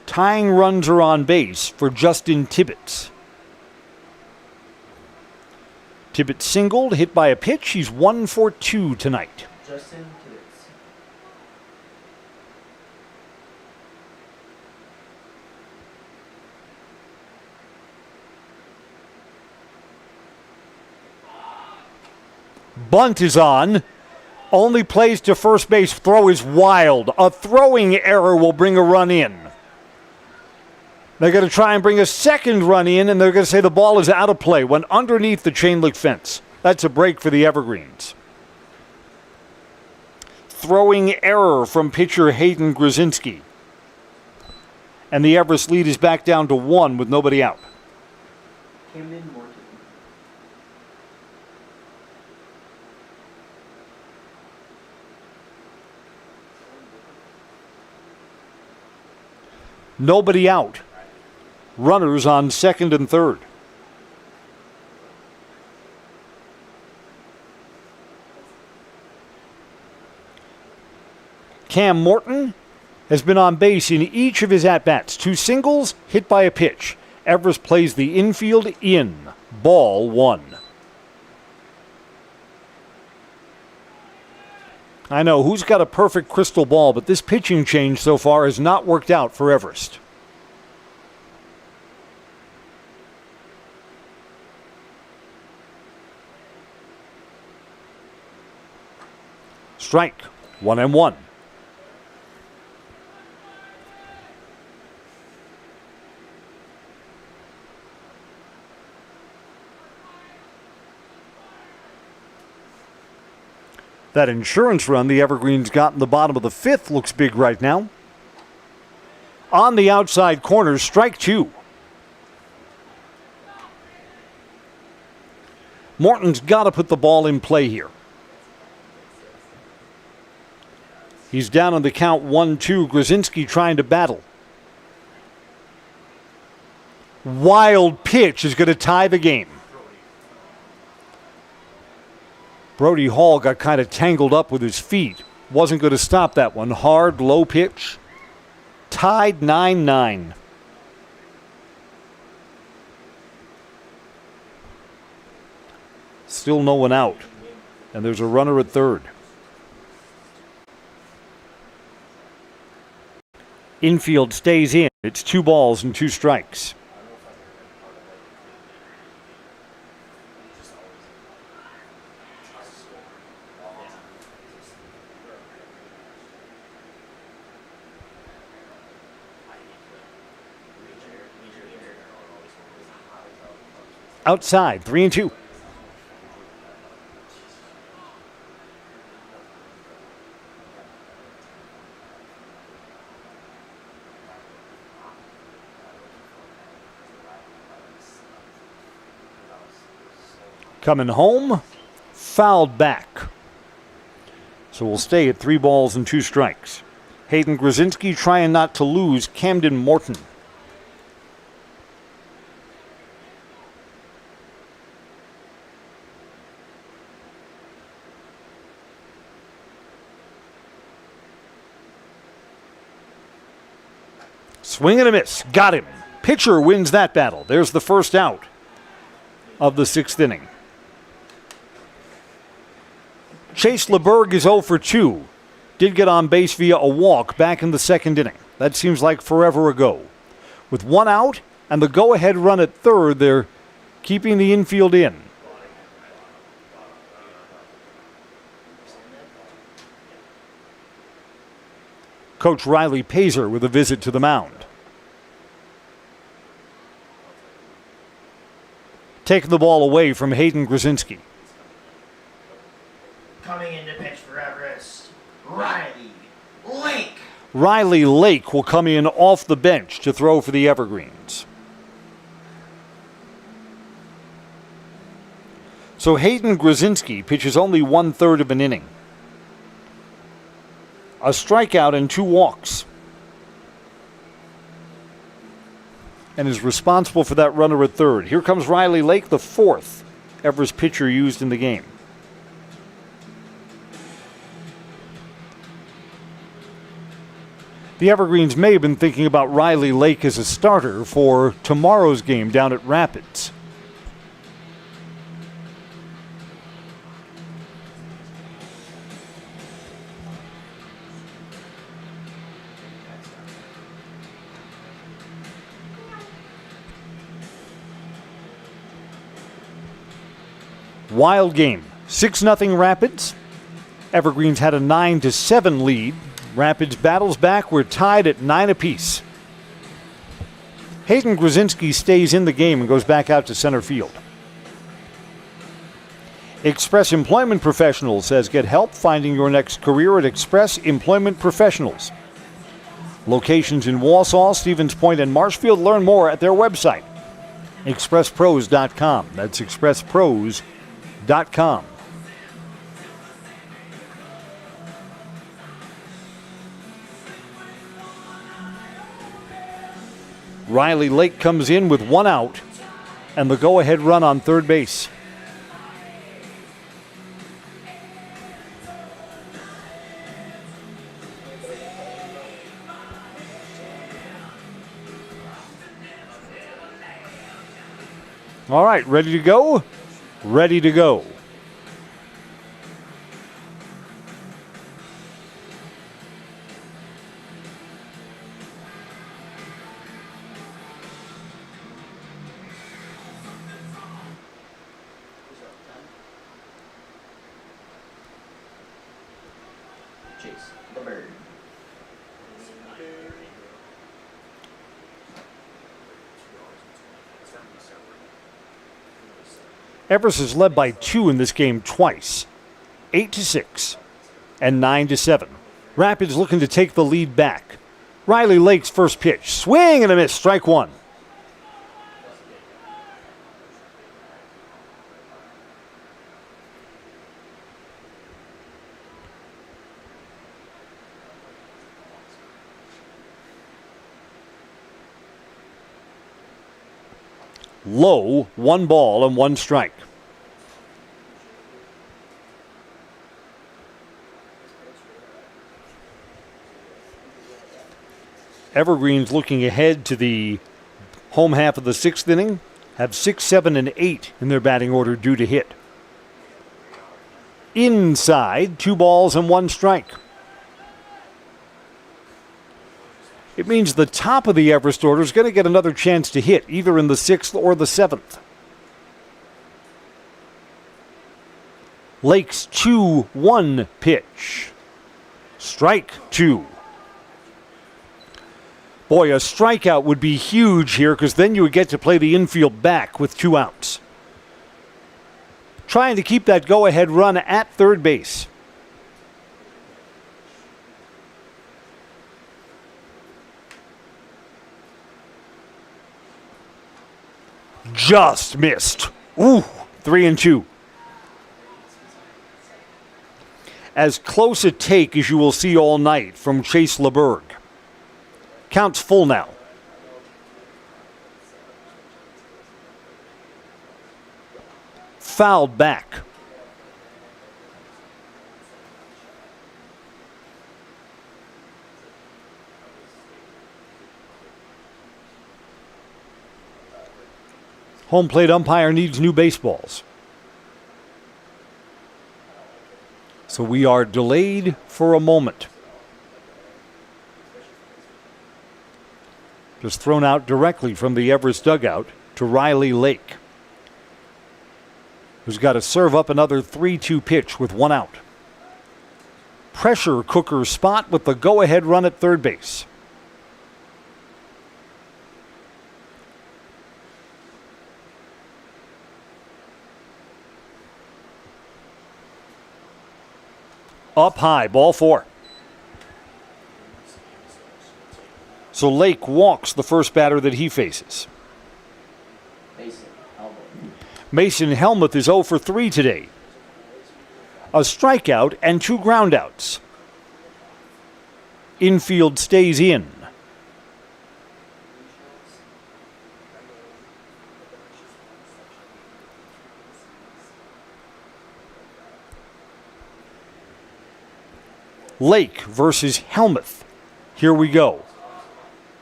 Speaker 1: Tying runs are on base for Justin Tibbetts. Tibbetts singled, hit by a pitch. He's 1 for 2 tonight.
Speaker 2: Justin Tibbetts.
Speaker 1: Bunt is on. Only plays to first base. Throw is wild. A throwing error will bring a run in. They're going to try and bring a second run in, and they're going to say the ball is out of play. Went underneath the chain link fence. That's a break for the Evergreens. Throwing error from pitcher Hayden Grzinski. And the Everest lead is back down to 1 with nobody out.
Speaker 2: Camden Morton.
Speaker 1: Nobody out. Runners on second and third. Cam Morton has been on base in each of his at-bats. 2 singles, hit by a pitch. Everest plays the infield in. Ball 1. I know, who's got a perfect crystal ball, but this pitching change so far has not worked out for Everest. Strike, 1-1. That insurance run the Evergreens got in the bottom of the 5th looks big right now. On the outside corner, strike 2. Morton's got to put the ball in play here. He's down on the count 1-2. Grzinski trying to battle. Wild pitch is going to tie the game. Brody Hall got kind of tangled up with his feet. Wasn't going to stop that one. Hard, low pitch. Tied 9-9. Still no one out. And there's a runner at third. Infield stays in. It's 2 balls and 2 strikes. Outside, 3-2. Coming home, fouled back. So we'll stay at 3 balls and 2 strikes. Hayden Grzinski trying not to lose Camden Morton. Swing and a miss. Got him. Pitcher wins that battle. There's the first out of the 6th inning. Chase LeBerg is 0 for 2. Did get on base via a walk back in the 2nd inning. That seems like forever ago. With 1 out and the go-ahead run at third, they're keeping the infield in. Coach Riley Pazer with a visit to the mound. taking the ball away from Hayden Grzinski.
Speaker 10: Coming in to pitch for Everest, Riley Lake.
Speaker 1: Riley Lake will come in off the bench to throw for the Evergreens. So Hayden Grzinski pitches only 1/3 of an inning. A strikeout and 2 walks. And is responsible for that runner at third. Here comes Riley Lake, the 4th Everest pitcher used in the game. The Evergreens may have been thinking about Riley Lake as a starter for tomorrow's game down at Rapids. Wild game. 6-0 Rapids. Evergreens had a 9-7 lead. Rapids battles back. We're tied at 9 apiece. Hayden Grzinski stays in the game and goes back out to center field. Express Employment Professionals says get help finding your next career at Express Employment Professionals. Locations in Wausau, Stevens Point, and Marshfield. Learn more at their website, expresspros.com. That's expresspros.com. Riley Lake comes in with 1 out and the go-ahead run on third base. All right, ready to go? Ready to go.
Speaker 10: Chase the bird.
Speaker 1: Everest is led by 2 in this game twice, 8-6 and 9-7. Rapids looking to take the lead back. Riley Lake's first pitch, swing and a miss, strike 1. Low, 1 ball and 1 strike. Evergreens looking ahead to the home half of the 6th inning, have 6, 7, and 8 in their batting order due to hit. Inside, 2 balls and 1 strike. It means the top of the Everest order is going to get another chance to hit, either in the 6th or the 7th. Lake's 2-1 pitch. Strike 2. Boy, a strikeout would be huge here because then you would get to play the infield back with 2 outs. Trying to keep that go-ahead run at third base. Just missed. Ooh, 3-2. As close a take as you will see all night from Chase LeBerg. Count's full now. Fouled back. Home plate umpire needs new baseballs. So we are delayed for a moment. Just thrown out directly from the Everest dugout to Riley Lake, who's got to serve up another 3-2 pitch with 1 out. Pressure cooker spot with the go-ahead run at third base. Up high, ball 4. So Lake walks the first batter that he faces. Mason Helmuth is 0 for 3 today. A strikeout and 2 groundouts. Infield stays in. Lake versus Helmuth. Here we go.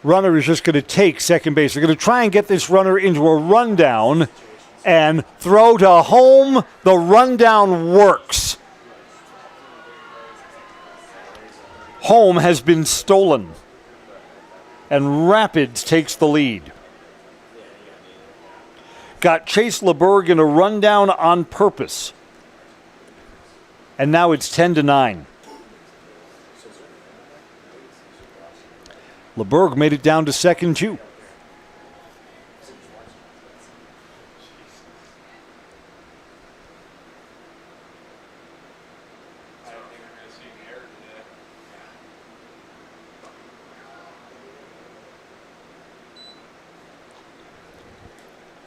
Speaker 1: Runner is just going to take second base. They're going to try and get this runner into a rundown and throw to home. The rundown works. Home has been stolen. And Rapids takes the lead. Got Chase LeBerg in a rundown on purpose. And now it's 10-9. LeBerg made it down to second, too.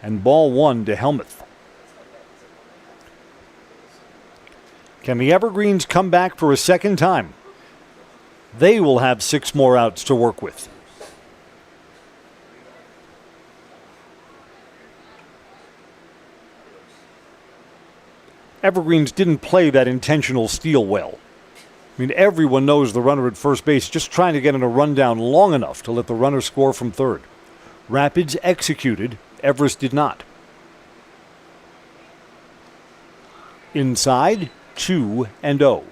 Speaker 1: And ball 1 to Helmuth. Can the Evergreens come back for a second time? They will have 6 more outs to work with. Evergreens didn't play that intentional steal well. I mean, everyone knows the runner at first base just trying to get in a rundown long enough to let the runner score from third. Rapids executed. Everest did not. Inside, 2-0.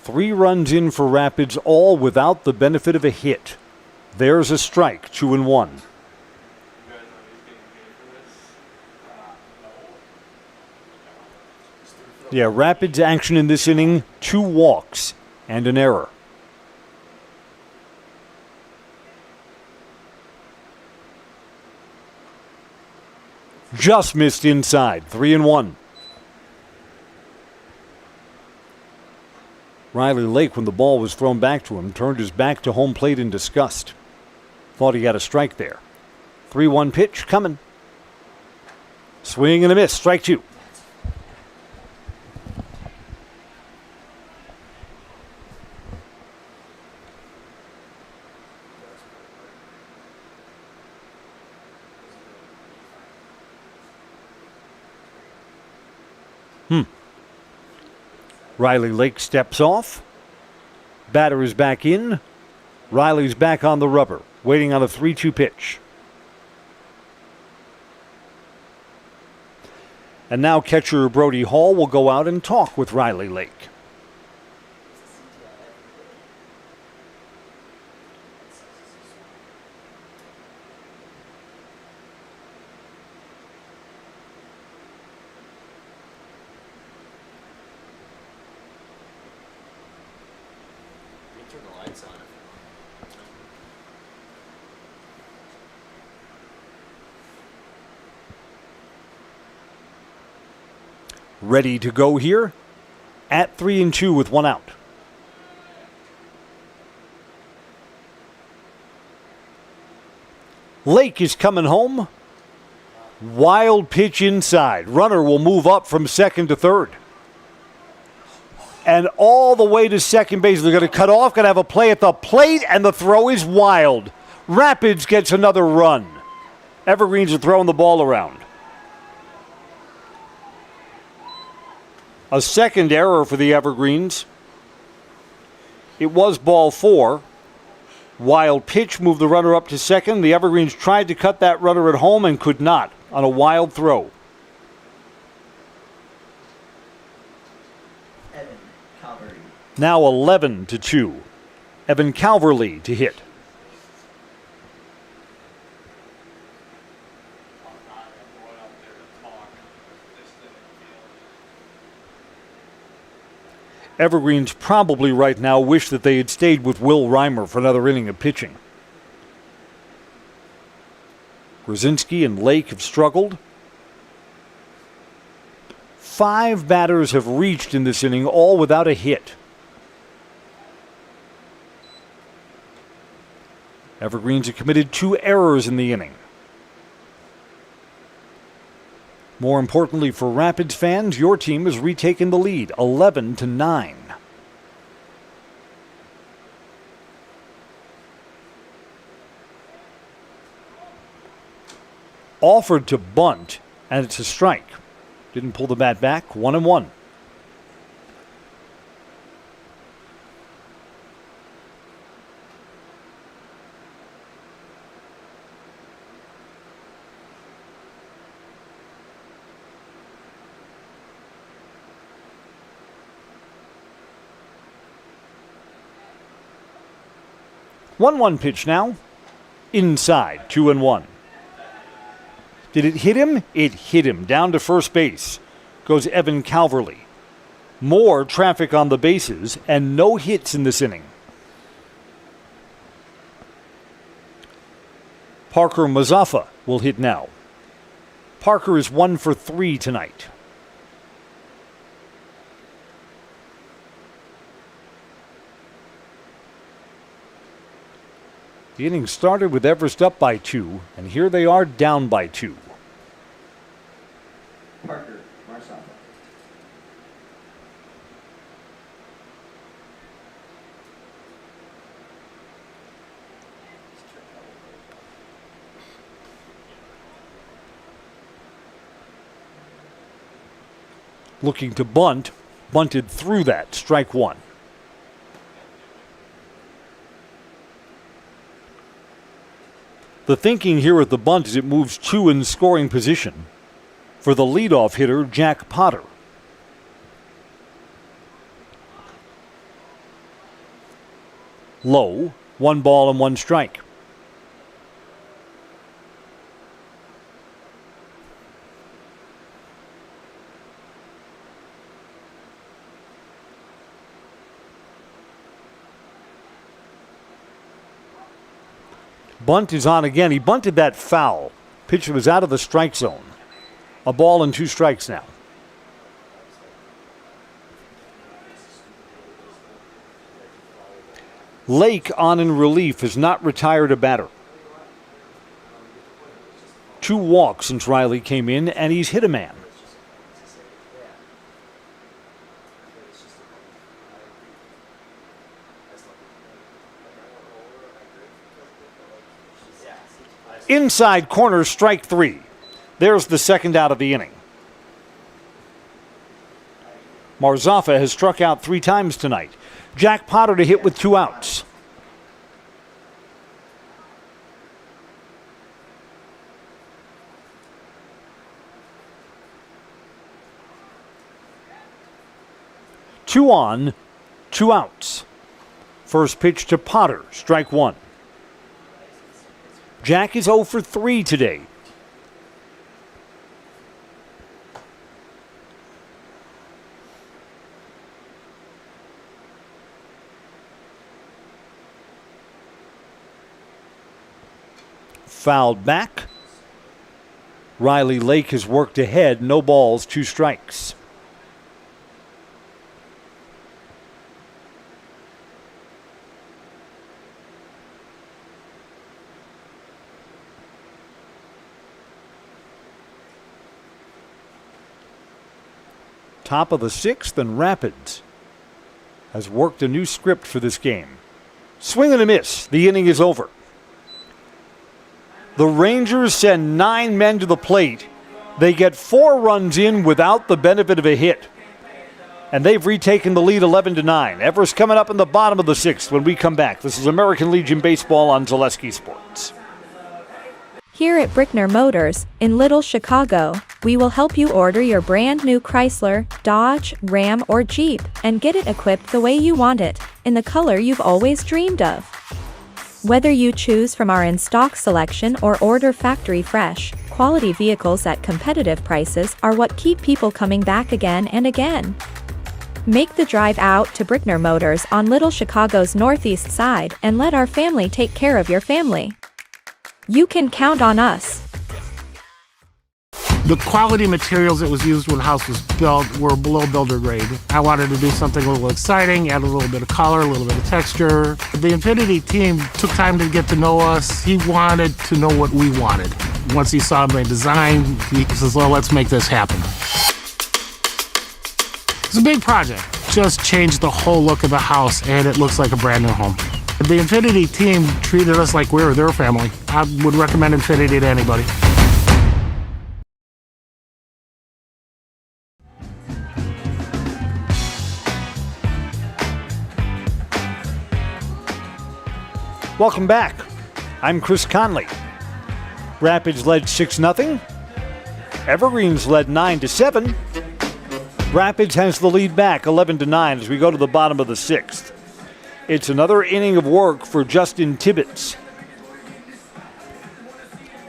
Speaker 1: Three runs in for Rapids, all without the benefit of a hit. There's a strike, 2-1. Yeah, Rapids action in this inning, 2 walks and an error. Just missed inside, 3-1. Riley Lake, when the ball was thrown back to him, turned his back to home plate in disgust. Thought he got a strike there. 3-1 pitch coming. Swing and a miss, strike 2. Riley Lake steps off. Batter is back in. Riley's back on the rubber, waiting on a 3-2 pitch. And now catcher Brody Hall will go out and talk with Riley Lake. Ready to go here at 3-2 with 1 out. Lake is coming home. Wild pitch inside. Runner will move up from second to third. And all the way to second base. They're going to cut off, going to have a play at the plate, and the throw is wild. Rapids gets another run. Evergreens are throwing the ball around. A second error for the Evergreens. It was ball 4. Wild pitch moved the runner up to second. The Evergreens tried to cut that runner at home and could not on a wild throw.
Speaker 10: Evan Calvary.
Speaker 1: Now 11-2. Evan Calverley to hit. Evergreens probably right now wish that they had stayed with Will Reimer for another inning of pitching. Grzinski and Lake have struggled. 5 batters have reached in this inning, all without a hit. Evergreens have committed 2 errors in the inning. More importantly for Rapids fans, your team has retaken the lead, 11-9. Offered to bunt, and it's a strike. Didn't pull the bat back, 1-1. One pitch now. Inside, 2-1. Did it hit him? It hit him. Down to first base goes Evan Calverley. More traffic on the bases and no hits in this inning. Parker Mazzafa will hit now. Parker is 1 for 3 tonight. The inning started with Everest up by 2, and here they are down by 2.
Speaker 2: Parker Marsafa.
Speaker 1: Looking to bunt, bunted through that, strike 1. The thinking here at the bunt is it moves 2 in scoring position for the leadoff hitter, Jack Potter. Low, 1 ball and 1 strike. Bunt is on again. He bunted that foul. Pitch was out of the strike zone. A ball and 2 strikes now. Lake on in relief has not retired a batter. 2 walks since Riley came in, and he's hit a man. Inside corner, strike 3. There's the second out of the inning. Marzafa has struck out 3 times tonight. Jack Potter to hit with 2 outs. Two on, 2 outs. First pitch to Potter, strike 1. Jack is 0 for 3 today. Fouled back. Riley Lake has worked ahead. No balls, 2 strikes. Top of the 6th, and Rapids has worked a new script for this game. Swing and a miss. The inning is over. The Rangers send 9 men to the plate. They get 4 runs in without the benefit of a hit. And they've retaken the lead 11-9. Everest coming up in the bottom of the 6th when we come back. This is American Legion Baseball on Zaleski Sports.
Speaker 13: Here at Brickner Motors, in Little Chicago, we will help you order your brand new Chrysler, Dodge, Ram, or Jeep and get it equipped the way you want it, in the color you've always dreamed of. Whether you choose from our in-stock selection or order factory fresh, quality vehicles at competitive prices are what keep people coming back again and again. Make the drive out to Brickner Motors on Little Chicago's northeast side and let our family take care of your family. You can count on us.
Speaker 14: The quality materials that was used when the house was built were below builder grade. I wanted to do something a little exciting, add a little bit of color, a little bit of texture. The Infinity team took time to get to know us. He wanted to know what we wanted. Once he saw my design, he says, well, let's make this happen. It's a big project. Just changed the whole look of the house, and it looks like a brand new home. The Infinity team treated us like we were their family. I would recommend Infinity to anybody.
Speaker 1: Welcome back. I'm Chris Conley. Rapids led 6-0. Evergreens led 9-7. Rapids has the lead back 11-9 as we go to the bottom of the 6th. It's another inning of work for Justin Tibbetts.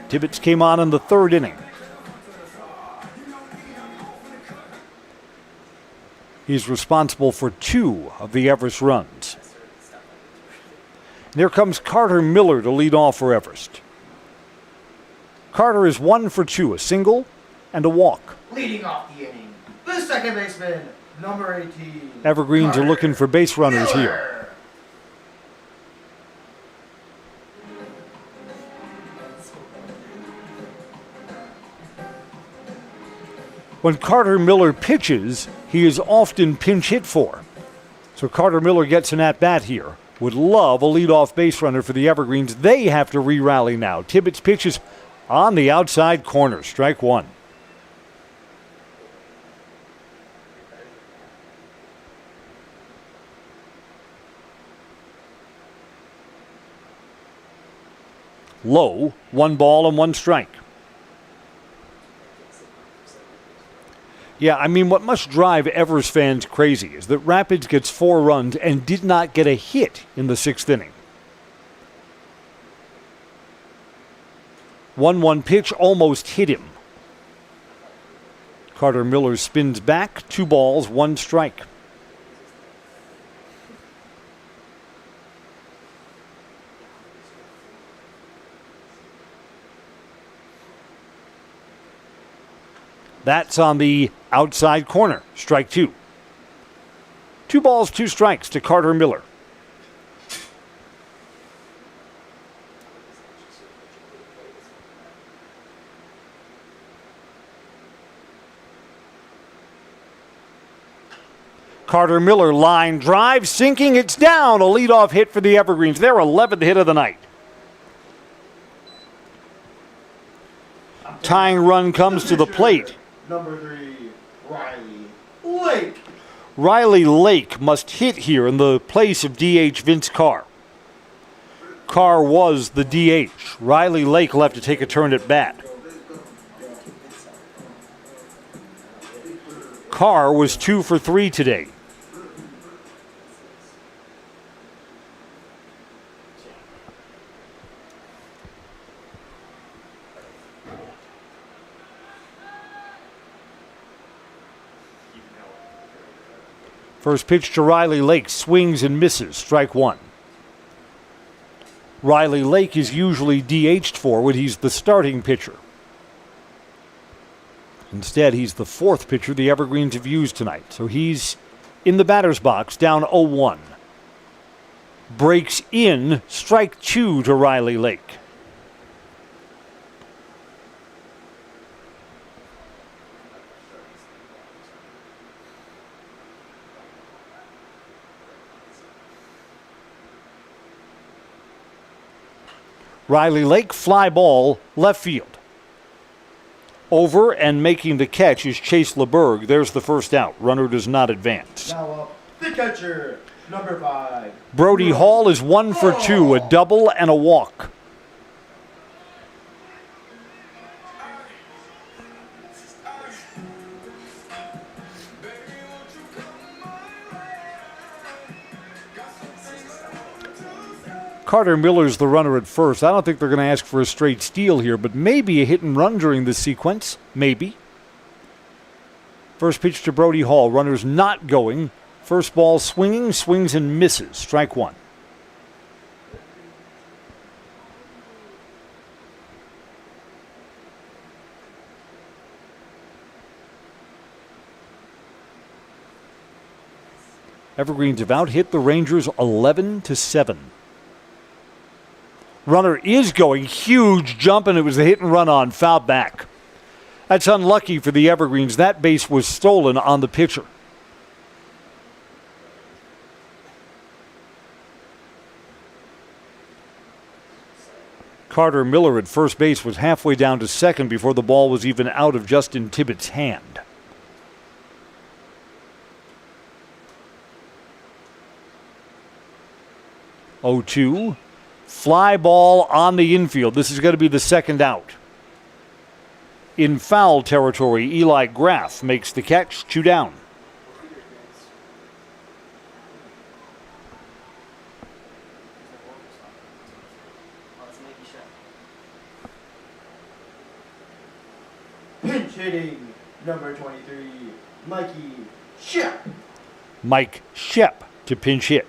Speaker 1: Tibbetts came on in the 3rd inning. He's responsible for 2 of the Everest runs. And here comes Carter Miller to lead off for Everest. Carter is 1 for 2, a single and a walk.
Speaker 10: Leading off the inning, the second baseman, number 18.
Speaker 1: Evergreens
Speaker 10: Carter
Speaker 1: are looking for base runners
Speaker 10: Miller.
Speaker 1: here. When Carter Miller pitches, he is often pinch hit for. So Carter Miller gets an at-bat here. Would love a leadoff base runner for the Evergreens. They have to re-rally now. Tibbetts pitches on the outside corner. Strike 1. Low, 1 ball and 1 strike. Yeah, I mean, what must drive Everest fans crazy is that Rapids gets 4 runs and did not get a hit in the 6th inning. 1-1 pitch almost hit him. Carter Miller spins back, 2 balls, 1 strike. That's on the outside corner. Strike 2. 2 balls, 2 strikes to Carter Miller. Carter Miller line drive, sinking, it's down. A leadoff hit for the Evergreens. Their 11th hit of the night. Tying run comes to the plate.
Speaker 10: Number 3, Riley Lake.
Speaker 1: Riley Lake must hit here in the place of DH Vince Carr. Carr was the DH. Riley Lake will have to take a turn at bat. Carr was 2 for 3 today. First pitch to Riley Lake, swings and misses, strike 1. Riley Lake is usually DH'd forward. He's the starting pitcher. Instead, he's the 4th pitcher the Evergreens have used tonight. So he's in the batter's box, down 0-1. Breaks in, strike 2 to Riley Lake. Riley Lake, fly ball, left field. Over and making the catch is Chase LeBerg. There's the first out. Runner does not advance.
Speaker 10: Now up, the catcher, number 5.
Speaker 1: Brody Hall is 1 for 2, a double and a walk. Carter Miller's the runner at first. I don't think they're going to ask for a straight steal here, but maybe a hit and run during this sequence. Maybe. First pitch to Brody Hall. Runner's not going. First ball swinging, swings and misses. Strike one. Evergreens have out-hit the Rangers 11-7. Runner is going. Huge jump, and it was a hit and run on foul back. That's unlucky for the Evergreens. That base was stolen on the pitcher. Carter Miller at first base was halfway down to second before the ball was even out of Justin Tibbetts' hand. 0-2. Fly ball on the infield. This is going to be the second out. In foul territory, Eli Graff makes the catch. 2 down.
Speaker 2: Pinch hitting, number 23, Mikey Shep.
Speaker 1: Mike Shep to pinch hit.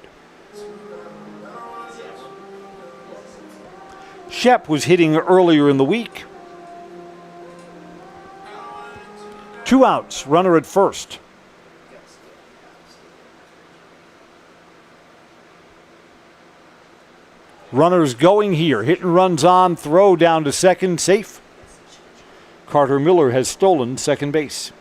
Speaker 1: Shep was hitting earlier in the week. 2 outs, runner at first. Runners going here. Hit and runs on, throw down to second, safe. Carter Miller has stolen second base.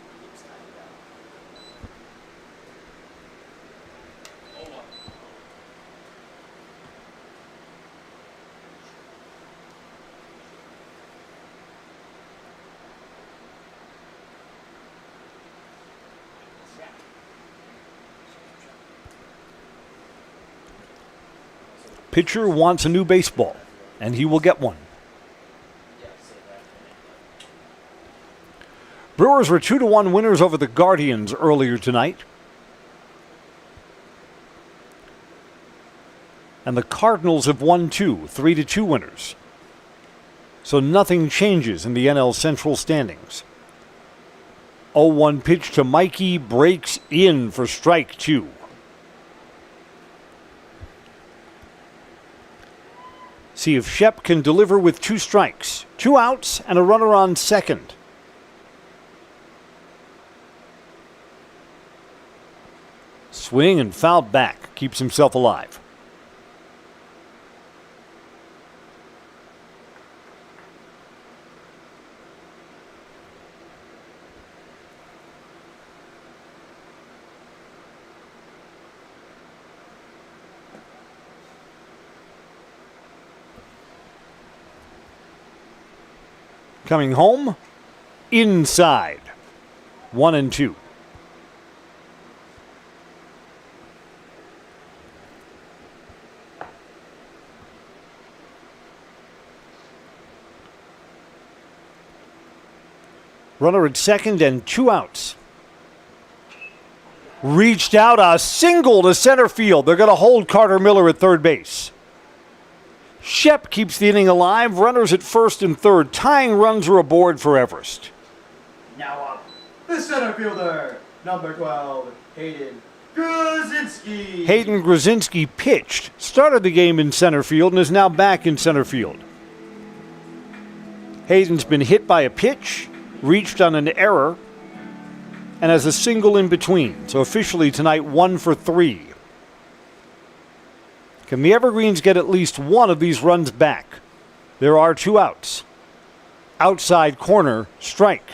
Speaker 1: Pitcher wants a new baseball, and he will get one. Brewers were 2-1 winners over the Guardians earlier tonight. And the Cardinals have won 2, 3-2 winners. So nothing changes in the NL Central standings. 0-1 pitch to Mikey, breaks in for strike 2. See if Shep can deliver with 2 strikes, 2 outs, and a runner on second. Swing and foul back, keeps himself alive. Coming home, inside. 1-2. Runner at second and 2 outs. Reached out, a single to center field. They're going to hold Carter Miller at third base. Shep keeps the inning alive. Runners at first and third. Tying runs are aboard for Everest.
Speaker 2: Now up, the center fielder, number 12, Hayden Grzinski.
Speaker 1: Hayden Grzinski pitched, started the game in center field, and is now back in center field. Hayden's been hit by a pitch, reached on an error, and has a single in between. So officially tonight, 1 for 3. Can the Evergreens get at least one of these runs back? There are 2 outs. Outside corner, strike.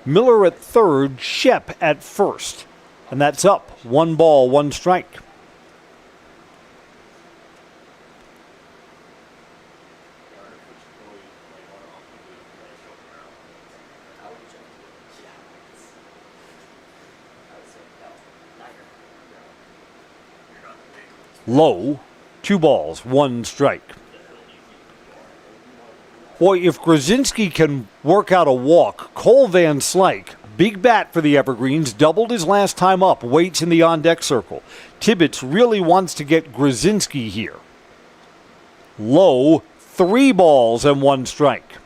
Speaker 1: Miller at third, Shep at first. And that's up. 1 ball, 1 strike. Low, 2 balls, 1 strike. Boy, if Grzinski can work out a walk, Cole Van Slyke, big bat for the Evergreens, doubled his last time up, waits in the on-deck circle. Tibbetts really wants to get Grzinski here. Low, 3 balls and 1 strike.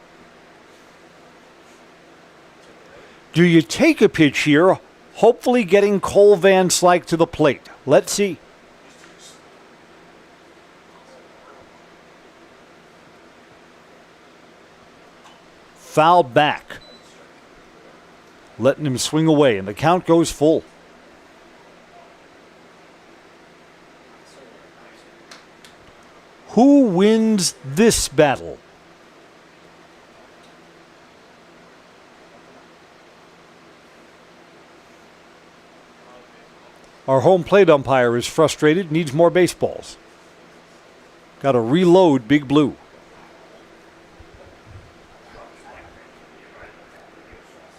Speaker 1: Do you take a pitch here, hopefully getting Cole Van Slyke to the plate? Let's see. Foul back. Letting him swing away, and the count goes full. Who wins this battle? Our home plate umpire is frustrated, needs more baseballs. Got to reload Big Blue.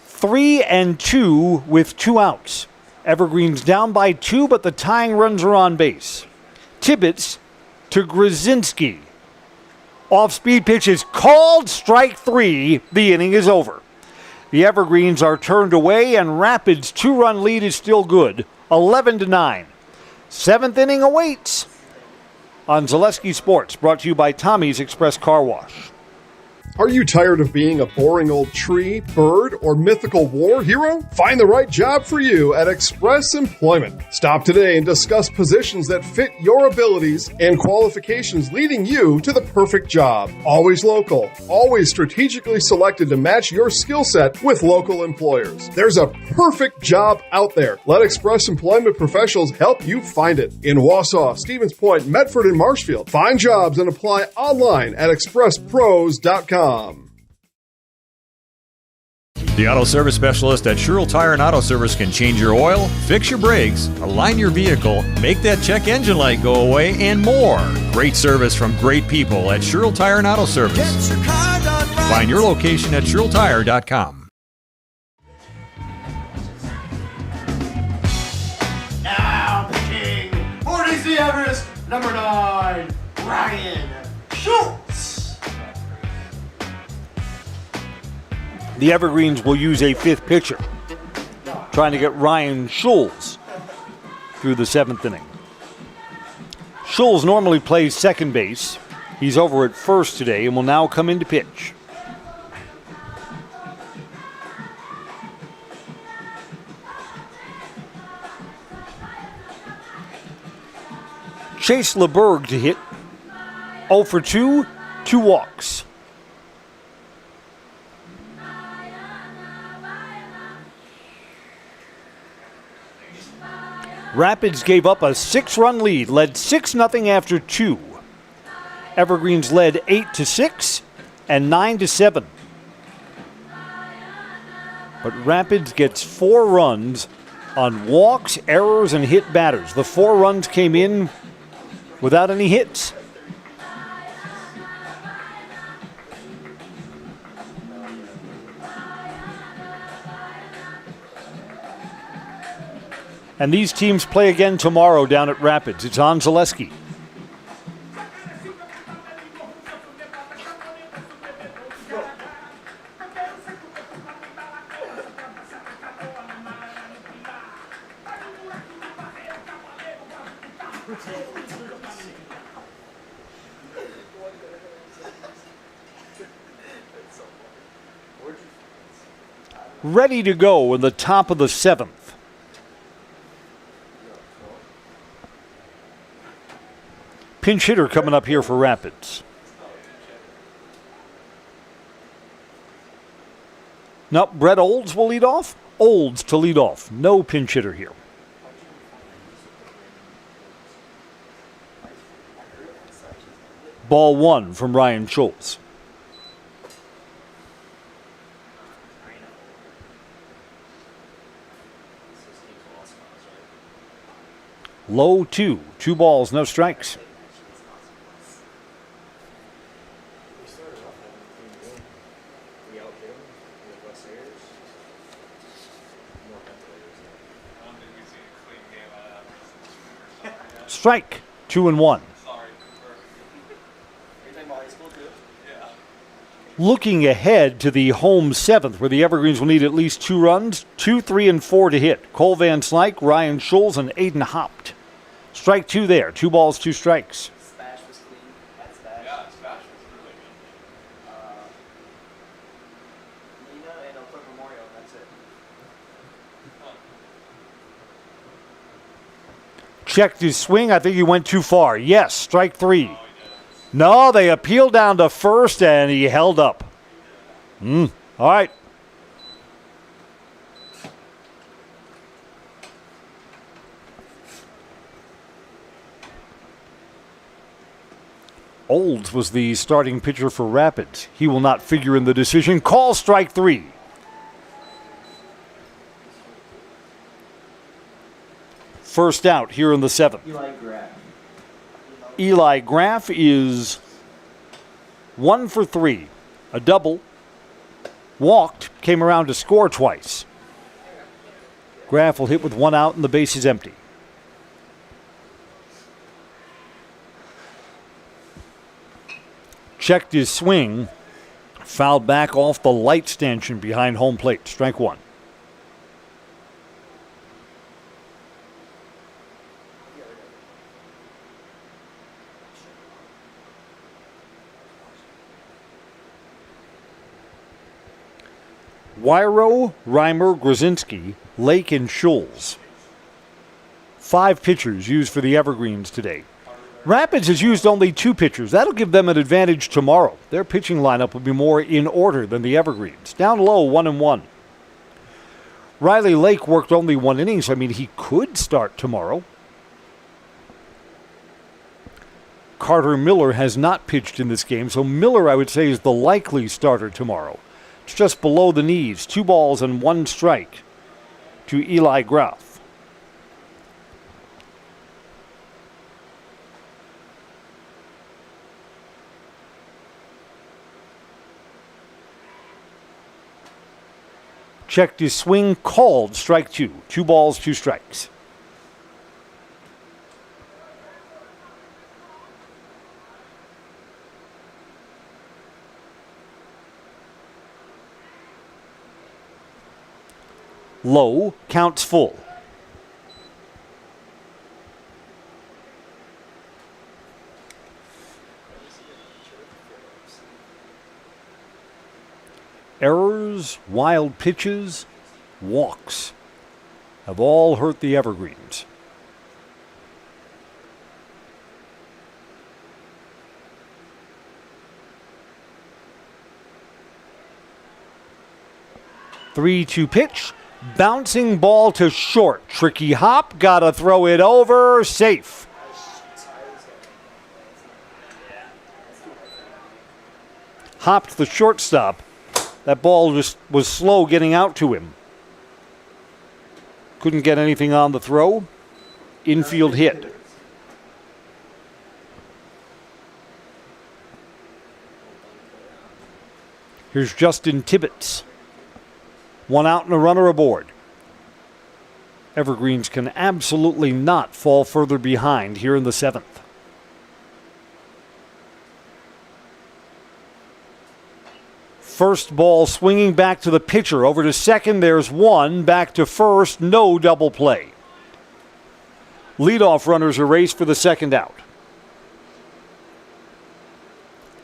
Speaker 1: Three and 2 with 2 outs. Evergreen's down by 2, but the tying runs are on base. Tibbetts to Grzinski. Off-speed pitch is called, strike 3. The inning is over. The Evergreens are turned away, and Rapids' 2-run lead is still good, 11-9. 7th inning awaits on Zaleski Sports, brought to you by Tommy's Express Car Wash.
Speaker 7: Are you tired of being a boring old tree, bird, or mythical war hero? Find the right job for you at Express Employment. Stop today and discuss positions that fit your abilities and qualifications, leading you to the perfect job. Always local, always strategically selected to match your skill set with local employers. There's a perfect job out there. Let Express Employment professionals help you find it. In Wausau, Stevens Point, Medford, and Marshfield. Find jobs and apply online at expresspros.com.
Speaker 15: The auto service specialist at Sherrill Tire and Auto Service can change your oil, fix your brakes, align your vehicle, make that check engine light go away, and more. Great service from great people at Sherrill Tire and Auto Service. Find your location at SherrillTire.com.
Speaker 10: Now pitching for DC Everest, number 9, Ryan Schultz.
Speaker 1: The Evergreens will use a 5th pitcher, trying to get Ryan Schultz through the 7th inning. Schultz normally plays second base. He's over at first today and will now come in to pitch. Chase LeBerg to hit. 0 for 2, 2 walks. Rapids gave up a 6-run lead, led 6-0 after 2. Evergreens led 8-6 and 9-7. But Rapids gets 4 runs on walks, errors, and hit batters. The 4 runs came in without any hits. And these teams play again tomorrow down at Rapids. It's on Zaleski. Ready to go in the top of the 7th. Pinch hitter coming up here for Rapids. Nope, Brett Olds will lead off. Olds to lead off. No pinch hitter here. Ball 1 from Ryan Schultz. Low 2. 2 balls, no strikes. Strike, 2-1. Looking ahead to the home 7th, where the Evergreens will need at least 2 runs, 2, 3, and 4 to hit. Cole Van Slyke, Ryan Schultz, and Aiden Haupt. Strike 2 there. 2 balls, 2 strikes. Checked his swing. I think he went too far. Yes, strike 3. No, they appealed down to first, and he held up. All right. Olds was the starting pitcher for Rapids. He will not figure in the decision. Call strike 3. First out here in the 7th. Eli Graff is 1 for 3. A double. Walked, came around to score twice. Graff will hit with 1 out and the base is empty. Checked his swing. Fouled back off the light stanchion behind home plate. Strike 1. Wyro, Reimer, Grzinski, Lake, and Schulz. 5 pitchers used for the Evergreens today. Rapids has used only 2 pitchers. That'll give them an advantage tomorrow. Their pitching lineup will be more in order than the Evergreens. Down low, 1-1. Riley Lake worked only 1 inning, so he could start tomorrow. Carter Miller has not pitched in this game, so Miller, I would say, is the likely starter tomorrow. It's just below the knees. 2 balls and 1 strike to Eli Graff. Checked his swing, called strike 2. 2 balls, 2 strikes. Low, counts full. Errors, wild pitches, walks have all hurt the Evergreens. Three-two pitch. Bouncing ball to short. Tricky hop. Gotta throw it over. Safe. Hopped the shortstop. That ball just was slow getting out to him. Couldn't get anything on the throw. Infield hit. Here's Justin Tibbetts. 1 out and a runner aboard. Evergreens can absolutely not fall further behind here in the 7th. First ball swinging back to the pitcher. Over to second, there's 1. Back to first, no double play. Leadoff runners are raced for the second out.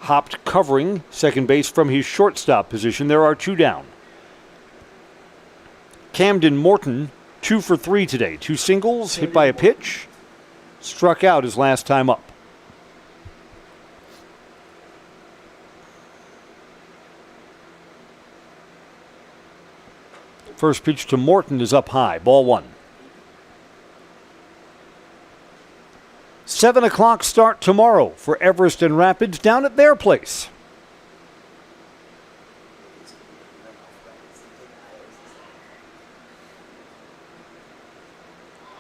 Speaker 1: Hopped covering second base from his shortstop position. There are 2 down. Camden Morton, 2 for 3 today. 2 singles, hit by a pitch. Struck out his last time up. First pitch to Morton is up high. Ball 1. 7 o'clock start tomorrow for Everest and Rapids down at their place.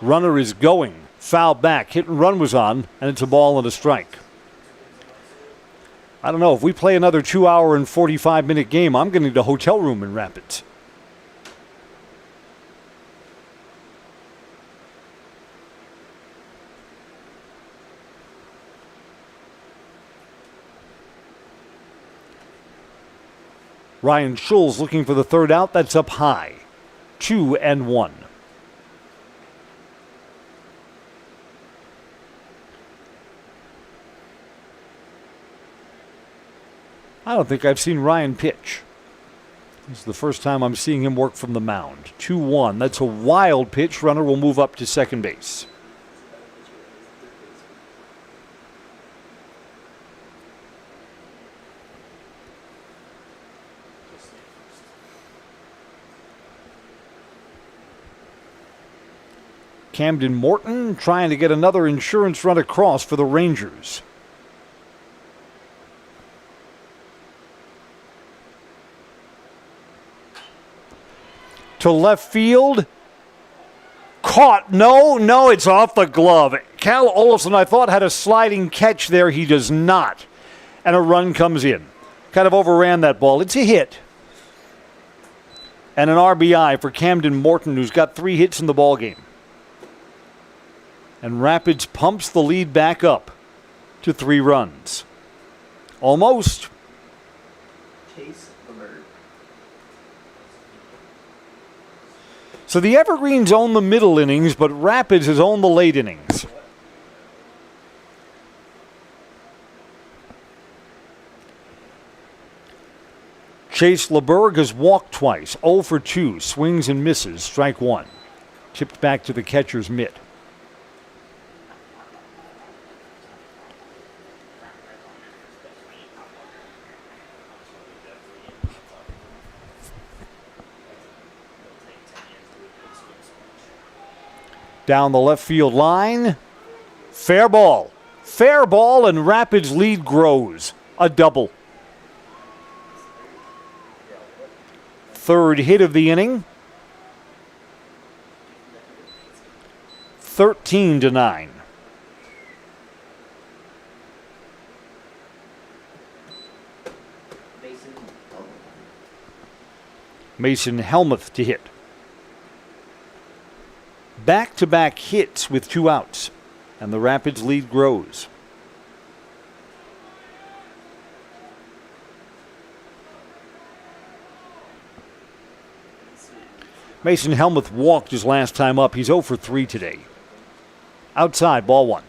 Speaker 1: Runner is going. Foul back. Hit and run was on, and it's a ball and a strike. I don't know. If we play another 2-hour and 45-minute game, I'm going to need a hotel room in Rapids. Ryan Schulz looking for the third out. That's up high. 2-1. I don't think I've seen Ryan pitch. This is the first time I'm seeing him work from the mound. 2-1. That's a wild pitch. Runner will move up to second base. Camden Morton trying to get another insurance run across for the Rangers. To left field. Caught. No, it's off the glove. Cal Olafson, I thought, had a sliding catch there. He does not. And a run comes in. Kind of overran that ball. It's a hit. And an RBI for Camden Morton, who's got 3 hits in the ballgame. And Rapids pumps the lead back up to 3 runs. Almost. So the Evergreens own the middle innings, but Rapids has owned the late innings. Chase LeBerg has walked twice, 0 for 2, swings and misses, strike 1. Chipped back to the catcher's mitt. Down the left field line. Fair ball. Fair ball, and Rapids' lead grows. A double. 3rd hit of the inning. 13-9. Mason Helmuth to hit. Back-to-back hits with 2 outs, and the Rapids' lead grows. Mason Helmuth walked his last time up. He's 0 for 3 today. Outside, ball 1.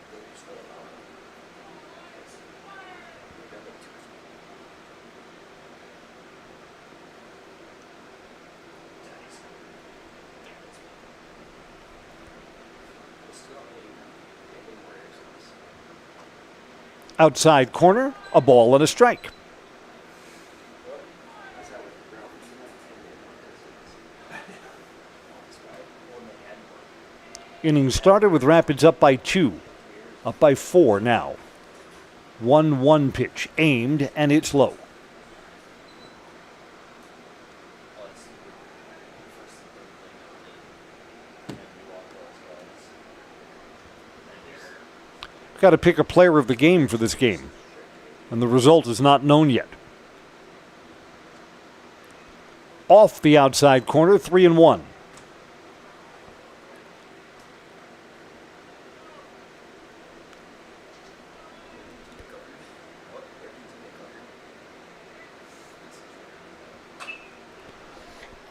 Speaker 1: Outside corner, a ball and a strike. Inning started with Rapids up by 2, up by 4 now. 1-1 pitch, aimed, and it's low. Got to pick a player of the game for this game, and the result is not known yet. Off the outside corner, 3-1.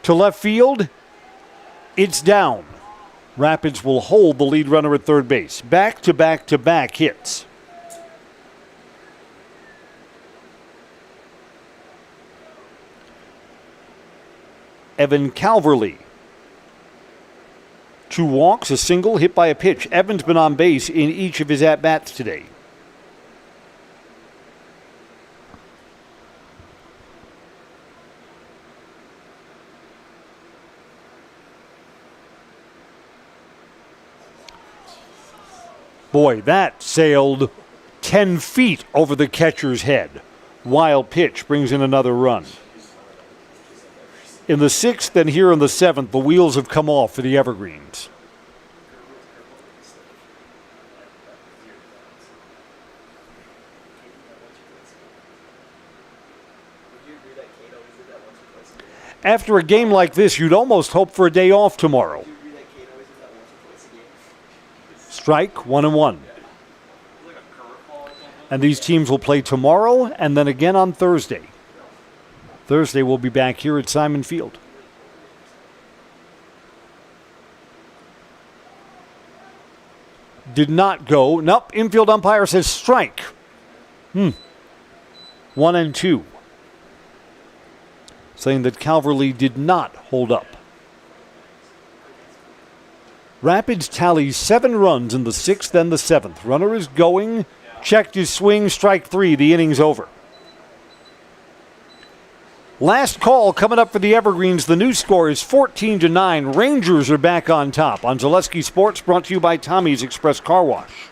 Speaker 1: To left field, it's down. Rapids will hold the lead runner at third base. Back-to-back-to-back hits. Evan Calverley. 2 walks, a single, hit by a pitch. Evan's been on base in each of his at-bats today. Boy, that sailed 10 feet over the catcher's head. Wild pitch brings in another run. In the 6th and here in the 7th, the wheels have come off for the Evergreens. After a game like this, you'd almost hope for a day off tomorrow. Strike, 1-1. And these teams will play tomorrow and then again on Thursday. Thursday we'll be back here at Simon Field. Did not go. Nope, infield umpire says strike. 1-2. Saying that Calverley did not hold up. Rapids tallies 7 runs in the 6th and the 7th. Runner is going. Checked his swing. Strike 3. The inning's over. Last call coming up for the Evergreens. The new score is 14-9. Rangers are back on top. On Zaleski Sports, brought to you by Tommy's Express Car Wash.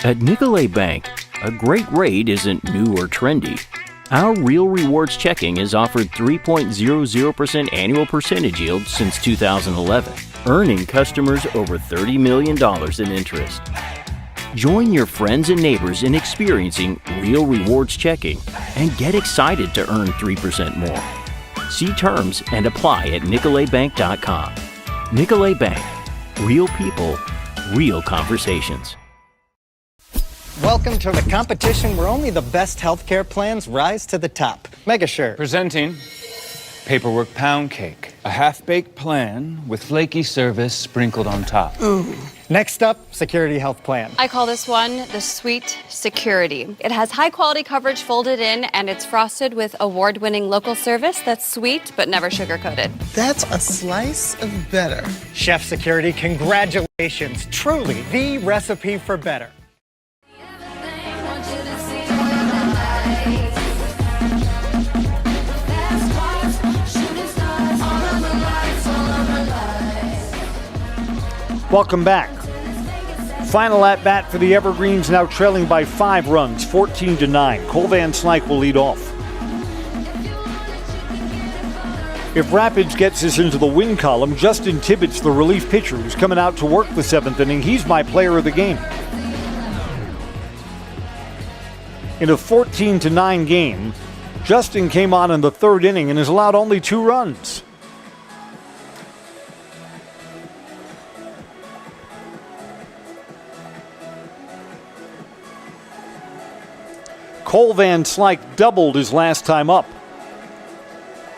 Speaker 16: At Nicolay Bank, a great rate isn't new or trendy. Our Real Rewards checking has offered 3.00% annual percentage yield since 2011, earning customers over $30 million in interest. Join your friends and neighbors in experiencing Real Rewards checking and get excited to earn 3% more. See terms and apply at nicolaybank.com. Nicolay Bank. Real people, real conversations.
Speaker 17: Welcome to the competition where only the best healthcare plans rise to the top. Megasure.
Speaker 23: Presenting Paperwork Pound Cake, a half-baked plan with flaky service sprinkled on top.
Speaker 17: Ooh. Next up, Security Health Plan.
Speaker 24: I call this one the Sweet Security. It has high-quality coverage folded in, and it's frosted with award-winning local service that's sweet but never sugar-coated.
Speaker 17: That's a slice of better. Chef Security, congratulations. Truly the recipe for better.
Speaker 1: Welcome back. Final at bat for the Evergreens, now trailing by 5 runs, 14-9. Cole Van Slyke will lead off. If Rapids gets us into the win column, Justin Tibbetts, the relief pitcher, who's coming out to work the 7th inning, he's my player of the game. In a 14-9 game, Justin came on in the 3rd inning and has allowed only 2 runs. Cole Van Slyke doubled his last time up.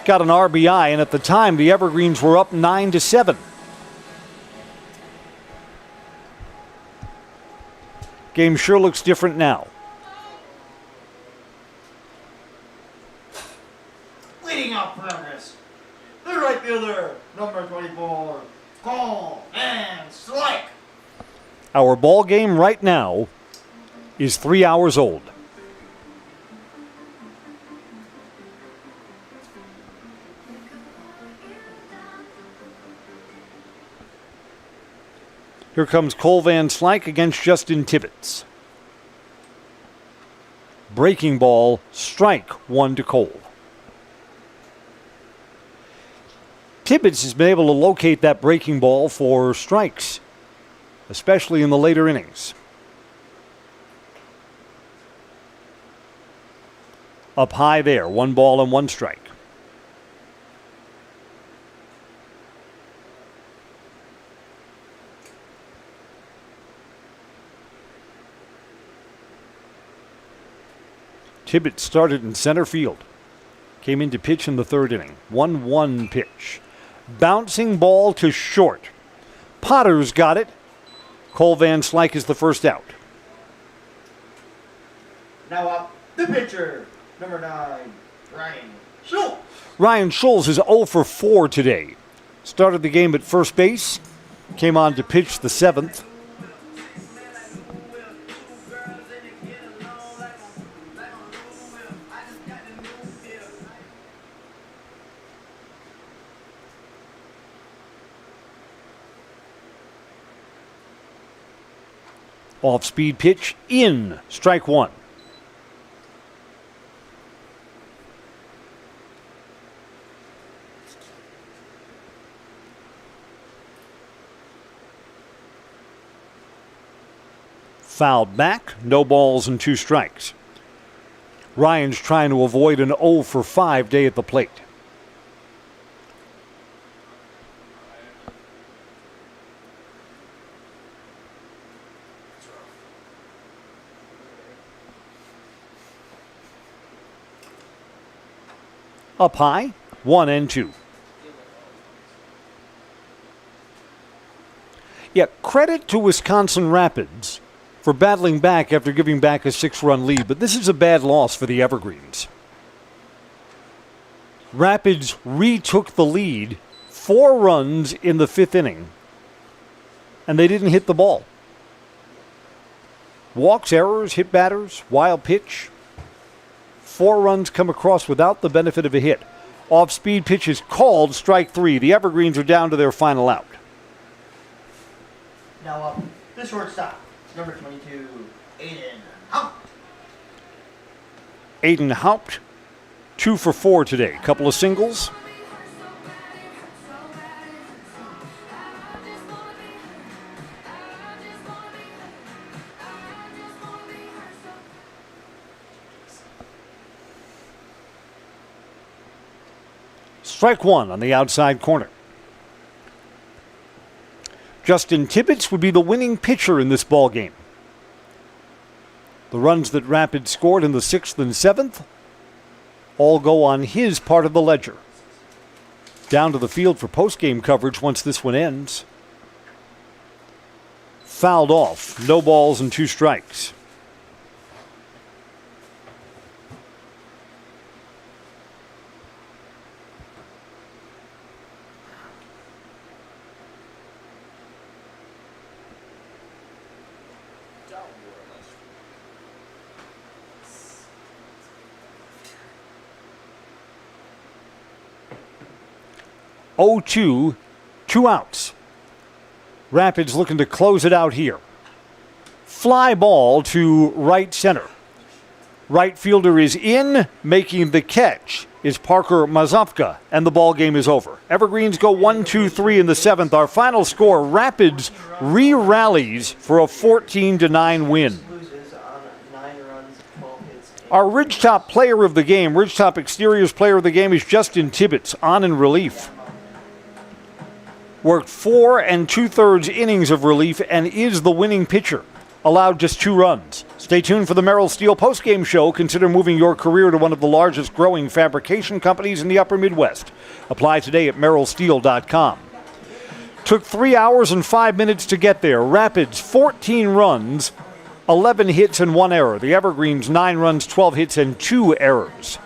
Speaker 1: Got an RBI, and at the time, the Evergreens were up 9-7. Game sure looks different now.
Speaker 10: Leading off for Everest, the right fielder, number 24, Cole Van Slyke.
Speaker 1: Our ball game right now is 3 hours old. Here comes Cole Van Slyke against Justin Tibbetts. Breaking ball, strike 1 to Cole. Tibbetts has been able to locate that breaking ball for strikes, especially in the later innings. Up high there, 1 ball and 1 strike. Tibbetts started in center field. Came in to pitch in the 3rd inning. 1-1 pitch. Bouncing ball to short. Potter's got it. Cole Van Slyke is the first out.
Speaker 10: Now up, the pitcher, number 9, Ryan Schultz.
Speaker 1: Ryan Schultz is 0 for 4 today. Started the game at first base. Came on to pitch the 7th. Off-speed pitch in, strike 1. Fouled back, no balls and 2 strikes. Ryan's trying to avoid an 0 for 5 day at the plate. Up high, 1-2. Yeah, credit to Wisconsin Rapids for battling back after giving back a 6-run lead, but this is a bad loss for the Evergreens. Rapids retook the lead, 4 runs in the 5th inning, and they didn't hit the ball. Walks, errors, hit batters, wild pitch. 4 runs come across without the benefit of a hit. Off-speed pitch is called, strike 3. The Evergreens are down to their final out.
Speaker 10: Now up, the shortstop, number 22, Aiden Haupt.
Speaker 1: Aiden Haupt, 2 for 4 today. Couple of singles. Strike 1 on the outside corner. Justin Tibbetts would be the winning pitcher in this ball game. The runs that Rapids scored in the 6th and 7th all go on his part of the ledger. Down to the field for post-game coverage once this one ends. Fouled off. No balls and 2 strikes. (0-2), 2 outs. Rapids looking to close it out here. Fly ball to right center. Right fielder is in. Making the catch is Parker Mazovka, and the ball game is over. Evergreens go 1-2-3 in the 7th. Our final score, Rapids re-rallies for a 14-9 win. Our Ridgetop player of the game, Ridgetop Exteriors player of the game, is Justin Tibbetts, on in relief. Worked 4 2/3 innings of relief and is the winning pitcher. Allowed just 2 runs. Stay tuned for the Merrill Steel postgame show. Consider moving your career to one of the largest growing fabrication companies in the upper Midwest. Apply today at merrillsteel.com. Took 3 hours and 5 minutes to get there. Rapids 14 runs, 11 hits and 1 error. The Evergreens 9 runs, 12 hits and 2 errors.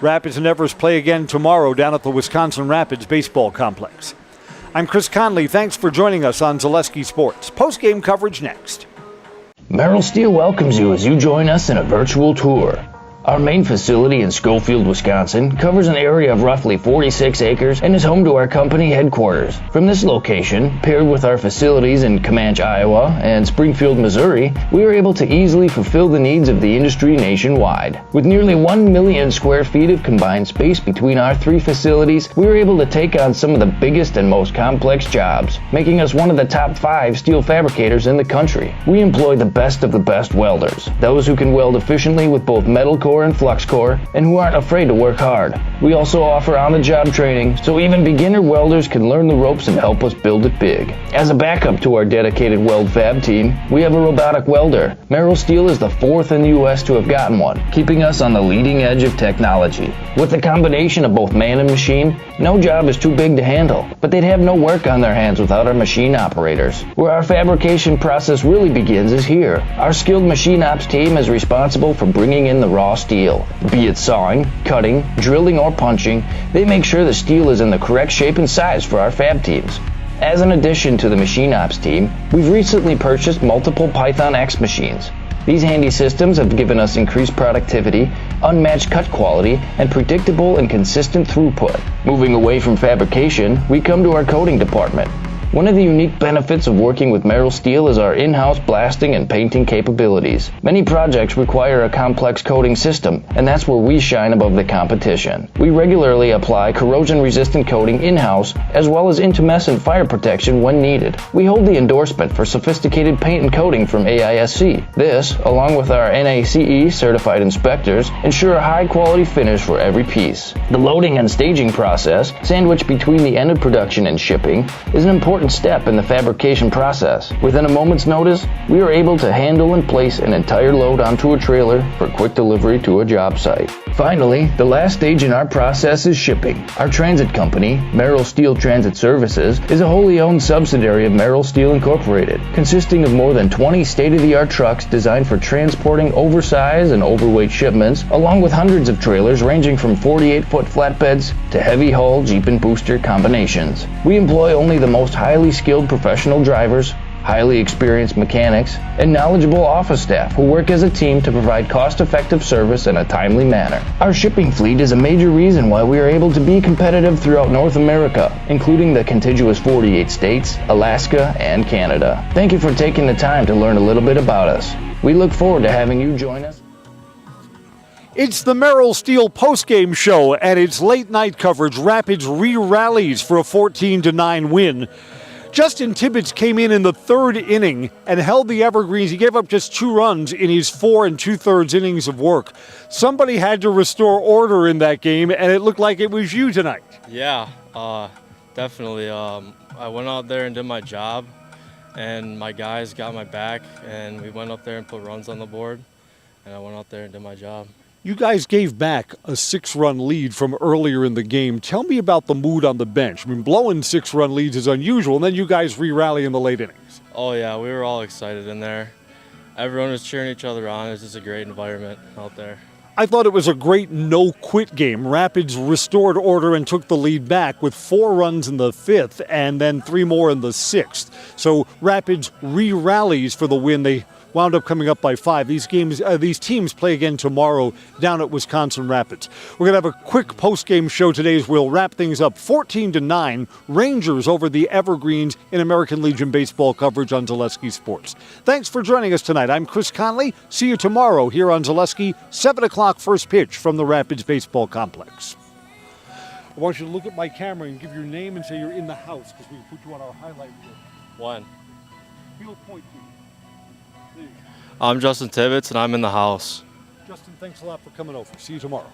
Speaker 1: Rapids and Everest play again tomorrow down at the Wisconsin Rapids Baseball Complex. I'm Chris Conley. Thanks for joining us on Zaleski Sports. Post-game coverage next.
Speaker 18: Merrill Steel welcomes you as you join us in a virtual tour. Our main facility in Schofield, Wisconsin, covers an area of roughly 46 acres and is home to our company headquarters. From this location, paired with our facilities in Comanche, Iowa, and Springfield, Missouri, we are able to easily fulfill the needs of the industry nationwide. With nearly 1 million square feet of combined space between our 3 facilities, we are able to take on some of the biggest and most complex jobs, making us one of the top 5 steel fabricators in the country. We employ the best of the best welders, those who can weld efficiently with both metal core and flux core, and who aren't afraid to work hard. We also offer on-the-job training, so even beginner welders can learn the ropes and help us build it big. As a backup to our dedicated weld fab team, we have a robotic welder. Merrill Steel is the 4th in the U.S. to have gotten one, keeping us on the leading edge of technology. With the combination of both man and machine, no job is too big to handle, but they'd have no work on their hands without our machine operators. Where our fabrication process really begins is here. Our skilled machine ops team is responsible for bringing in the raw steel. Be it sawing, cutting, drilling, or punching, they make sure the steel is in the correct shape and size for our fab teams. As an addition to the machine ops team, we've recently purchased multiple Python X machines. These handy systems have given us increased productivity, unmatched cut quality, and predictable and consistent throughput. Moving away from fabrication, we come to our coating department. One of the unique benefits of working with Merrill Steel is our in-house blasting and painting capabilities. Many projects require a complex coating system, and that's where we shine above the competition. We regularly apply corrosion-resistant coating in-house, as well as intumescent fire protection when needed. We hold the endorsement for sophisticated paint and coating from AISC. This, along with our NACE certified inspectors, ensure a high-quality finish for every piece. The loading and staging process, sandwiched between the end of production and shipping, is an important step in the fabrication process. Within a moment's notice, we are able to handle and place an entire load onto a trailer for quick delivery to a job site. Finally, the last stage in our process is shipping. Our transit company, Merrill Steel Transit Services, is a wholly owned subsidiary of Merrill Steel Incorporated, consisting of more than 20 state-of-the-art trucks designed for transporting oversized and overweight shipments, along with hundreds of trailers ranging from 48-foot flatbeds to heavy-haul Jeep and booster combinations. We employ only the most highly skilled professional drivers, highly experienced mechanics, and knowledgeable office staff who work as a team to provide cost-effective service in a timely manner. Our shipping fleet is a major reason why we are able to be competitive throughout North America, including the contiguous 48 states, Alaska, and Canada. Thank you for taking the time to learn a little bit about us. We look forward to having you join us.
Speaker 1: It's the Merrill Steel postgame show, and its late-night coverage. Rapids re-rallies for a 14-9 win. Justin Tibbetts came in the third inning and held the Evergreens. He gave up just 2 runs in his 4 2/3 innings of work. Somebody had to restore order in that game, and it looked like it was you tonight.
Speaker 3: Yeah, definitely. I went out there and did my job, and my guys got my back, and we went up there and put runs on the board, and I went out there and did my job.
Speaker 1: You guys gave back a 6-run lead from earlier in the game. Tell me about the mood on the bench. I mean, blowing 6-run leads is unusual, and then you guys re-rally in the late innings.
Speaker 3: Oh, yeah, we were all excited in there. Everyone was cheering each other on. It was just a great environment out there.
Speaker 1: I thought it was a great no-quit game. Rapids restored order and took the lead back with 4 runs in the 5th and then 3 more in the 6th. So Rapids re-rallies for the win. They wound up coming up by 5. These teams play again tomorrow down at Wisconsin Rapids. We're going to have a quick post-game show today as we'll wrap things up. 14-9, Rangers over the Evergreens in American Legion baseball coverage on Zaleski Sports. Thanks for joining us tonight. I'm Chris Conley. See you tomorrow here on Zaleski, 7 o'clock first pitch from the Rapids Baseball Complex. I want you to look at my camera and give your name and say you're in the house because we can put you on our highlight reel.
Speaker 3: 1.
Speaker 1: Field point, please.
Speaker 3: I'm Justin Tibbetts, and I'm in the house.
Speaker 1: Justin, thanks a lot for coming over. See you tomorrow.